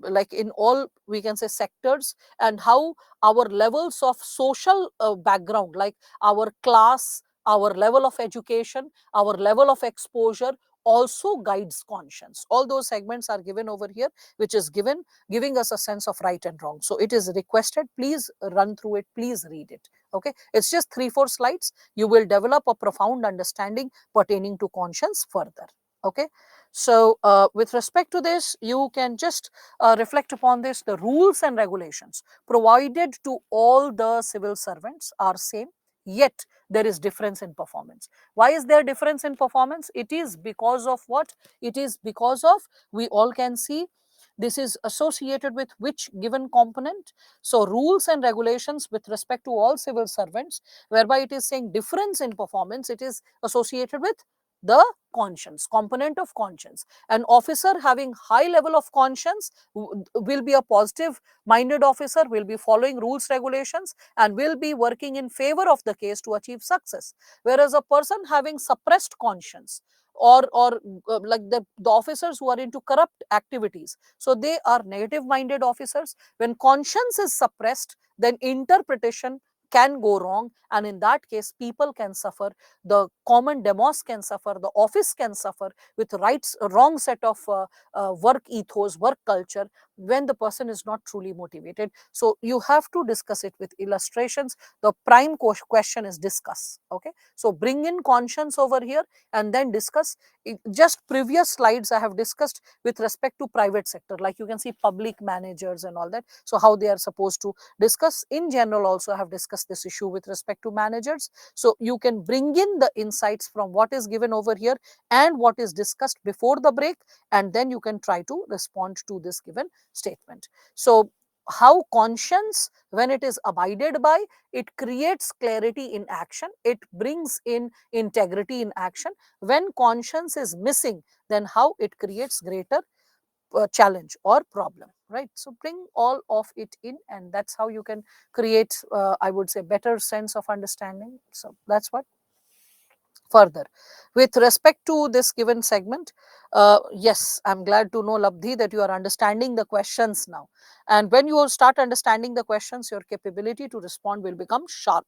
like in all, we can say, sectors, and how our levels of social background, like our class, our level of education, our level of exposure, also guides conscience. All those segments are given over here, which is giving us a sense of right and wrong. So it is requested, please run through it, please read it. Okay, it's just 3-4 slides. You will develop a profound understanding pertaining to conscience further. Okay, so with respect to this, you can just reflect upon this. The rules and regulations provided to all the civil servants are same, yet there is difference in performance. Why is there difference in performance? It is because of what? It is because of, we all can see, this is associated with which given component? So rules and regulations with respect to all civil servants, whereby it is saying difference in performance, it is associated with, the conscience, component of conscience. An officer having high level of conscience will be a positive minded officer, will be following rules, regulations, and will be working in favor of the case to achieve success. Whereas a person having suppressed conscience, or like the officers who are into corrupt activities, so they are negative minded officers. When conscience is suppressed, then interpretation can go wrong, and in that case people can suffer, the common demos can suffer, the office can suffer with rights wrong set of work ethos, work culture, when the person is not truly motivated. So you have to discuss it with illustrations. The prime question is discuss. Okay, so bring in conscience over here and then discuss. Just previous slides I have discussed with respect to private sector, like you can see public managers and all that, so how they are supposed to discuss. In general also I have discussed this issue with respect to managers. So you can bring in the insights from what is given over here and what is discussed before the break, and then you can try to respond to this given statement. So how conscience, when it is abided by, it creates clarity in action, it brings in integrity in action. When conscience is missing, then how it creates greater challenge or problem, right? So bring all of it in, and that's how you can create, I would say, better sense of understanding. So that's what. Further, with respect to this given segment, yes, I'm glad to know, Labdhi, that you are understanding the questions now. And when you start understanding the questions, your capability to respond will become sharp.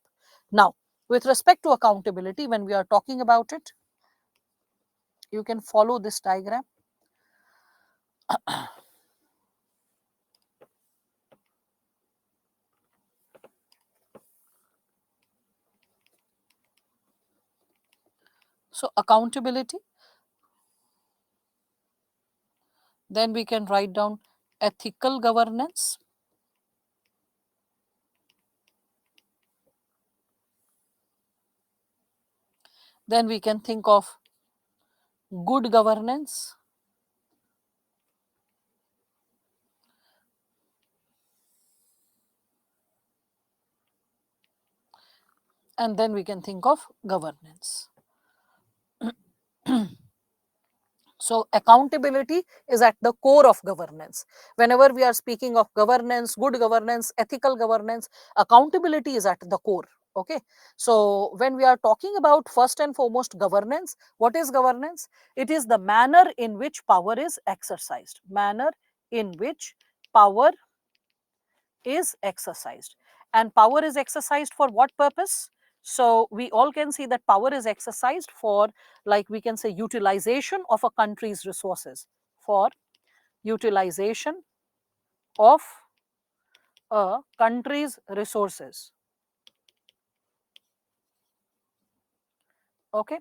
Now, with respect to accountability, when we are talking about it, you can follow this diagram. So accountability, then we can write down ethical governance, then we can think of good governance, and then we can think of governance. So accountability is at the core of governance. Whenever we are speaking of governance, good governance, ethical governance, accountability is at the core. Okay, so when we are talking about first and foremost governance, what is governance? It is the manner in which power is exercised. Manner in which power is exercised. And power is exercised for what purpose? So we all can see that power is exercised for, like we can say, utilization of a country's resources, for utilization of a country's resources. Okay,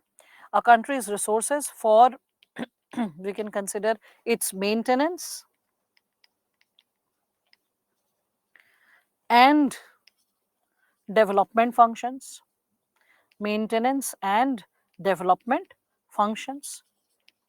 a country's resources for we can consider its maintenance and development functions. Maintenance and development functions,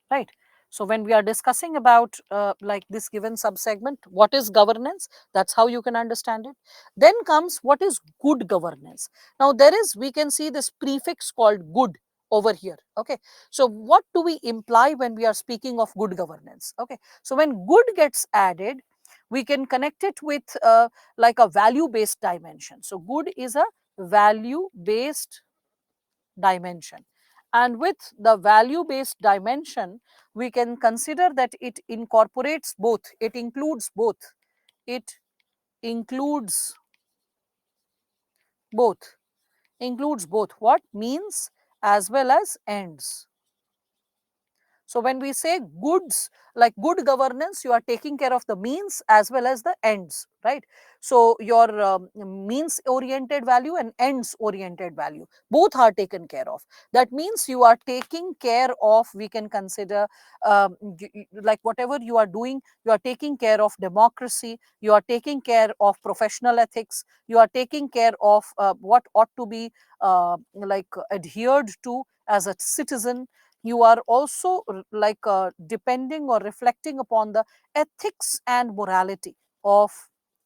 right? So when we are discussing about like this given subsegment, what is governance, that's how you can understand it. Then comes what is good governance. Now there is, we can see this prefix called good over here. Okay, so what do we imply when we are speaking of good governance? Okay, so when good gets added, we can connect it with like a value based dimension. So good is a value based dimension, and with the value based dimension, we can consider that it incorporates both, it includes both, it includes both, includes both what means as well as ends. So when we say goods, like good governance, you are taking care of the means as well as the ends, right? So your means oriented value and ends oriented value, both are taken care of. That means you are taking care of, we can consider like whatever you are doing, you are taking care of democracy, you are taking care of professional ethics, you are taking care of what ought to be like adhered to as a citizen. You are also like depending or reflecting upon the ethics and morality of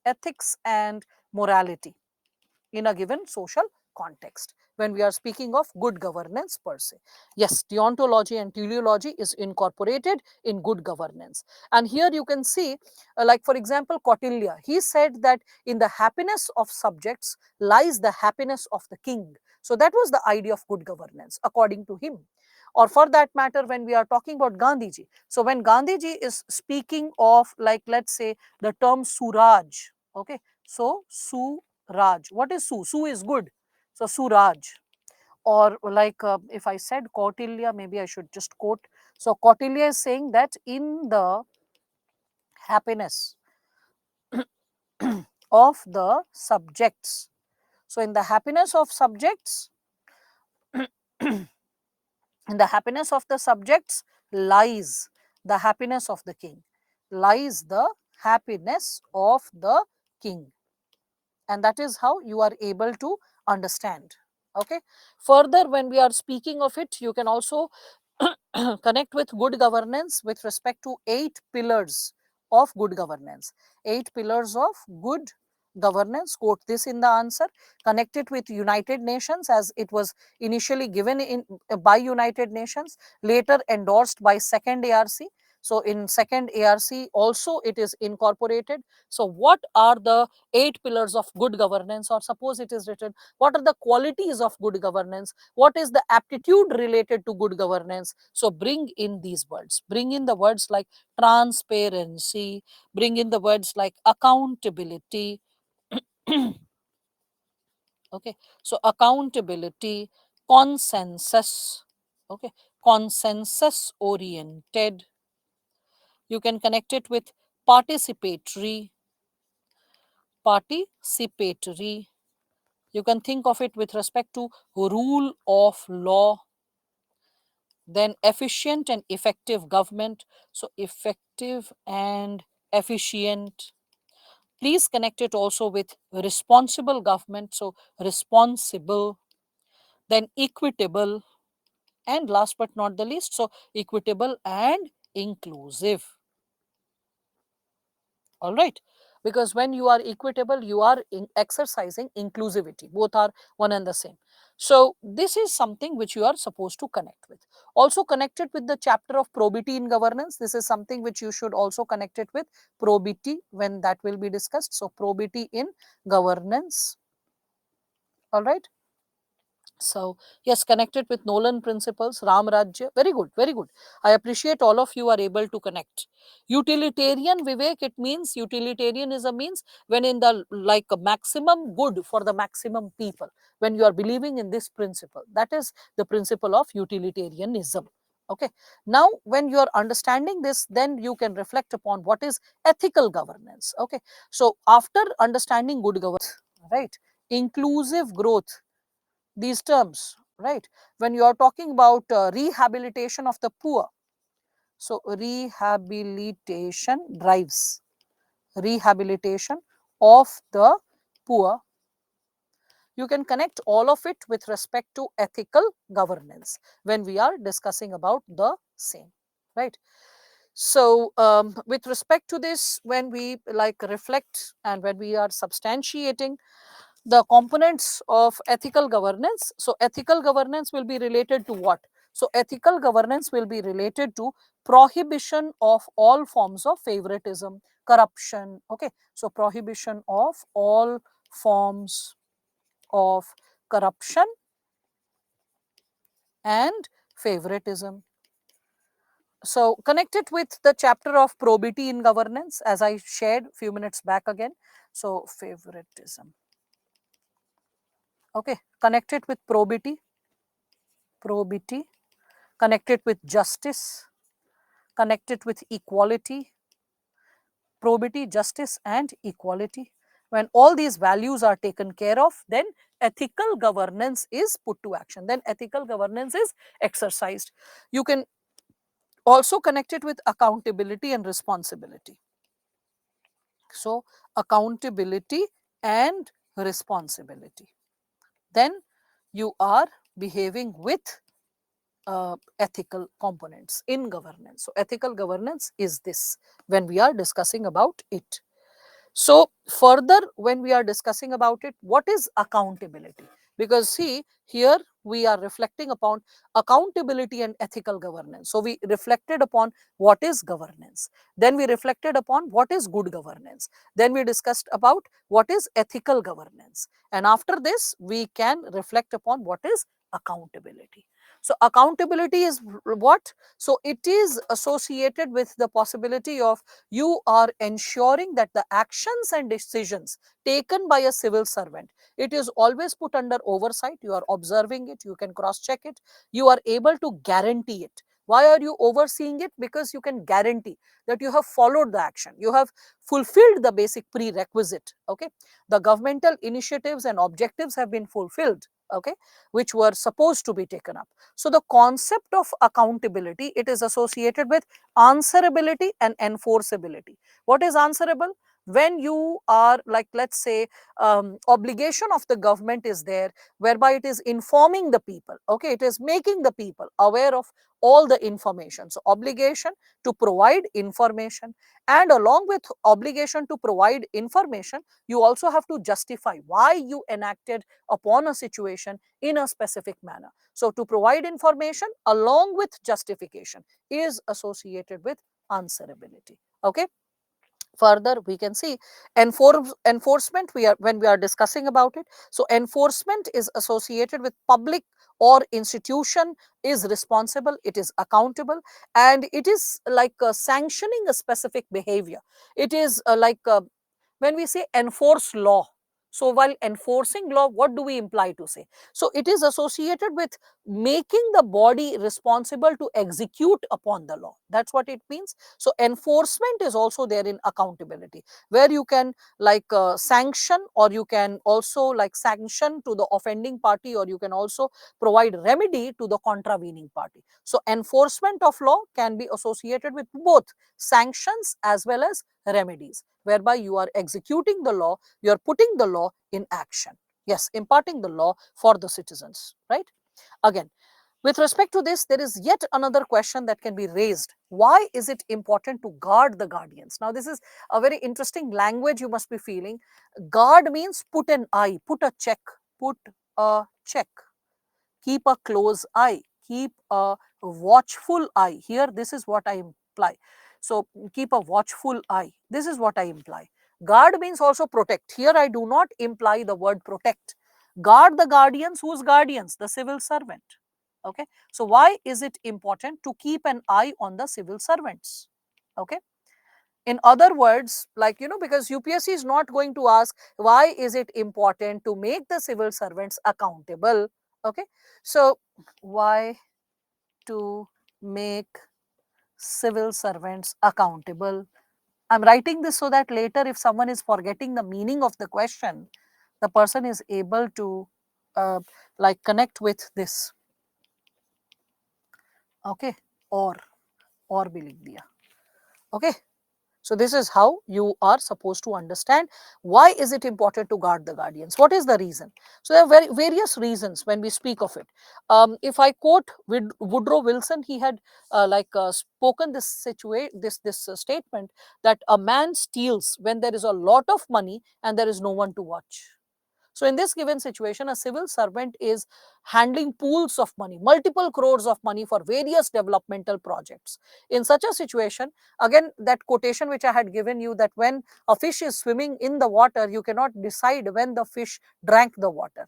ethics and morality in a given social context when we are speaking of good governance per se. Yes, deontology and teleology is incorporated in good governance. And here you can see, like for example, Kautilya, he said that in the happiness of subjects lies the happiness of the king. So that was the idea of good governance according to him. Or for that matter, when we are talking about Gandhiji, so when Gandhiji is speaking of, like, let's say the term Suraj, okay, so Suraj, what is Su? Su is good, so Suraj. Or like if I said Kautilya, maybe I should just quote. So Kautilya is saying that in the happiness of the subjects, so in the happiness of subjects, in the happiness of the subjects lies the happiness of the king, lies the happiness of the king. And that is how you are able to understand. Okay. Further, when we are speaking of it, you can also connect with good governance with respect to 8 pillars of good governance. 8 pillars of good governance, quote this in the answer. Connect it with United Nations, as it was initially given in by United Nations, later endorsed by second ARC. So in second ARC also it is incorporated. So what are the 8 pillars of good governance? Or suppose it is written, what are the qualities of good governance? What is the aptitude related to good governance? So bring in these words, bring in the words like transparency, bring in the words like accountability. Okay, so accountability, consensus, okay, consensus oriented. You can connect it with participatory, participatory. You can think of it with respect to rule of law. Then efficient and effective government. So effective and efficient. Please connect it also with responsible government. So responsible. Then equitable. And last but not the least, so equitable and inclusive. All right, because when you are equitable, you are exercising inclusivity, both are one and the same. So this is something which you are supposed to connect with. Also connected with the chapter of probity in governance, this is something which you should also connect it with probity when that will be discussed. So probity in governance. All right. So yes, connected with Nolan principles, Ram Rajya, very good, very good. I appreciate all of you are able to connect. Utilitarian Vivek, it means utilitarianism means when in the like a maximum good for the maximum people, when you are believing in this principle, that is the principle of utilitarianism. Okay. Now, when you are understanding this, then you can reflect upon what is ethical governance. Okay. So after understanding good governance, right, inclusive growth, these terms, right? When you are talking about rehabilitation of the poor, so rehabilitation drives, rehabilitation of the poor, you can connect all of it with respect to ethical governance when we are discussing about the same, right? So with respect to this, when we like reflect and when we are substantiating the components of ethical governance. So ethical governance will be related to what? So ethical governance will be related to prohibition of all forms of favoritism, corruption. Okay, so prohibition of all forms of corruption and favoritism. So connect it with the chapter of probity in governance, as I shared few minutes back again. So favoritism. Okay, connect it with probity, probity, connect it with justice, connect it with equality, probity, justice, and equality. When all these values are taken care of, then ethical governance is put to action. Then ethical governance is exercised. You can also connect it with accountability and responsibility. So, accountability and responsibility. Then you are behaving with ethical components in governance. So, ethical governance is this when we are discussing about it. So, further, when we are discussing about it, what is accountability? because see, here we are reflecting upon accountability and ethical governance. So we reflected upon what is governance, then we reflected upon what is good governance, then we discussed about what is ethical governance, and after this we can reflect upon what is accountability. So accountability is what? So it is associated with the possibility of you are ensuring that the actions and decisions taken by a civil servant, it is always put under oversight. You are observing it, you can cross check it, you are able to guarantee it. Why are you overseeing it? Because you can guarantee that you have followed the action, you have fulfilled the basic prerequisite. Okay, the governmental initiatives and objectives have been fulfilled, okay, which were supposed to be taken up. So the concept of accountability, it is associated with answerability and enforceability. What is answerable? When you are like, let's say, obligation of the government is there, whereby it is informing the people, okay, it is making the people aware of all the information. So obligation to provide information, and along with obligation to provide information, you also have to justify why you enacted upon a situation in a specific manner. So to provide information along with justification is associated with answerability. Okay, further we can see enforcement, we are when we are discussing about it. So enforcement is associated with public or institution is responsible, it is accountable, and it is like sanctioning a specific behavior. It is when we say enforce law, so while enforcing law, what do we imply to say? So it is associated with making the body responsible to execute upon the law. That's what it means. So enforcement is also there in accountability, where you can sanction, or you can also like sanction to the offending party, or you can also provide remedy to the contravening party. So enforcement of law can be associated with both sanctions as well as remedies, whereby you are executing the law, you are putting the law in action. Yes, imparting the law for the citizens, right? Again, with respect to this, there is yet another question that can be raised. Why is it important to guard the guardians? Now, this is a very interesting language you must be feeling. Guard means put an eye, put a check, put a check, keep a close eye, keep a watchful eye. Here, this is what I imply. So, keep a watchful eye. This is what I imply. Guard means also protect. Here, I do not imply the word protect. Guard the guardians. Whose guardians? The civil servant. Okay. So, why is it important to keep an eye on the civil servants? Okay. In other words, like, because UPSC is not going to ask why is it important to make the civil servants accountable. Okay. So, why to make civil servants accountable? I'm writing this so that later, if someone is forgetting the meaning of the question, the person is able to connect with this. Okay. Or भी लिख दिया. Okay. So this is how you are supposed to understand why is it important to guard the guardians. What is the reason? So there are various reasons when we speak of it. If I quote Woodrow Wilson, he had spoken this statement that a man steals when there is a lot of money and there is no one to watch. So in this given situation, a civil servant is handling pools of money, multiple crores of money for various developmental projects. In such a situation, again, that quotation which I had given you, that when a fish is swimming in the water, you cannot decide when the fish drank the water,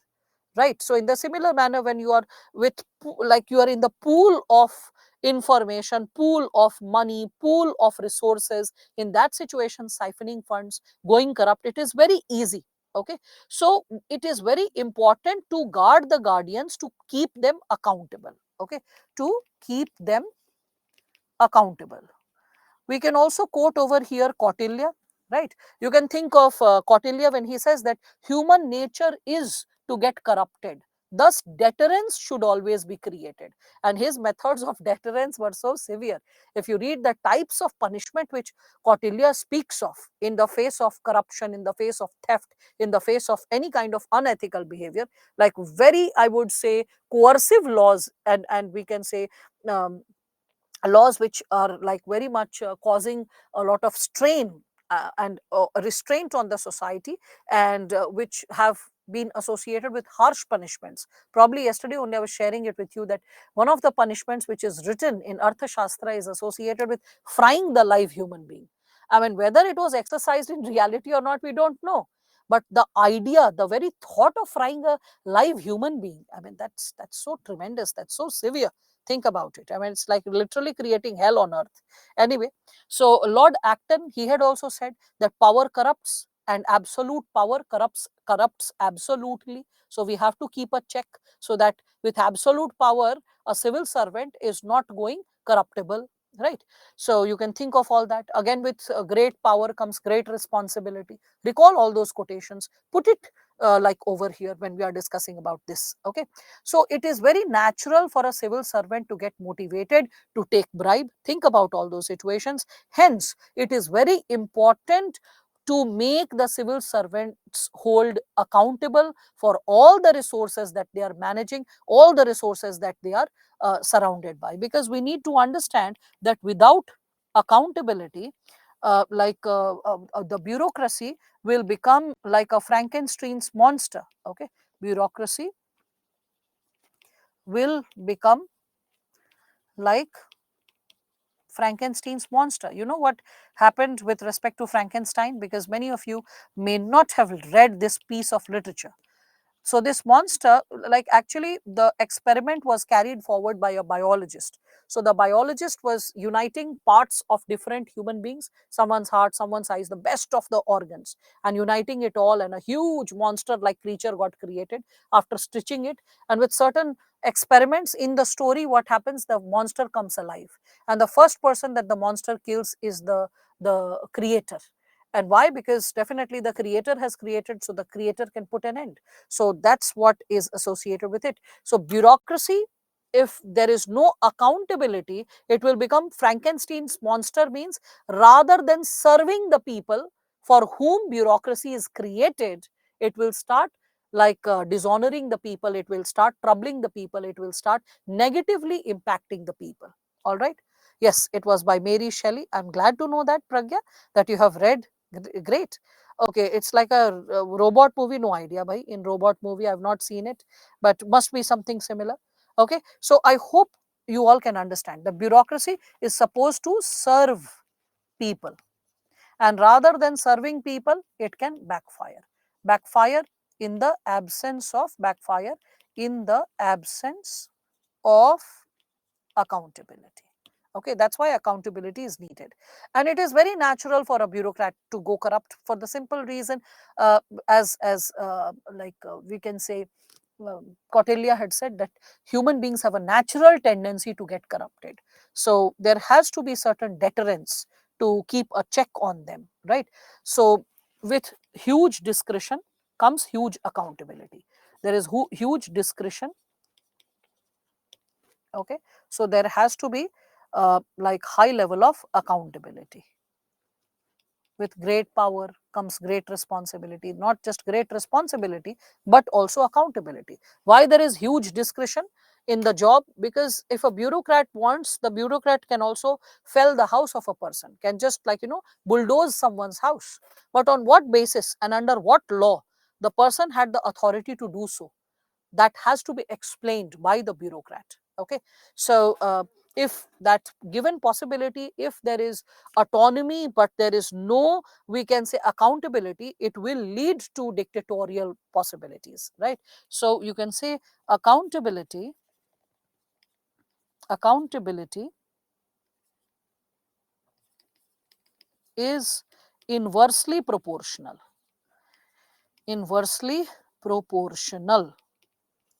right? So in the similar manner, when you are you are in the pool of information, pool of money, pool of resources, in that situation, siphoning funds, going corrupt, it is very easy. Okay, so it is very important to guard the guardians, to keep them accountable. Okay, to keep them accountable. We can also quote over here Kautilya, right? You can think of Kautilya when he says that human nature is to get corrupted. Thus, deterrence should always be created. And his methods of deterrence were so severe. If you read the types of punishment which Kautilya speaks of in the face of corruption, in the face of theft, in the face of any kind of unethical behavior, like very, I would say, coercive laws, and we can say laws which are like very much causing a lot of strain and restraint on the society, and which have been associated with harsh punishments. Probably yesterday only I was sharing it with you that one of the punishments which is written in Arthashastra is associated with frying the live human being. I mean, whether it was exercised in reality or not, we don't know. But the idea, the very thought of frying a live human being, I mean, that's so tremendous, that's so severe. Think about it. I mean, it's like literally creating hell on earth. Anyway, so Lord Acton, he had also said that power corrupts and absolute power corrupts absolutely. So we have to keep a check so that with absolute power, a civil servant is not going corruptible, right? So you can think of all that. Again, with great power comes great responsibility. Recall all those quotations, put it like over here when we are discussing about this. Okay, so it is very natural for a civil servant to get motivated to take bribe. Think about all those situations. Hence, it is very important to make the civil servants hold accountable for all the resources that they are managing, all the resources that they are surrounded by, because we need to understand that without accountability, the bureaucracy will become like a Frankenstein's monster. Okay, bureaucracy will become like Frankenstein's monster. You know what happened with respect to Frankenstein? Because many of you may not have read this piece of literature. So this monster, like actually the experiment was carried forward by a biologist. So the biologist was uniting parts of different human beings, someone's heart, someone's eyes, the best of the organs, and uniting it all, and a huge monster like creature got created after stitching it. And with certain experiments in the story, what happens, the monster comes alive, and the first person that the monster kills is the creator. And why? Because definitely the creator has created, so the creator can put an end. So that's what is associated with it. So bureaucracy, if there is no accountability, it will become Frankenstein's monster. Means rather than serving the people for whom bureaucracy is created, it will start like dishonoring the people, it will start troubling the people, it will start negatively impacting the people. All right. Yes, it was by Mary Shelley. I'm glad to know that, Pragya, that you have read. Great. Okay, it's like a robot movie. No idea, bhai. In robot movie, I've not seen it, but must be something similar. Okay, so I hope you all can understand. The bureaucracy is supposed to serve people, and rather than serving people, it can backfire. Backfire in the absence of backfire in the absence of accountability. Okay, that's why accountability is needed. And it is very natural for a bureaucrat to go corrupt for the simple reason, we can say, Kautilya had said that human beings have a natural tendency to get corrupted. So there has to be certain deterrence to keep a check on them, right? So with huge discretion comes huge accountability. There is huge discretion. Okay, so there has to be like high level of accountability. With great power comes great responsibility, not just great responsibility but also accountability. Why there is huge discretion in the job? Because if a bureaucrat wants, the bureaucrat can also fell the house of a person, can just like bulldoze someone's house. But on what basis and under what law the person had the authority to do so? That has to be explained by the bureaucrat. Okay, so if that given possibility, if there is autonomy but there is no, we can say, accountability, it will lead to dictatorial possibilities, right? So you can say accountability is inversely proportional, inversely proportional,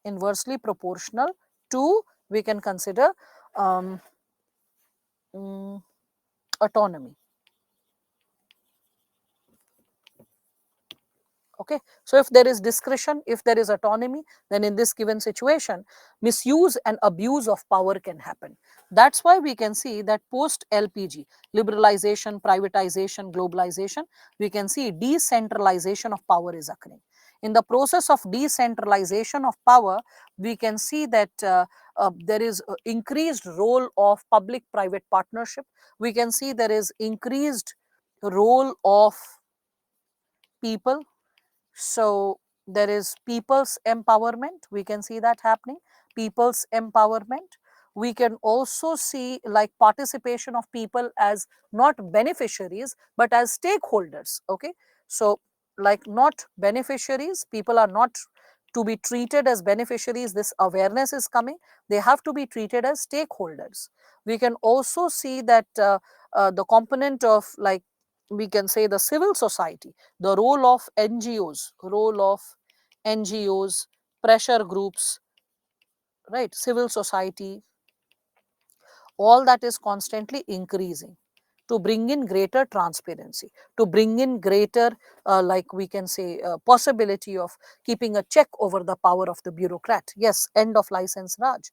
inversely proportional to, we can consider, um, autonomy. Okay, so if there is discretion, if there is autonomy, then in this given situation, misuse and abuse of power can happen. That's why we can see that post LPG, liberalization, privatization, globalization, we can see decentralization of power is occurring. In the process of decentralization of power, we can see that there is increased role of public private partnership. We can see there is increased role of people. So There is people's empowerment. We can see that happening. People's empowerment. We can also see like participation of people as not beneficiaries but as stakeholders. Okay. So, like not beneficiaries, people are not to be treated as beneficiaries. This awareness is coming. They have to be treated as stakeholders. We can also see that the component of, like, we can say the civil society, the role of NGOs, pressure groups, right, civil society, all that is constantly increasing to bring in greater transparency, to bring in greater, like we can say, possibility of keeping a check over the power of the bureaucrat. Yes, end of license Raj.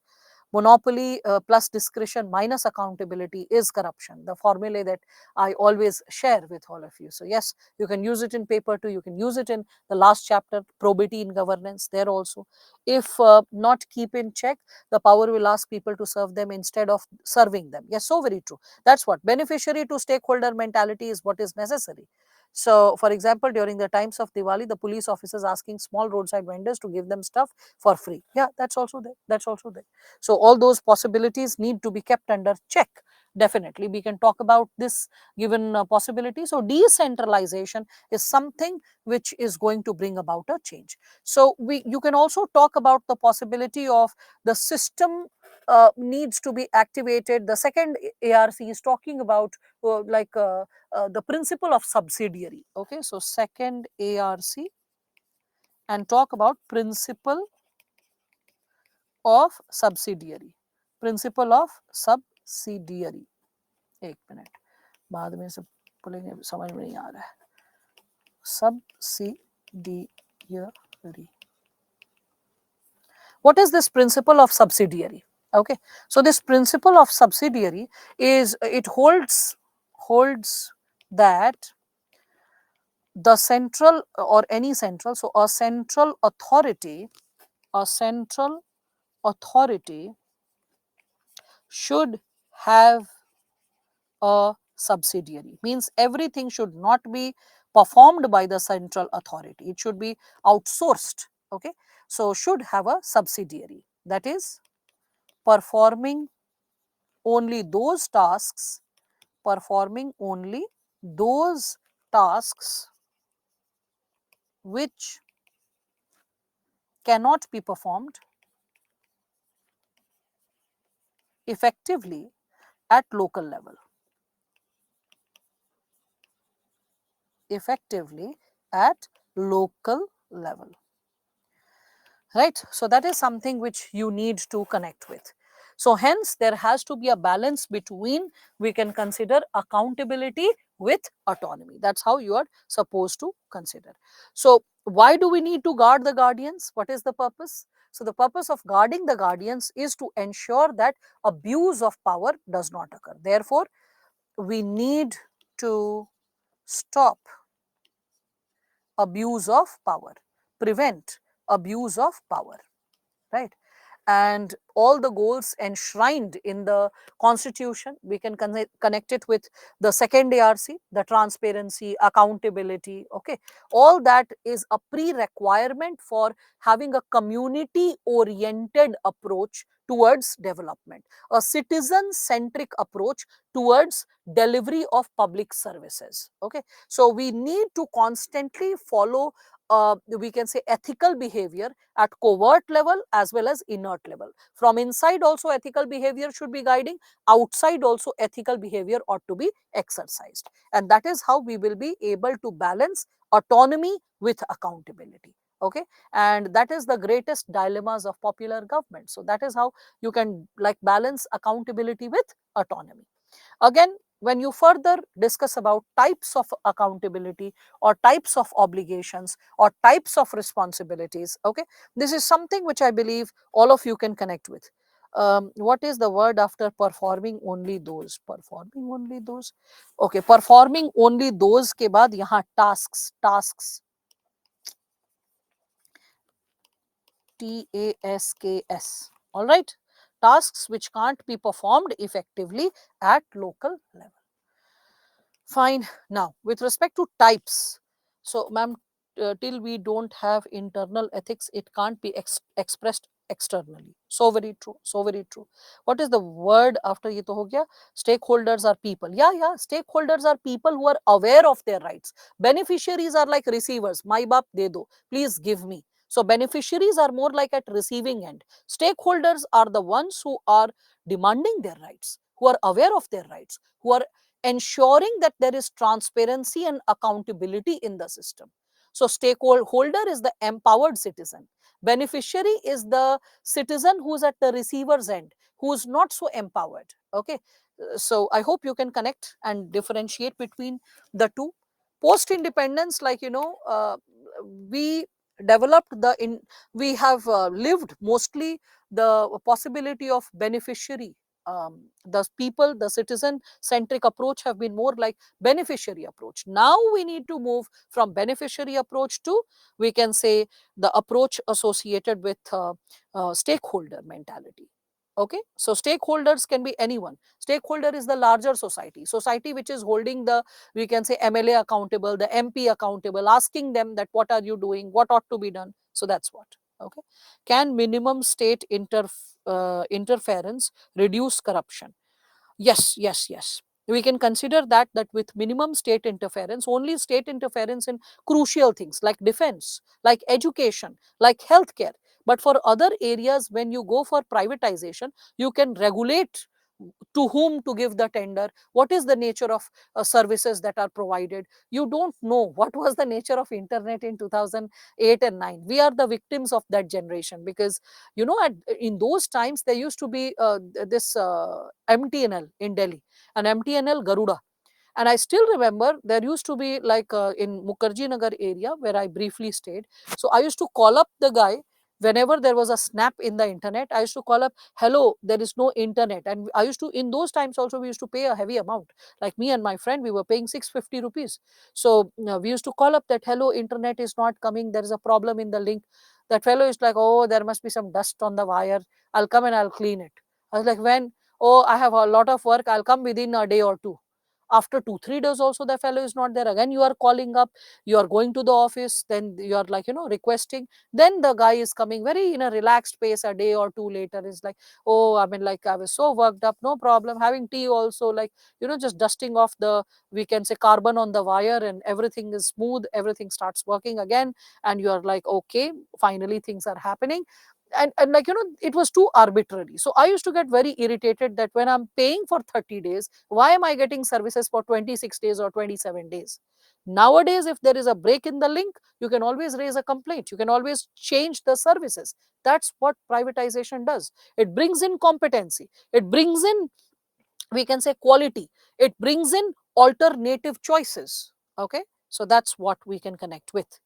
Monopoly plus discretion minus accountability is corruption. The formula that I always share with all of you. So yes, you can use it in paper too. You can use it in the last chapter, probity in governance, there also. If not keep in check, the power will ask people to serve them instead of serving them. Yes, so very true. That's what beneficiary to stakeholder mentality is, what is necessary. So, for example, during the times of Diwali, the police officers asking small roadside vendors to give them stuff for free. Yeah, that's also there. That's also there. So, all those possibilities need to be kept under check. Definitely, we can talk about this given possibility. So, decentralization is something which is going to bring about a change. So, you can also talk about the possibility of the system needs to be activated. The second ARC is talking about the principle of subsidiary. Okay, so second ARC and talk about principle of subsidiary. Principle of subsidiary. एक minute, बाद में सब बोलेंगे समझ में नहीं आ रहा है. Subsidiary. What is this principle of subsidiary? Okay, so this principle of subsidiary is, it holds that the central or any central, so a central authority should have a subsidiary. Means everything should not be performed by the central authority, it should be outsourced. Okay, so should have a subsidiary, that is performing only those tasks which cannot be performed effectively at local level. Right, so that is something which you need to connect with. So hence there has to be a balance between, we can consider accountability with autonomy. That's how you are supposed to consider. So why do we need to guard the guardians? What is the purpose? So the purpose of guarding the guardians is to ensure that abuse of power does not occur. Therefore, we need to stop abuse of power, prevent abuse of power, right? And all the goals enshrined in the constitution, we can connect it with the second ARC, the transparency, accountability. Okay, all that is a pre-requirement for having a community oriented approach towards development, a citizen centric approach towards delivery of public services. Okay, so we need to constantly follow, we can say, ethical behavior at covert level as well as inert level. From inside also ethical behavior should be guiding, outside also ethical behavior ought to be exercised, and that is how we will be able to balance autonomy with accountability. Okay, and that is the greatest dilemmas of popular government. So that is how you can like balance accountability with autonomy. Again, when you further discuss about types of accountability or types of obligations or types of responsibilities, okay, this is something which I believe all of you can connect with. What is the word after performing only those? Performing only those. Okay, performing only those के बाद यहाँ tasks TASKS. All right, tasks which can't be performed effectively at local level. Fine. Now, with respect to types, so ma'am till we don't have internal ethics, it can't be expressed externally. So very true, so very true. What is the word after ye to ho gaya? Stakeholders are people. Yeah, yeah, stakeholders are people who are aware of their rights. Beneficiaries are like receivers. My baap de do, please give me. So beneficiaries are more like at receiving end. Stakeholders are the ones who are demanding their rights, who are aware of their rights, who are ensuring that there is transparency and accountability in the system. So stakeholder is the empowered citizen. Beneficiary is the citizen who's at the receiver's end, who's not so empowered. Okay. So I hope you can connect and differentiate between the two. Post independence, like, we developed we have lived mostly the possibility of beneficiary. The people, the citizen centric approach have been more like beneficiary approach. Now we need to move from beneficiary approach to, we can say, the approach associated with stakeholder mentality. Okay, so stakeholders can be anyone. Stakeholder is the larger society which is holding the, we can say, MLA accountable, the MP accountable, asking them that what are you doing, what ought to be done. So that's what. Okay, can minimum state interference reduce corruption? Yes, yes, yes. We can consider that with minimum state interference, only state interference in crucial things like defense, like education, like healthcare. But for other areas, when you go for privatization, you can regulate to whom to give the tender, what is the nature of services that are provided. You don't know what was the nature of internet in 2008 and 9. We are the victims of that generation, because in those times there used to be this MTNL in Delhi, an MTNL Garuda. And I still remember there used to be, like, in Mukherjee Nagar area where I briefly stayed. So I used to call up the guy whenever there was a snap in the internet. I used to call up, hello, there is no internet. And I used to, in those times also, we used to pay a heavy amount. Like me and my friend, we were paying 650 rupees. So we used to call up that, hello, internet is not coming. There is a problem in the link. That fellow is like, oh, there must be some dust on the wire. I'll come and I'll clean it. I was like, when? Oh, I have a lot of work. I'll come within a day or two. After 2 3 days also the fellow is not there. Again you are calling up, you are going to the office, then you are like, requesting. Then the guy is coming very in a relaxed pace. A day or two later is like, oh, I mean, like, I was so worked up, no problem, having tea also, like, just dusting off the, we can say, carbon on the wire, and everything is smooth, everything starts working again. And you are like, okay, finally things are happening. And like, it was too arbitrary. So I used to get very irritated that when I'm paying for 30 days, why am I getting services for 26 days or 27 days? Nowadays, if there is a break in the link, you can always raise a complaint, you can always change the services. That's what privatization does. It brings in competency, it brings in, we can say, quality, it brings in alternative choices. Okay, so that's what we can connect with.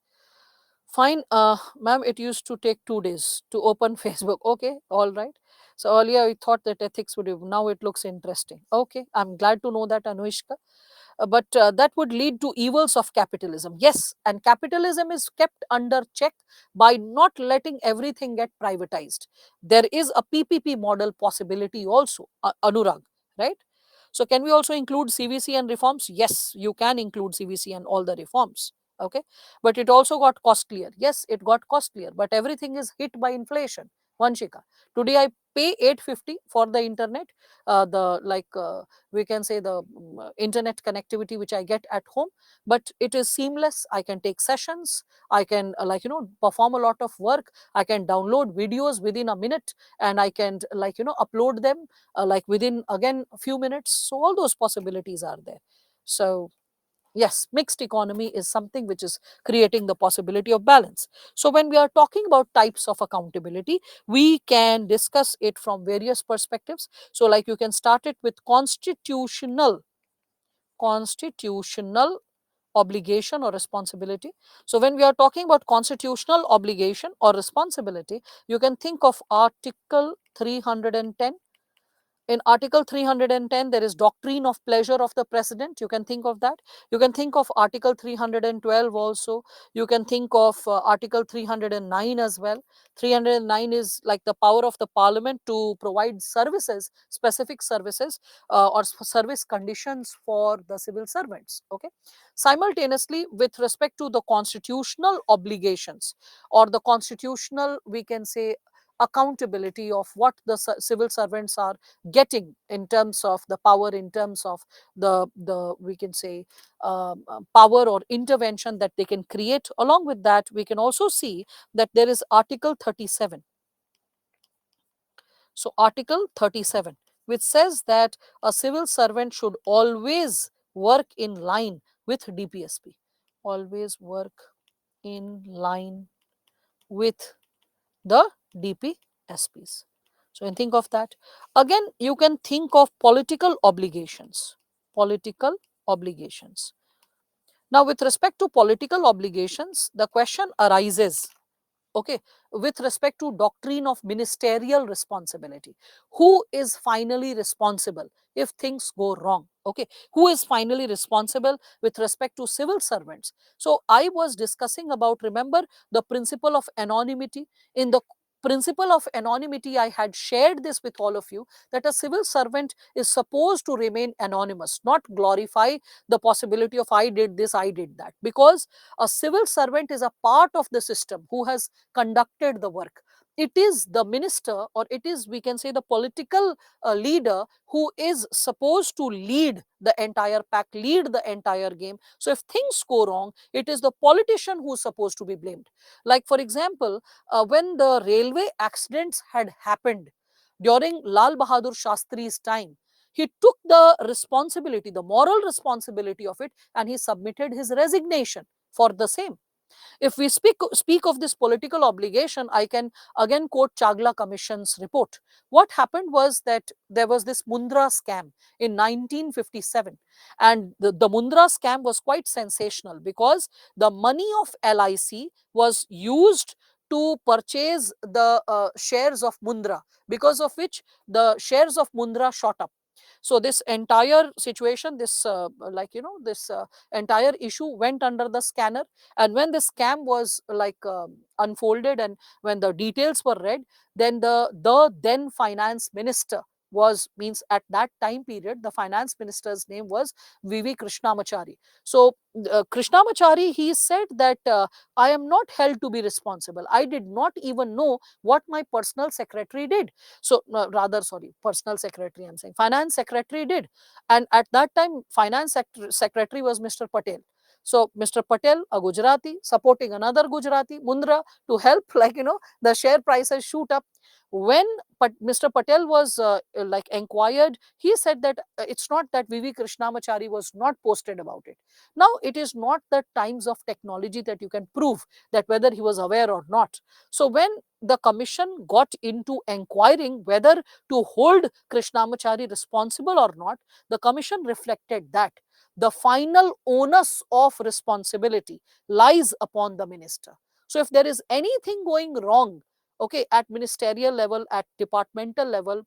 Fine, ma'am, it used to take 2 days to open Facebook. Okay, all right. So earlier I thought that ethics would have, now it looks interesting. Okay, I'm glad to know that, Anuishka. But that would lead to evils of capitalism. Yes, and capitalism is kept under check by not letting everything get privatized. There is a PPP model possibility also, Anurag, right? So can we also include CVC and reforms? Yes, you can include CVC and all the reforms. Okay, but it also got costlier. Yes, it got costlier, but everything is hit by inflation. Vanshika, today I pay 850 for the internet, the, like, we can say, the internet connectivity which I get at home, but it is seamless. I can take sessions, I can, like, perform a lot of work, I can download videos within a minute, and I can, like, upload them, like, within, again, a few minutes. So all those possibilities are there. So yes, mixed economy is something which is creating the possibility of balance. So when we are talking about types of accountability, we can discuss it from various perspectives. So like, you can start it with constitutional obligation or responsibility. So when we are talking about constitutional obligation or responsibility, you can think of Article 310. In Article 310, there is doctrine of pleasure of the president. You can think of that. You can think of Article 312 also. You can think of Article 309 as well. 309 is like the power of the parliament to provide services, specific services or service conditions for the civil servants. Okay. Simultaneously, with respect to the constitutional obligations or the constitutional, we can say, accountability of what the civil servants are getting in terms of the power, in terms of the we can say power or intervention that they can create. Along with that, we can also see that there is Article 37. So Article 37, which says that a civil servant should always work in line with DPSP, always work in line with the DPSPs. So, you think of that. Again, you can think of political obligations. Political obligations. Now, with respect to political obligations, the question arises, okay, with respect to doctrine of ministerial responsibility. Who is finally responsible if things go wrong? Okay, who is finally responsible with respect to civil servants? So I was discussing about, remember, the principle of anonymity. In the principle of anonymity, I had shared this with all of you, that a civil servant is supposed to remain anonymous, not glorify the possibility of I did this, I did that, because a civil servant is a part of the system who has conducted the work. It is the minister, or it is, we can say, the political leader who is supposed to lead the entire pack, lead the entire game. So if things go wrong, it is the politician who is supposed to be blamed. Like, for example, when the railway accidents had happened during Lal Bahadur Shastri's time, he took the responsibility, the moral responsibility of it, and he submitted his resignation for the same. If we speak of this political obligation, I can again quote Chagla Commission's report. What happened was that there was this Mundra scam in 1957, and the Mundra scam was quite sensational because the money of LIC was used to purchase the shares of Mundra, because of which the shares of Mundra shot up. So this entire situation, this this entire issue went under the scanner. And when the scam was unfolded, and when the details were read, then the then finance minister was, means at that time period, the finance minister's name was VV Krishnamachari. So Krishnamachari, he said that I am not held to be responsible. I did not even know what my personal secretary did. So rather, sorry, personal secretary, I'm saying finance secretary did. And at that time, finance secretary was Mr. Patel. So Mr. Patel, a Gujarati, supporting another Gujarati, Mundra, to help, the share prices shoot up. When Mr. Patel was inquired, he said that it's not that VV Krishnamachari was not posted about it. Now, it is not the times of technology that you can prove that whether he was aware or not. So when the commission got into inquiring whether to hold Krishnamachari responsible or not, the commission reflected that the final onus of responsibility lies upon the minister. So if there is anything going wrong, okay, at ministerial level, at departmental level,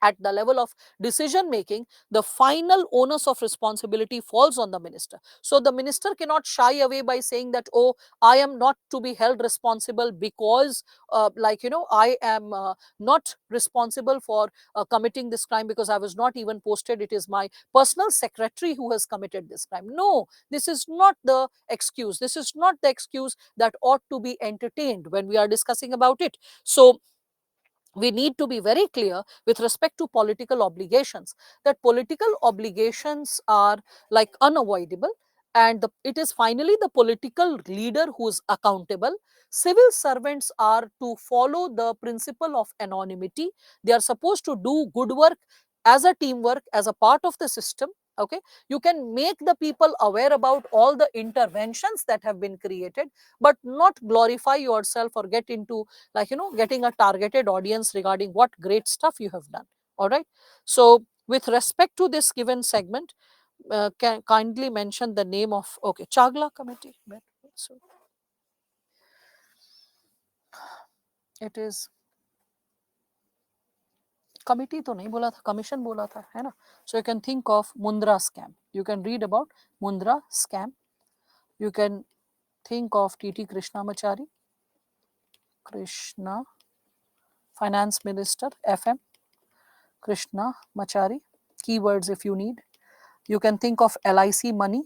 at the level of decision making, the final onus of responsibility falls on the minister. So the minister cannot shy away by saying that, oh, I am not to be held responsible because I am not responsible for committing this crime because I was not even posted. It is my personal secretary who has committed this crime. No, this is not the excuse. This is not the excuse that ought to be entertained when we are discussing about it. So we need to be very clear with respect to political obligations, that political obligations are like unavoidable, and it is finally the political leader who is accountable. Civil servants are to follow the principle of anonymity. They are supposed to do good work as a teamwork, as a part of the system. Okay, you can make the people aware about all the interventions that have been created, but not glorify yourself or get into getting a targeted audience regarding what great stuff you have done. All right, so with respect to this given segment, can kindly mention the name of, okay, Chagla committee. So it is Committee तो नहीं बोला था, commission बोला था, है ना? So you can think of Mundra scam. You can read about Mundra scam. You can think of T.T. Krishnamachari, Krishna, Finance Minister, FM, Krishna Machari. Keywords if you need. You can think of LIC money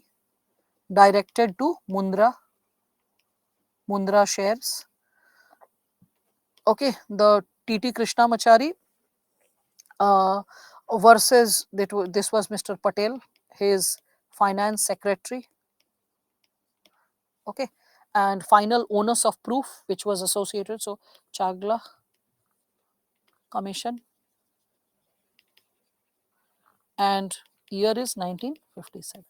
directed to Mundra shares. Okay, the T.T. Krishnamachari versus this was Mr. Patel, his finance secretary. Okay, and final onus of proof which was associated. So Chagla Commission, and year is 1957.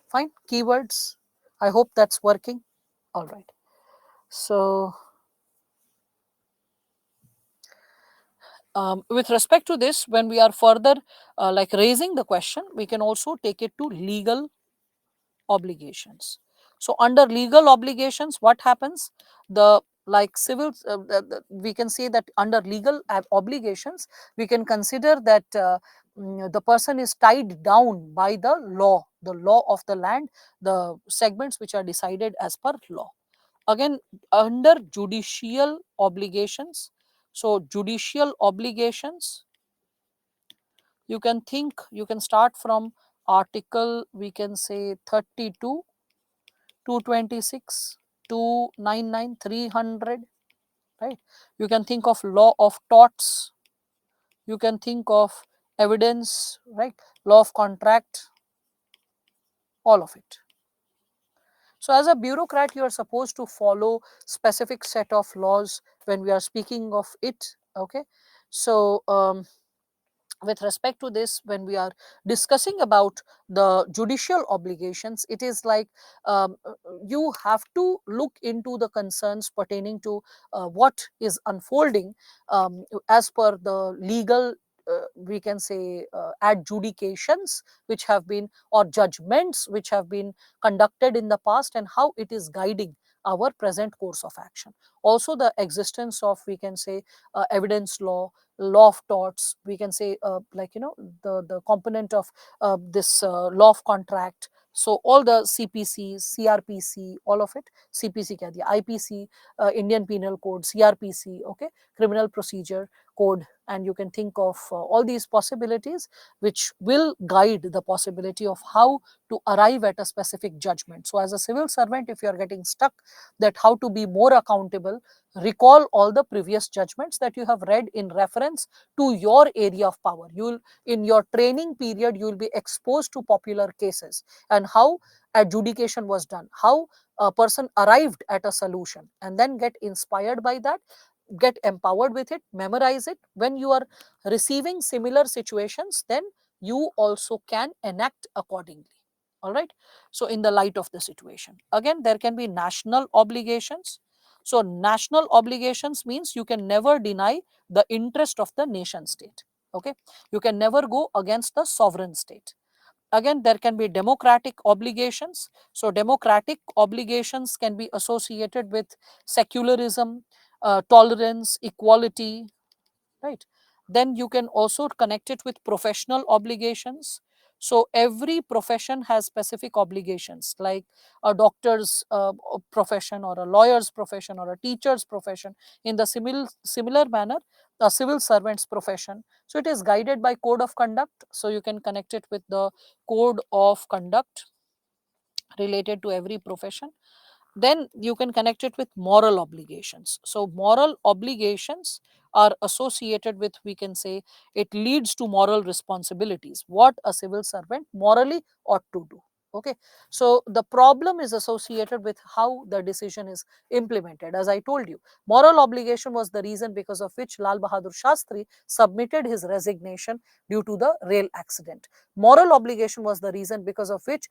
Fine, keywords. I hope that's working. All right. So with respect to this, when we are further like raising the question, we can also take it to legal obligations. So under legal obligations, what happens? The like civil, we can say that under legal obligations, we can consider that the person is tied down by the law of the land, the segments which are decided as per law. Again, under judicial obligations, so judicial obligations, you can think, you can start from article, we can say 32, 226, 299, 300, right? You can think of law of torts, you can think of evidence, right? Law of contract, all of it. So as a bureaucrat, you are supposed to follow specific set of laws when we are speaking of it. Okay, so with respect to this, when we are discussing about the judicial obligations, it is like you have to look into the concerns pertaining to what is unfolding as per the legal, we can say, adjudications which have been, or judgments which have been conducted in the past, and how it is guiding our present course of action. Also the existence of, we can say, evidence law, law of torts, we can say, like, you know, the component of this law of contract. So all the CPCs, CRPC, all of it, CPC keh diya, IPC, Indian Penal Code, CRPC, okay, Criminal Procedure Code, and you can think of all these possibilities which will guide the possibility of how to arrive at a specific judgment. So as a civil servant, if you are getting stuck that how to be more accountable, recall all the previous judgments that you have read in reference to your area of power. You'll, in your training period, you will be exposed to popular cases and how adjudication was done, how a person arrived at a solution, and then get inspired by that, get empowered with it, memorize it. When you are receiving similar situations, then you also can enact accordingly. All right. So in the light of the situation, again, there can be national obligations. So national obligations means you can never deny the interest of the nation state. Okay, you can never go against the sovereign state. Again, there can be democratic obligations. So democratic obligations can be associated with secularism, tolerance, equality, right? Then you can also connect it with professional obligations. So every profession has specific obligations, like a doctor's profession, or a lawyer's profession, or a teacher's profession. In the similar manner, a civil servant's profession, so it is guided by code of conduct. So you can connect it with the code of conduct related to every profession. Then you can connect it with moral obligations. So moral obligations are associated with, we can say, it leads to moral responsibilities, what a civil servant morally ought to do. Okay, so the problem is associated with how the decision is implemented. As I told you, moral obligation was the reason because of which Lal Bahadur Shastri submitted his resignation due to the rail accident. Moral obligation was the reason because of which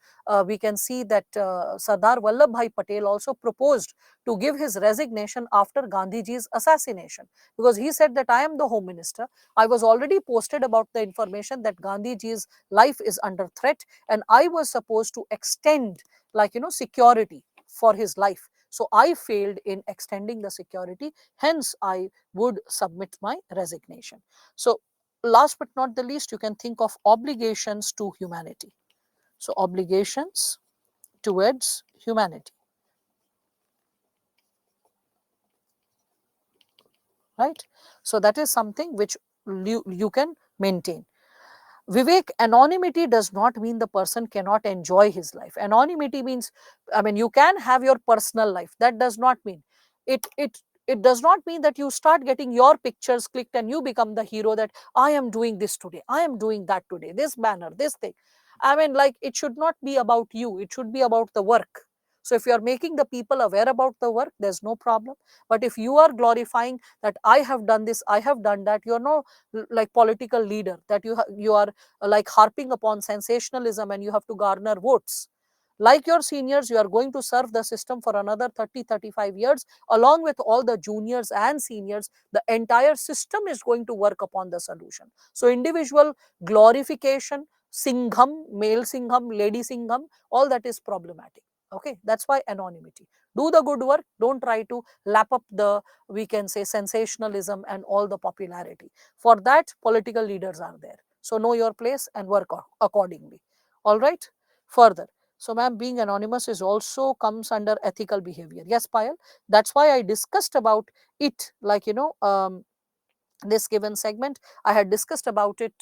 we can see that Sardar Vallabhbhai Patel also proposed to give his resignation after Gandhiji's assassination, because he said that I am the home minister. I was already posted about the information that Gandhiji's life is under threat, and I was supposed to extend, like, you know, security for his life. So I failed in extending the security, hence I would submit my resignation. So last but not the least, you can think of obligations to humanity. So obligations towards humanity, right? So that is something which you can maintain. Vivek, anonymity does not mean the person cannot enjoy his life. Anonymity means, I mean, you can have your personal life. That does not mean it does not mean that you start getting your pictures clicked and you become the hero, that I am doing this today, I am doing that today, this banner, this thing. I mean, like, it should not be about you, it should be about the work. So if you are making the people aware about the work, there's no problem. But if you are glorifying that I have done this, I have done that, you're no like political leader, that you are like harping upon sensationalism and you have to garner votes. Like your seniors, you are going to serve the system for another 30-35 years, along with all the juniors and seniors. The entire system is going to work upon the solution. So individual glorification, singham, male singham, lady singham, all that is problematic. Okay, that's why anonymity. Do the good work, don't try to lap up the, we can say, sensationalism and all the popularity. For that, political leaders are there. So know your place and work accordingly. All right. Further, so ma'am, being anonymous is also comes under ethical behavior. Yes, Payal. That's why I discussed about it, like, this given segment, I had discussed about it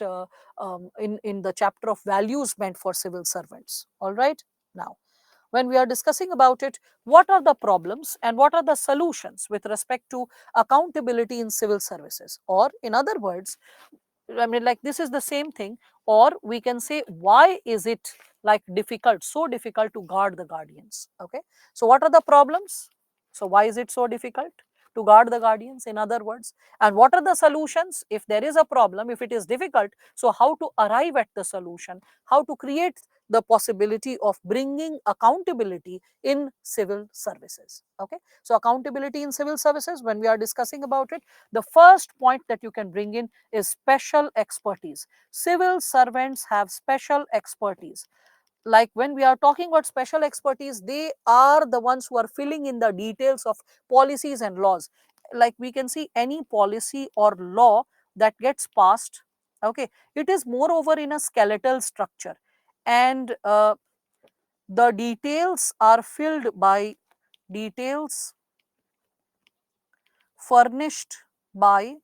in the chapter of values meant for civil servants. All right. Now, when we are discussing about it, what are the problems and what are the solutions with respect to accountability in civil services? Or in other words, I mean, like, this is the same thing, or we can say, why is it like difficult, so difficult to guard the guardians? Okay, so what are the problems? So why is it so difficult to guard the guardians, in other words? And what are the solutions if there is a problem, if it is difficult? So how to arrive at the solution? How to create the possibility of bringing accountability in civil services? Okay, so accountability in civil services, when we are discussing about it, the first point that you can bring in is special expertise. Civil servants have special expertise. Like, when we are talking about special expertise, they are the ones who are filling in the details of policies and laws. Like, we can see any policy or law that gets passed, okay, it is moreover in a skeletal structure, and the details are filled by details furnished by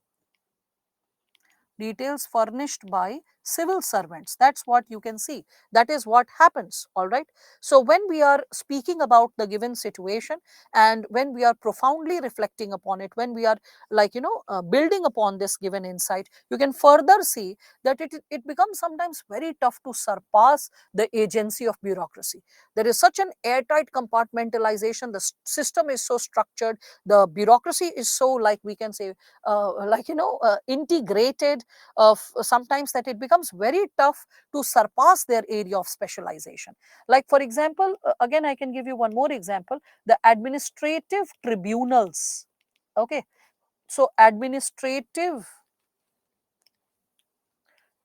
details furnished by civil servants. That's what you can see. That is what happens. All right. So when we are speaking about the given situation, and when we are profoundly reflecting upon it, when we are, like, building upon this given insight, you can further see that it becomes sometimes very tough to surpass the agency of bureaucracy. There is such an airtight compartmentalization. The system is so structured. The bureaucracy is so, like, we can say, integrated, sometimes, that it becomes very tough to surpass their area of specialization. Like, for example, again, I can give you one more example: the administrative tribunals. Okay, so administrative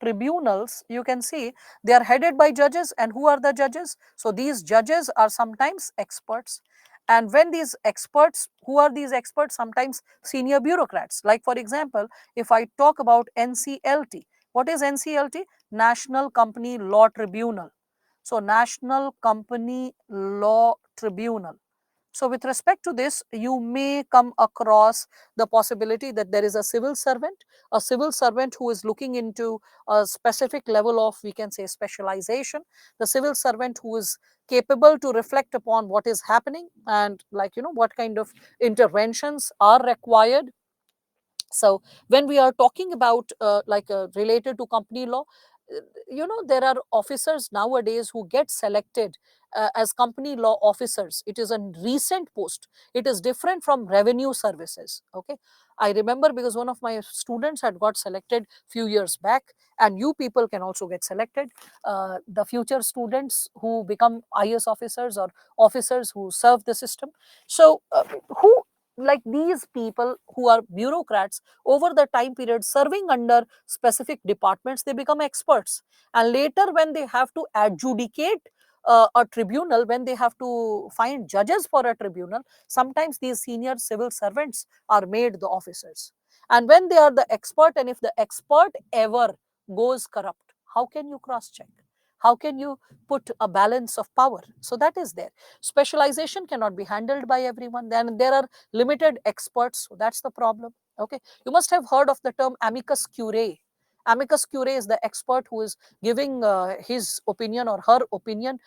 tribunals, you can see, they are headed by judges. And who are the judges? So these judges are sometimes experts. And when these experts, who are these experts? Sometimes senior bureaucrats. Like, for example, if I talk about NCLT, what is NCLT? National Company Law Tribunal. So National Company Law Tribunal. So with respect to this, you may come across the possibility that there is a civil servant who is looking into a specific level of, we can say, specialization, the civil servant who is capable to reflect upon what is happening, and, like, what kind of interventions are required. So when we are talking about related to company law, there are officers nowadays who get selected as company law officers. It is a recent post. It is different from revenue services. Okay, I remember, because one of my students had got selected few years back, and you people can also get selected. The future students who become IS officers or officers who serve the system. So who, like, these people who are bureaucrats, over the time period serving under specific departments, they become experts. And later, when they have to adjudicate a tribunal, when they have to find judges for a tribunal, sometimes these senior civil servants are made the officers. And when they are the expert, and if the expert ever goes corrupt, how can you cross check? How can you put a balance of power? So that is there. Specialization cannot be handled by everyone. Then there are limited experts. So that's the problem. Okay. You must have heard of the term amicus curiae. Amicus curiae is the expert who is giving his opinion or her opinion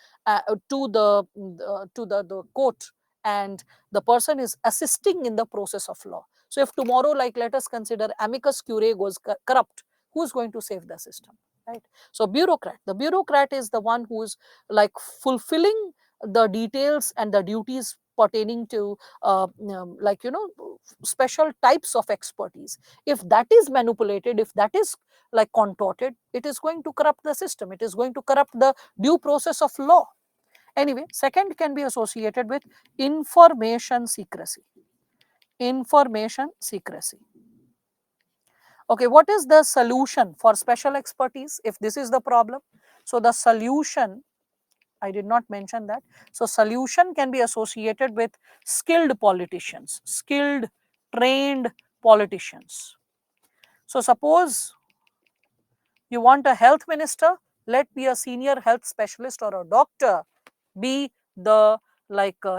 to the court, and the person is assisting in the process of law. So if tomorrow, like let us consider amicus curiae goes corrupt, who's going to save the system, right? So bureaucrat, the bureaucrat is the one who is like fulfilling the details and the duties pertaining to like special types of expertise. If that is manipulated, if that is like contorted, it is going to corrupt the system, it is going to corrupt the due process of law. Anyway, second can be associated with information secrecy. Information secrecy. Okay, what is the solution for special expertise if this is the problem? So the solution, I did not mention that. So solution can be associated with skilled politicians, skilled, trained politicians. So suppose you want a health minister, let be a senior health specialist or a doctor be the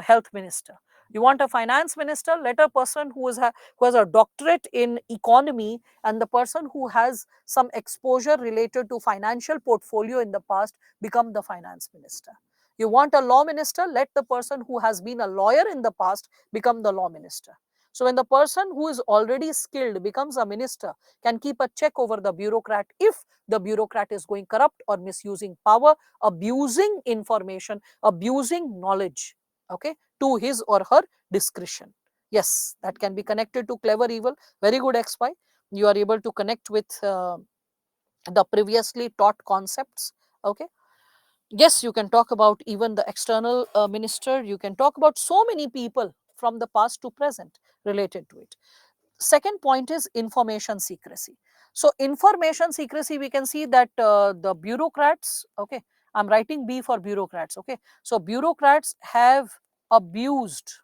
health minister. You want a finance minister, let a person who has a doctorate in economy and the person who has some exposure related to financial portfolio in the past become the finance minister. You want a law minister, let the person who has been a lawyer in the past become the law minister. So when the person who is already skilled becomes a minister, can keep a check over the bureaucrat if the bureaucrat is going corrupt or misusing power, abusing information, abusing knowledge, okay, to his or her discretion. Yes, that can be connected to clever evil. Very good, XY. You are able to connect with the previously taught concepts. Okay. Yes, you can talk about even the external minister. You can talk about so many people from the past to present related to it. Second point is information secrecy. So information secrecy, we can see that the bureaucrats, okay, I'm writing B for bureaucrats, okay. So bureaucrats have abused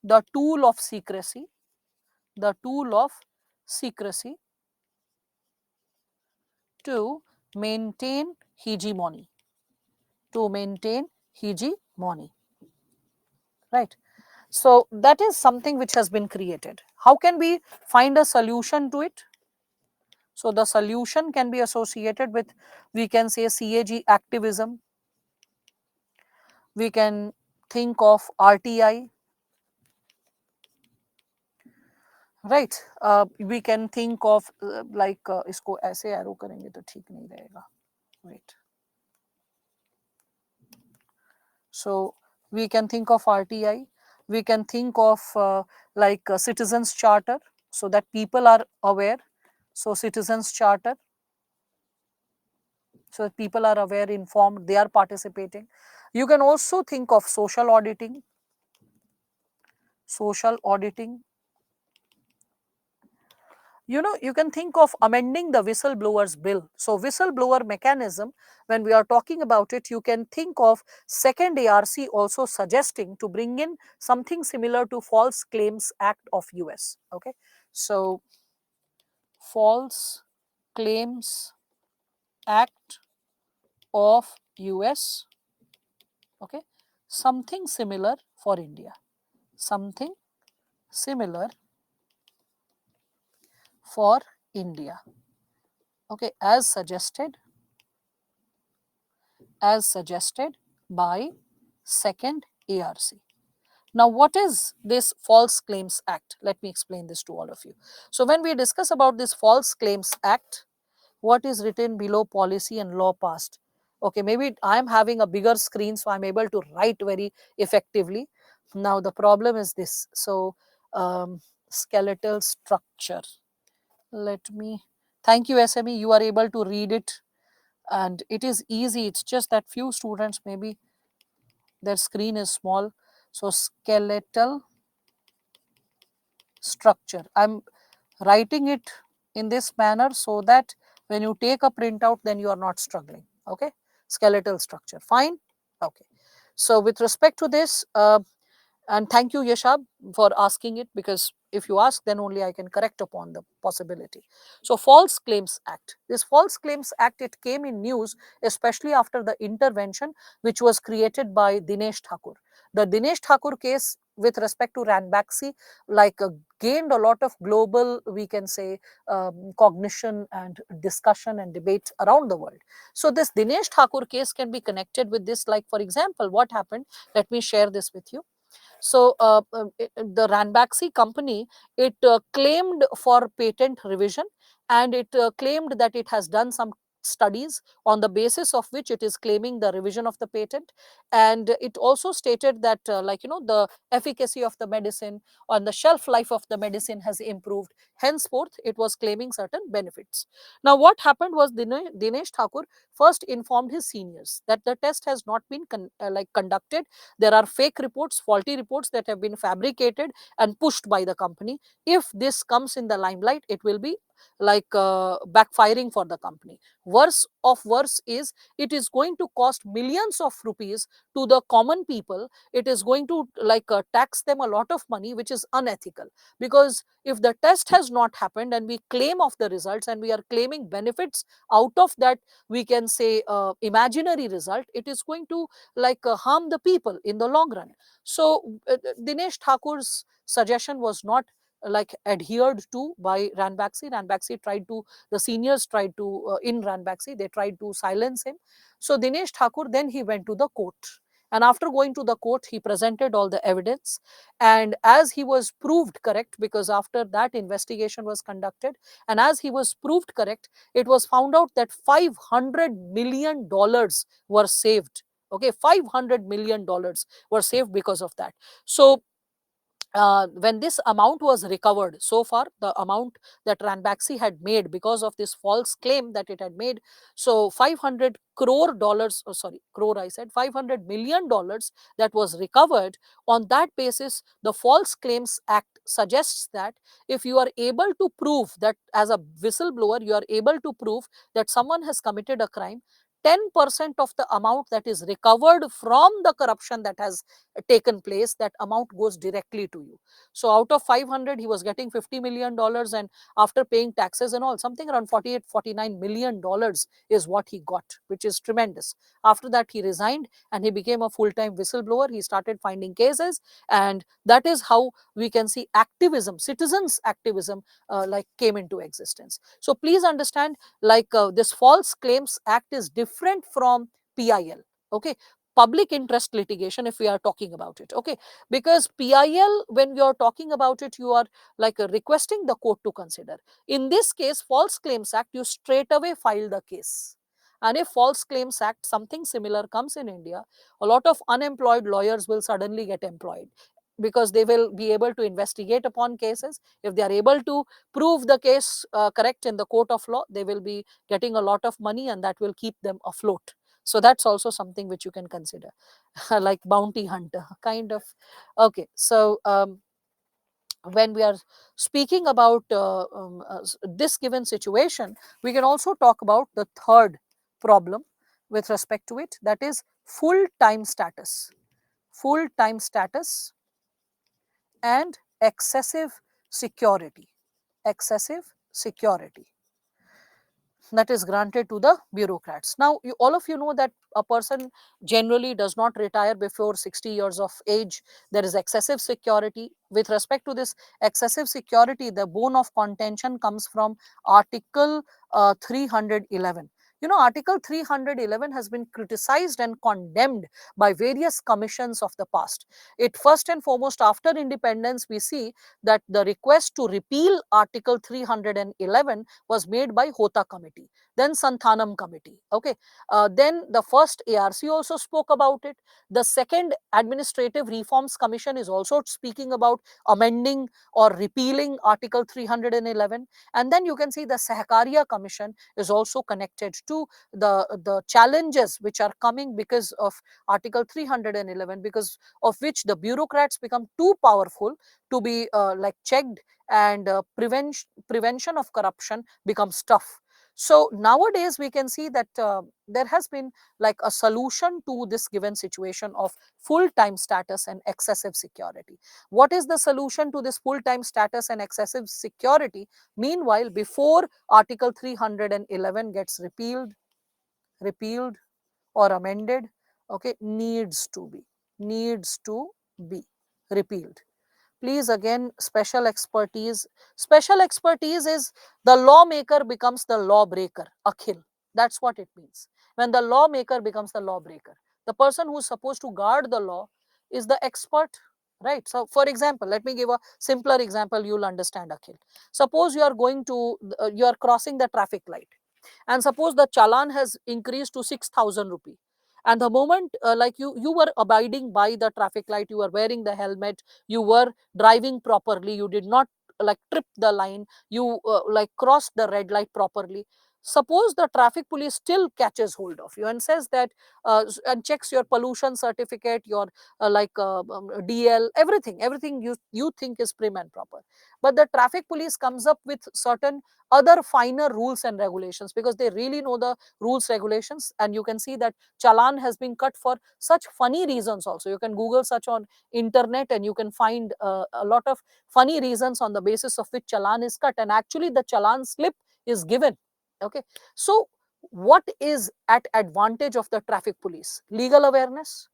the tool of secrecy, the tool of secrecy to maintain hegemony, to maintain hegemony, right? So that is something which has been created. How can we find a solution to it? So the solution can be associated with, we can say, CAG activism. We can think of RTI, right? We can think of इसको ऐसे arrow करेंगे तो ठीक नहीं रहेगा. Wait. So we can think of RTI. We can think of citizens charter, so that people are aware. So citizens charter, so that people are aware, informed, they are participating. You can also think of social auditing. Social auditing. You can think of amending the whistleblowers bill. So whistleblower mechanism, when we are talking about it, you can think of second ARC also suggesting to bring in something similar to False Claims Act of US. Okay, so False Claims Act of US. Okay, something similar for India, something similar for India. Okay, as suggested by second ARC. Now, what is this False Claims Act? Let me explain this to all of you. So when we discuss about this False Claims Act, what is written below policy and law passed? Okay, maybe I am having a bigger screen, so I'm able to write very effectively. Now, the problem is this. So, skeletal structure. Let me, thank you, SME, you are able to read it and it is easy. It's just that few students, maybe their screen is small. So skeletal structure, I'm writing it in this manner so that when you take a printout, then you are not struggling. Okay, skeletal structure, fine. Okay, so with respect to this, And thank you, Yashab, for asking it, because if you ask, then only I can correct upon the possibility. So, False Claims Act. This False Claims Act, it came in news, especially after the intervention which was created by Dinesh Thakur. The Dinesh Thakur case with respect to Ranbaxy, like gained a lot of global, we can say, cognition and discussion and debate around the world. So, this Dinesh Thakur case can be connected with this. Like, for example, what happened? Let me share this with you. So the Ranbaxy company, it claimed for patent revision, and it claimed that it has done some studies on the basis of which it is claiming the revision of the patent. And it also stated that like the efficacy of the medicine and the shelf life of the medicine has improved. Henceforth, it was claiming certain benefits. Now what happened was, Dinesh Thakur first informed his seniors that the test has not been conducted. There are fake reports, faulty reports that have been fabricated and pushed by the company. If this comes in the limelight, it will be backfiring for the company. Worse of worse is, it is going to cost millions of rupees to the common people. It is going to tax them a lot of money, which is unethical. Because if the test has not happened and we claim of the results and we are claiming benefits out of that, we can say imaginary result, it is going to harm the people in the long run. So Dinesh Thakur's suggestion was not adhered to by Ranbaxy. Ranbaxy tried to, the seniors tried to, in Ranbaxy, they tried to silence him. So Dinesh Thakur, then he went to the court. And after going to the court, he presented all the evidence. And as he was proved correct, because after that investigation was conducted, and as he was proved correct, it was found out that $500 million were saved. Okay, $500 million were saved because of that. So when this amount was recovered, so far the amount that Ranbaxy had made because of this false claim that it had made, so 500 crore dollars, oh sorry, crore I said, $500 million that was recovered. On that basis, the False Claims Act suggests that if you are able to prove that, as a whistleblower, you are able to prove that someone has committed a crime, 10% of the amount that is recovered from the corruption that has taken place, that amount goes directly to you. So out of 500, he was getting $50 million, and after paying taxes and all, something around 48-49 million dollars is what he got, which is tremendous. After that, he resigned and he became a full-time whistleblower. He started finding cases, and that is how we can see activism, citizens activism, came into existence. So please understand, this False Claims Act is different from PIL. Okay, public interest litigation, if we are talking about it. Okay, because PIL, when we are talking about it, you are requesting the court to consider. In this case, False Claims Act, you straight away file the case. And if False Claims Act, something similar comes in India, a lot of unemployed lawyers will suddenly get employed, because they will be able to investigate upon cases. If they are able to prove the case correct in the court of law, they will be getting a lot of money, and that will keep them afloat. So that's also something which you can consider, like bounty hunter kind of. Okay, so when we are speaking about this given situation, we can also talk about the third problem with respect to it, that is full time status. Full time status and excessive security. Excessive security that is granted to the bureaucrats. Now, all of you know that a person generally does not retire before 60 years of age. There is excessive security. With respect to this excessive security, the bone of contention comes from Article 311. You know, Article 311 has been criticized and condemned by various commissions of the past. It, first and foremost, after independence, we see that the request to repeal Article 311 was made by Hota Committee, then Santhanam Committee. Okay, then the first ARC also spoke about it. The second Administrative Reforms Commission is also speaking about amending or repealing Article 311. And then you can see the Sahakaria Commission is also connected to the challenges which are coming because of Article 311, because of which the bureaucrats become too powerful to be checked, and prevention of corruption becomes tough. So nowadays we can see that there has been like a solution to this given situation of full-time status and excessive security. What is the solution to this full-time status and excessive security? Meanwhile, before Article 311 gets repealed or amended, okay, needs to be repealed. Please, again, special expertise is the lawmaker becomes the lawbreaker, Akhil. That's what it means. When the lawmaker becomes the lawbreaker, the person who's supposed to guard the law is the expert, right? So for example, let me give a simpler example, you'll understand, Akhil. Suppose you are going to you are crossing the traffic light, and suppose the challan has increased to 6,000 rupee, and the moment like you were abiding by the traffic light, you were wearing the helmet, you were driving properly, you did not like trip the line, you like crossed the red light properly. Suppose the traffic police still catches hold of you and says that and checks your pollution certificate, your DL, everything you think is prim and proper, but the traffic police comes up with certain other finer rules and regulations, because they really know the rules regulations, and you can see that challan has been cut for such funny reasons also. You can google such on internet and you can find a lot of funny reasons on the basis of which challan is cut, and actually the challan slip is given. Okay, so what is at advantage of the traffic police? Legal awareness,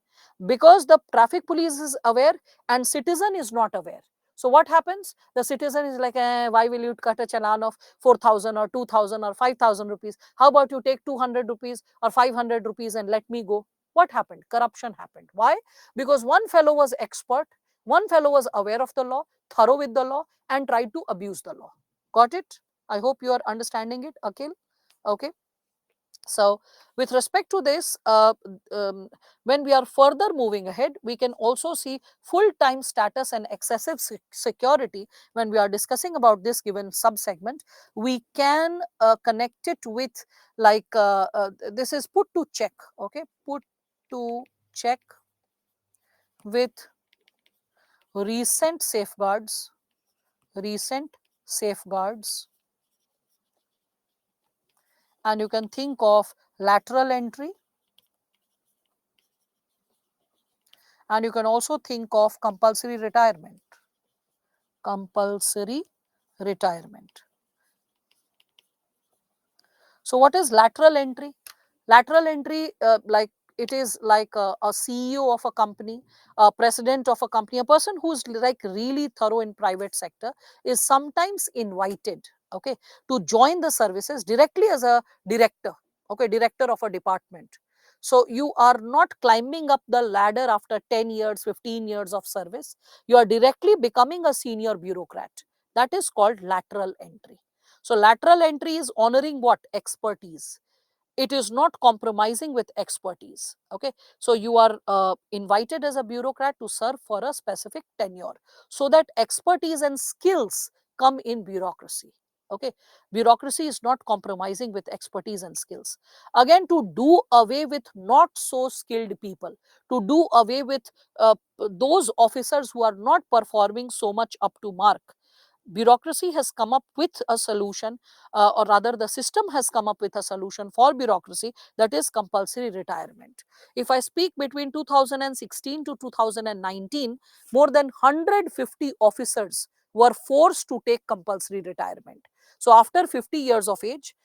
because the traffic police is aware and citizen is not aware. So what happens? The citizen is like, why will you cut a challan of 4,000 or 2,000 or 5,000 rupees? How about you take 200 rupees or 500 rupees and let me go? What happened? Corruption happened. Why? Because one fellow was expert, one fellow was aware of the law, thorough with the law, and tried to abuse the law. Got it? I hope you are understanding it, Akhil. Okay. So with respect to this, when we are further moving ahead, we can also see full-time status and excessive security. When we are discussing about this given subsegment, we can connect it with like this is put to check. Okay, put to check with recent safeguards, recent safeguards, and you can think of lateral entry, and you can also think of compulsory retirement. Compulsory retirement. So what is lateral entry? Lateral entry, like it is like a CEO of a company, a president of a company, a person who's like really thorough in private sector is sometimes invited, okay, to join the services directly as a director, okay, director of a department. So you are not climbing up the ladder after 10 years, 15 years of service. You are directly becoming a senior bureaucrat. That is called lateral entry. So lateral entry is honoring what? Expertise. It is not compromising with expertise. Okay, so you are invited as a bureaucrat to serve for a specific tenure, so that expertise and skills come in bureaucracy. Okay, bureaucracy is not compromising with expertise and skills. Again, to do away with not so skilled people, to do away with those officers who are not performing so much up to mark, bureaucracy has come up with a solution, or rather the system has come up with a solution for bureaucracy, that is compulsory retirement. If I speak between 2016 to 2019, more than 150 officers were forced to take compulsory retirement. So after 50 years of age,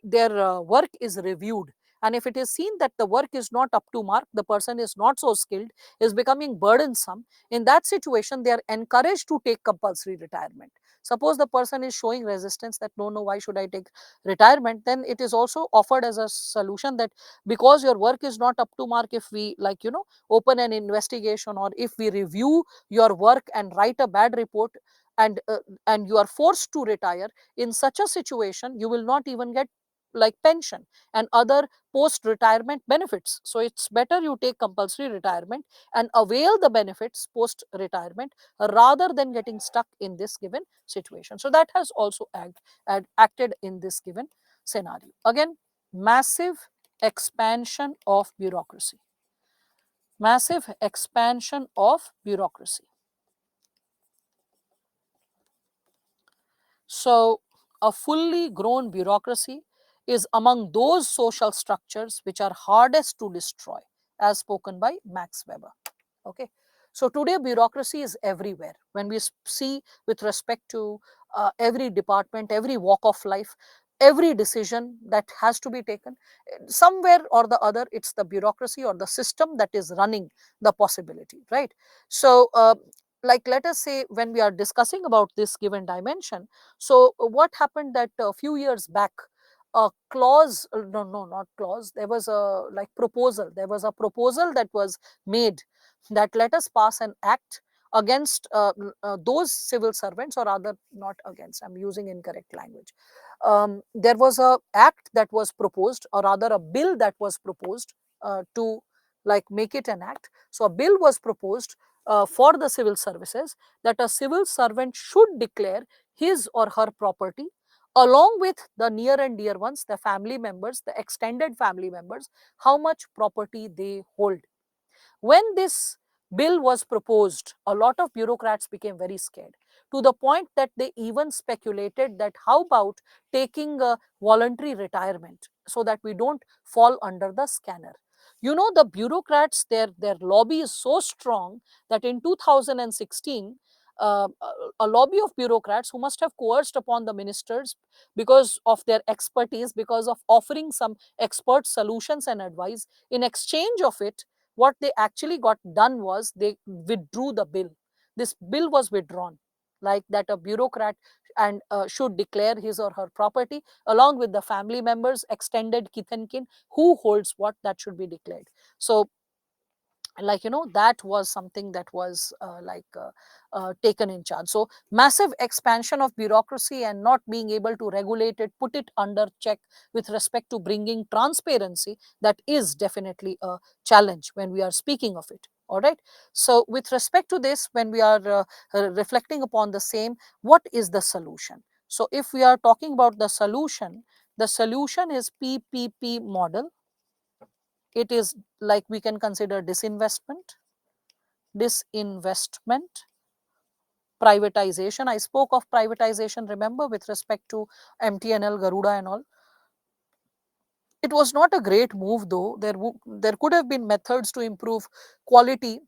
their work is reviewed, and if it is seen that the work is not up to mark, the person is not so skilled, is becoming burdensome, in that situation they are encouraged to take compulsory retirement. Suppose the person is showing resistance that no, why should I take retirement, then it is also offered as a solution that because your work is not up to mark, if we open an investigation, or if we review your work and write a bad report, and and you are forced to retire, in such a situation you will not even get like pension and other post retirement benefits. So it's better you take compulsory retirement and avail the benefits post retirement, rather than getting stuck in this given situation. So that has also acted in this given scenario. Again, massive expansion of bureaucracy. Massive expansion of bureaucracy. So A fully grown bureaucracy is among those social structures which are hardest to destroy, as spoken by Max Weber. Okay. So today bureaucracy is everywhere. When we see with respect to every department, every walk of life, every decision that has to be taken, somewhere or the other, it's the bureaucracy or the system that is running the possibility, right? So like let us say when we are discussing about this given dimension, so what happened that a few years back, a clause, no, not clause, there was a like proposal, there was a proposal that was made that let us pass an act against those civil servants, or rather not against, I'm using incorrect language. There was a act that was proposed, or rather a bill that was proposed to like make it an act. So a bill was proposed for the civil services, that a civil servant should declare his or her property along with the near and dear ones, the family members, the extended family members, how much property they hold. When this bill was proposed, a lot of bureaucrats became very scared, to the point that they even speculated that how about taking a voluntary retirement so that we don't fall under the scanner. You know, the bureaucrats, their lobby is so strong that in 2016, a lobby of bureaucrats who must have coerced upon the ministers because of their expertise, because of offering some expert solutions and advice. In exchange of it, what they actually got done was they withdrew the bill. This bill was withdrawn, like that a bureaucrat and should declare his or her property along with the family members, extended kith and kin, who holds what, that should be declared. So like that was something that was taken in charge. So massive expansion of bureaucracy and not being able to regulate it, put it under check with respect to bringing transparency, that is definitely a challenge when we are speaking of it. All right. So with respect to this, when we are reflecting upon the same, what is the solution? So if we are talking about the solution is PPP model. It is like we can consider disinvestment, privatization. I spoke of privatization, remember, with respect to MTNL, Garuda and all. It was not a great move though. There could have been methods to improve quality.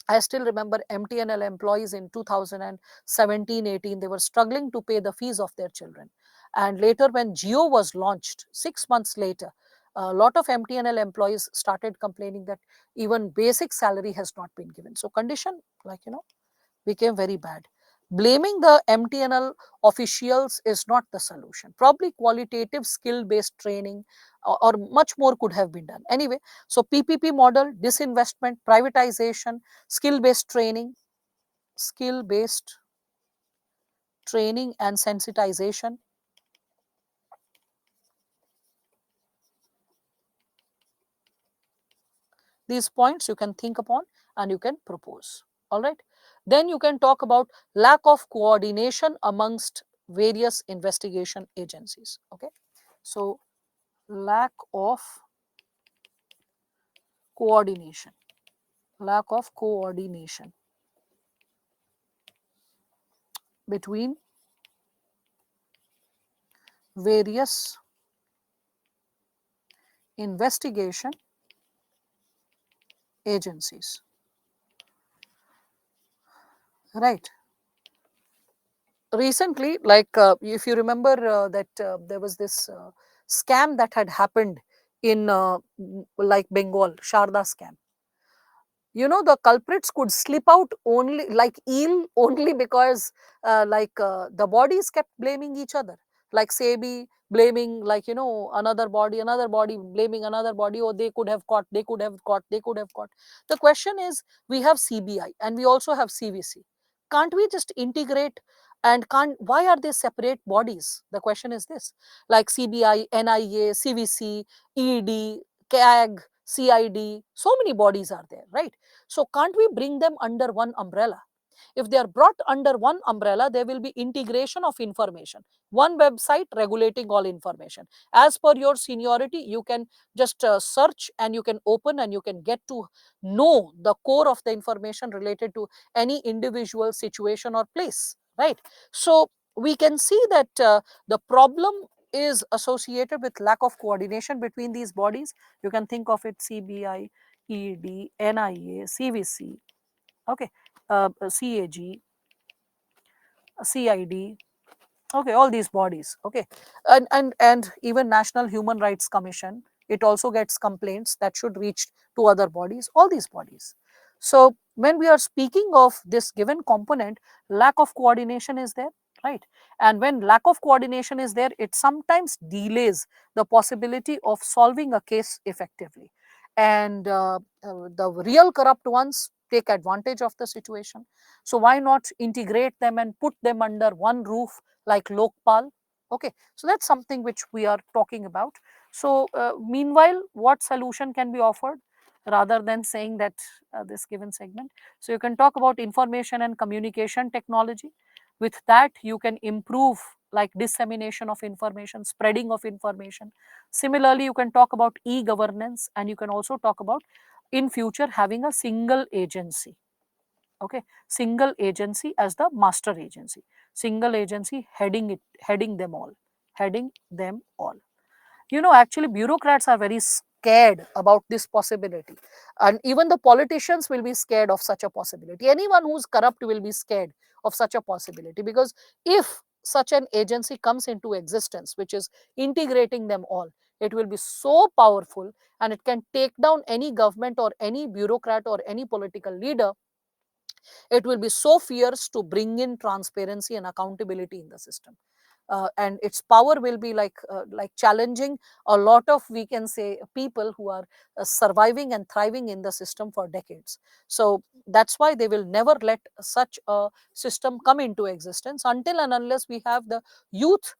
I still remember MTNL employees in 2017-18, they were struggling to pay the fees of their children. And later when Jio was launched, 6 months later, a lot of MTNL employees started complaining that even basic salary has not been given. So condition, became very bad. Blaming the MTNL officials is not the solution. Probably qualitative skill-based training or much more could have been done. Anyway, so PPP model, disinvestment, privatization, skill-based training and sensitization. These points you can think upon and you can propose. All right. Then you can talk about lack of coordination amongst various investigation agencies. Okay. So lack of coordination, lack of coordination between various investigation agencies. Right. Recently, like if you remember that there was this scam that had happened in like Bengal, Sharda scam. The culprits could slip out only like eel only because the bodies kept blaming each other, like Sebi blaming another body blaming another body, or they could have caught, they could have caught, they could have caught. The question is, we have CBI and we also have CVC. Can't we just integrate? And can't, why are they separate bodies? The question is this, like CBI, NIA, CVC, ED, CAG, CID, so many bodies are there, right? So can't we bring them under one umbrella? If they are brought under one umbrella, there will be integration of information. One website regulating all information. As per your seniority, you can just search and you can open and you can get to know the core of the information related to any individual situation or place, right? So we can see that the problem is associated with lack of coordination between these bodies. You can think of it: CBI, ED, NIA, CVC, okay, CAG, CID, okay, all these bodies, okay, and even National Human Rights Commission, it also gets complaints that should reach to other bodies, all these bodies. So when we are speaking of this given component, lack of coordination is there, right? And when lack of coordination is there, it sometimes delays the possibility of solving a case effectively, and the real corrupt ones take advantage of the situation. So why not integrate them and put them under one roof, like Lokpal? Okay, so that's something which we are talking about. So meanwhile, what solution can be offered rather than saying that this given segment? So you can talk about information and communication technology. With that, you can improve like dissemination of information, spreading of information. Similarly, you can talk about e-governance, and you can also talk about in future having a single agency, okay, single agency as the master agency, single agency heading them all, heading them all. Actually bureaucrats are very scared about this possibility, and even the politicians will be scared of such a possibility. Anyone who's corrupt will be scared of such a possibility, because if such an agency comes into existence which is integrating them all, it will be so powerful, and it can take down any government or any bureaucrat or any political leader. It will be so fierce to bring in transparency and accountability in the system, and its power will be like challenging a lot of, we can say, people who are surviving and thriving in the system for decades. So that's why they will never let such a system come into existence until and unless we have the youth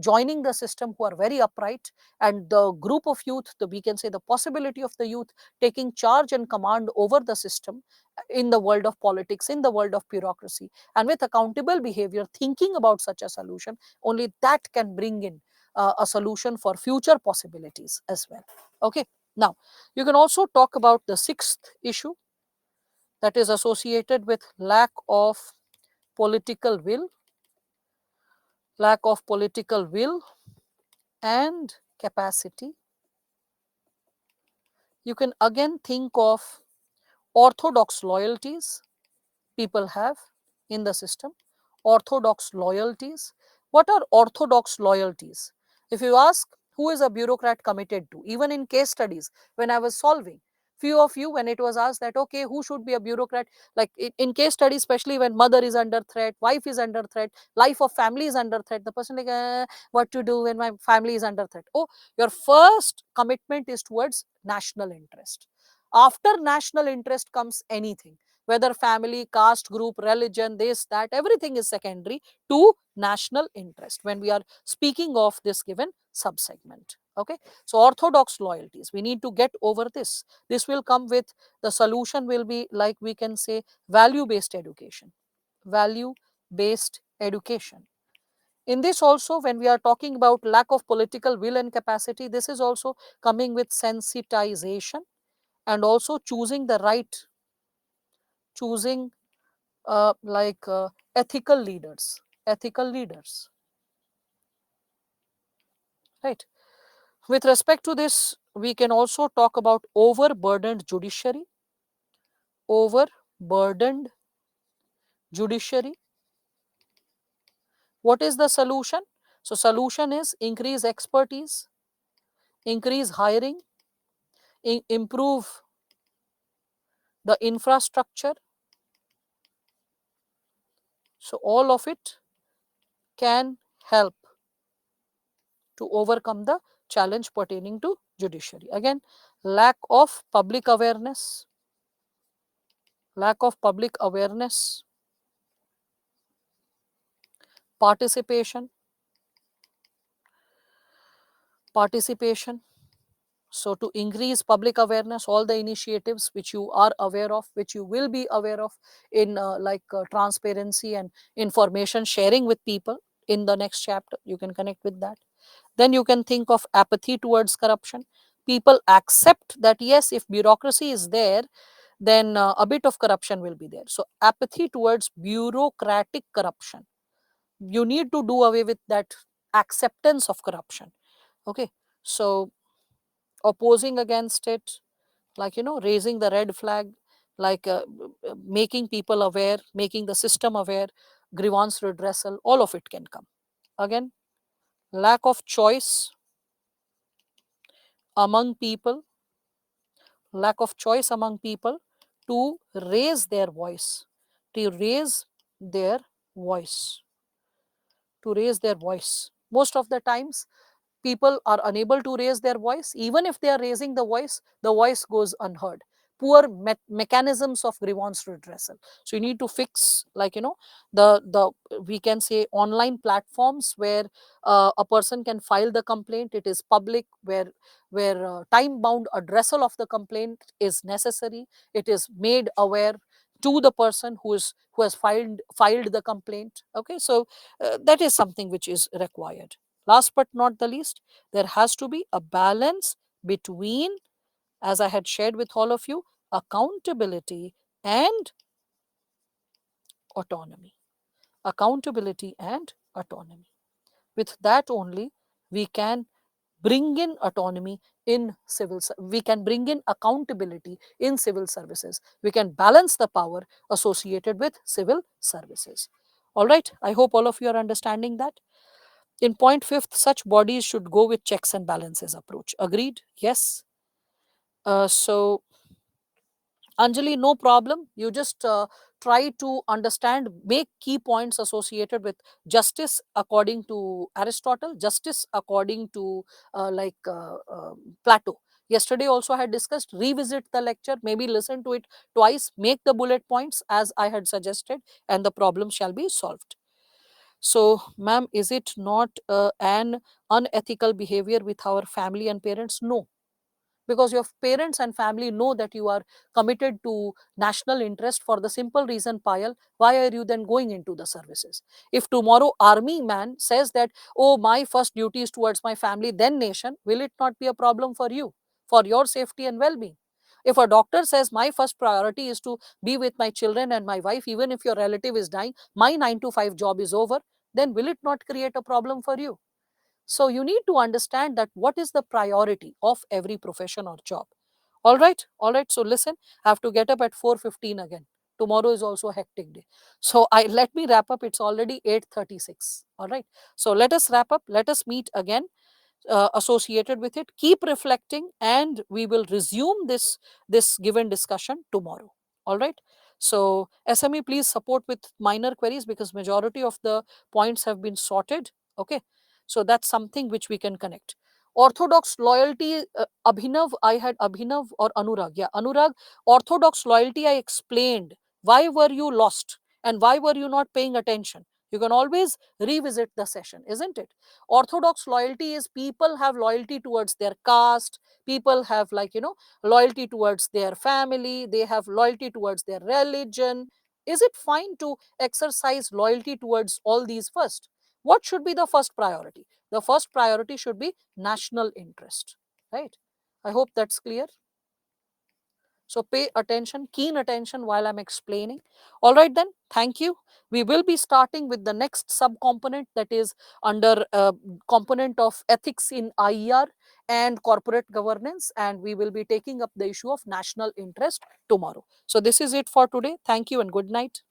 joining the system, who are very upright, and the group of youth, we can say the possibility of the youth taking charge and command over the system in the world of politics, in the world of bureaucracy, and with accountable behavior, thinking about such a solution, only that can bring in a solution for future possibilities as well. Okay, now you can also talk about the sixth issue, that is associated with lack of political will, lack of political will and capacity. You can again think of orthodox loyalties people have in the system. Orthodox loyalties. What are orthodox loyalties? If you ask who is a bureaucrat committed to, even in case studies, when I was solving, few of you, when it was asked that, okay, who should be a bureaucrat, like in case studies, especially when mother is under threat, wife is under threat, life of family is under threat, the person like, what to do when my family is under threat? Oh, your first commitment is towards national interest. After national interest comes anything, whether family, caste, group, religion, this, that, everything is secondary to national interest when we are speaking of this given subsegment. Okay, so orthodox loyalties, we need to get over this. This will come with, the solution will be, like we can say, value based education. Value based education. In this also, when we are talking about lack of political will and capacity, this is also coming with sensitization, and also choosing the right, choosing ethical leaders, ethical leaders, right? With respect to this, we can also talk about overburdened judiciary, overburdened judiciary. What is the solution? So solution is increase expertise, increase hiring, improve the infrastructure. So all of it can help to overcome the challenge pertaining to judiciary. Again, lack of public awareness, lack of public awareness, participation, participation. So to increase public awareness, all the initiatives which you are aware of, which you will be aware of in transparency and information sharing with people in the next chapter, you can connect with that. Then you can think of apathy towards corruption. People accept that yes, if bureaucracy is there, then a bit of corruption will be there. So apathy towards bureaucratic corruption. you need to do away with that acceptance of corruption. Okay, so opposing against it, like, raising the red flag, like making people aware, making the system aware, grievance redressal, all of it can come. Again, lack of choice among people, lack of choice among people to raise their voice, to raise their voice, to raise their voice. Most of the times, people are unable to raise their voice. Even if they are raising the voice goes unheard. Poor mechanisms of grievance redressal. So you need to fix, like, the we can say online platforms where a person can file the complaint. It is public, where time bound addressal of the complaint is necessary. It is made aware to the person who has filed the complaint. Okay, so that is something which is required. Last but not the least, there has to be a balance between, as I had shared with all of you, accountability and autonomy. Accountability and autonomy. With that only, we can bring in autonomy in we can bring in accountability in civil services. We can balance the power associated with civil services. All right, I hope all of you are understanding that. In point fifth, such bodies should go with checks and balances approach. Agreed? Yes. So Anjali, no problem. You just try to understand, make key points associated with justice according to Aristotle, justice according to Plato. Yesterday also I had discussed, revisit the lecture, maybe listen to it twice, make the bullet points as I had suggested, and the problem shall be solved. So, ma'am, is it not an unethical behavior with our family and parents? No, because your parents and family know that you are committed to national interest. For the simple reason, Payal, why are you then going into the services? If tomorrow army man says that, oh, my first duty is towards my family, then nation, will it not be a problem for you, for your safety and well-being? If a doctor says my first priority is to be with my children and my wife, even if your relative is dying, my 9 to 5 job is over, then will it not create a problem for you? So you need to understand that what is the priority of every profession or job. All right, all right. So listen, I have to get up at 4:15 again. Tomorrow is also a hectic day. So I let me wrap up. It's already 8:36. All right. So let us wrap up. Let us meet again associated with it. Keep reflecting, and we will resume this given discussion tomorrow. All right. So SME, please support with minor queries because majority of the points have been sorted. Okay. So that's something which we can connect. Orthodox loyalty, Abhinav, I had Abhinav or Anurag. Yeah, Anurag, orthodox loyalty, I explained. Why were you lost and why were you not paying attention? You can always revisit the session, isn't it? Orthodox loyalty is people have loyalty towards their caste, people have, like, loyalty towards their family, they have loyalty towards their religion. Is it fine to exercise loyalty towards all these first? What should be the first priority? The first priority should be national interest, right? I hope that's clear. So pay attention, keen attention while I'm explaining. All right, then, thank you. We will be starting with the next subcomponent, that is under component of ethics in IER and corporate governance, and we will be taking up the issue of national interest tomorrow. So this is it for today. Thank you and good night.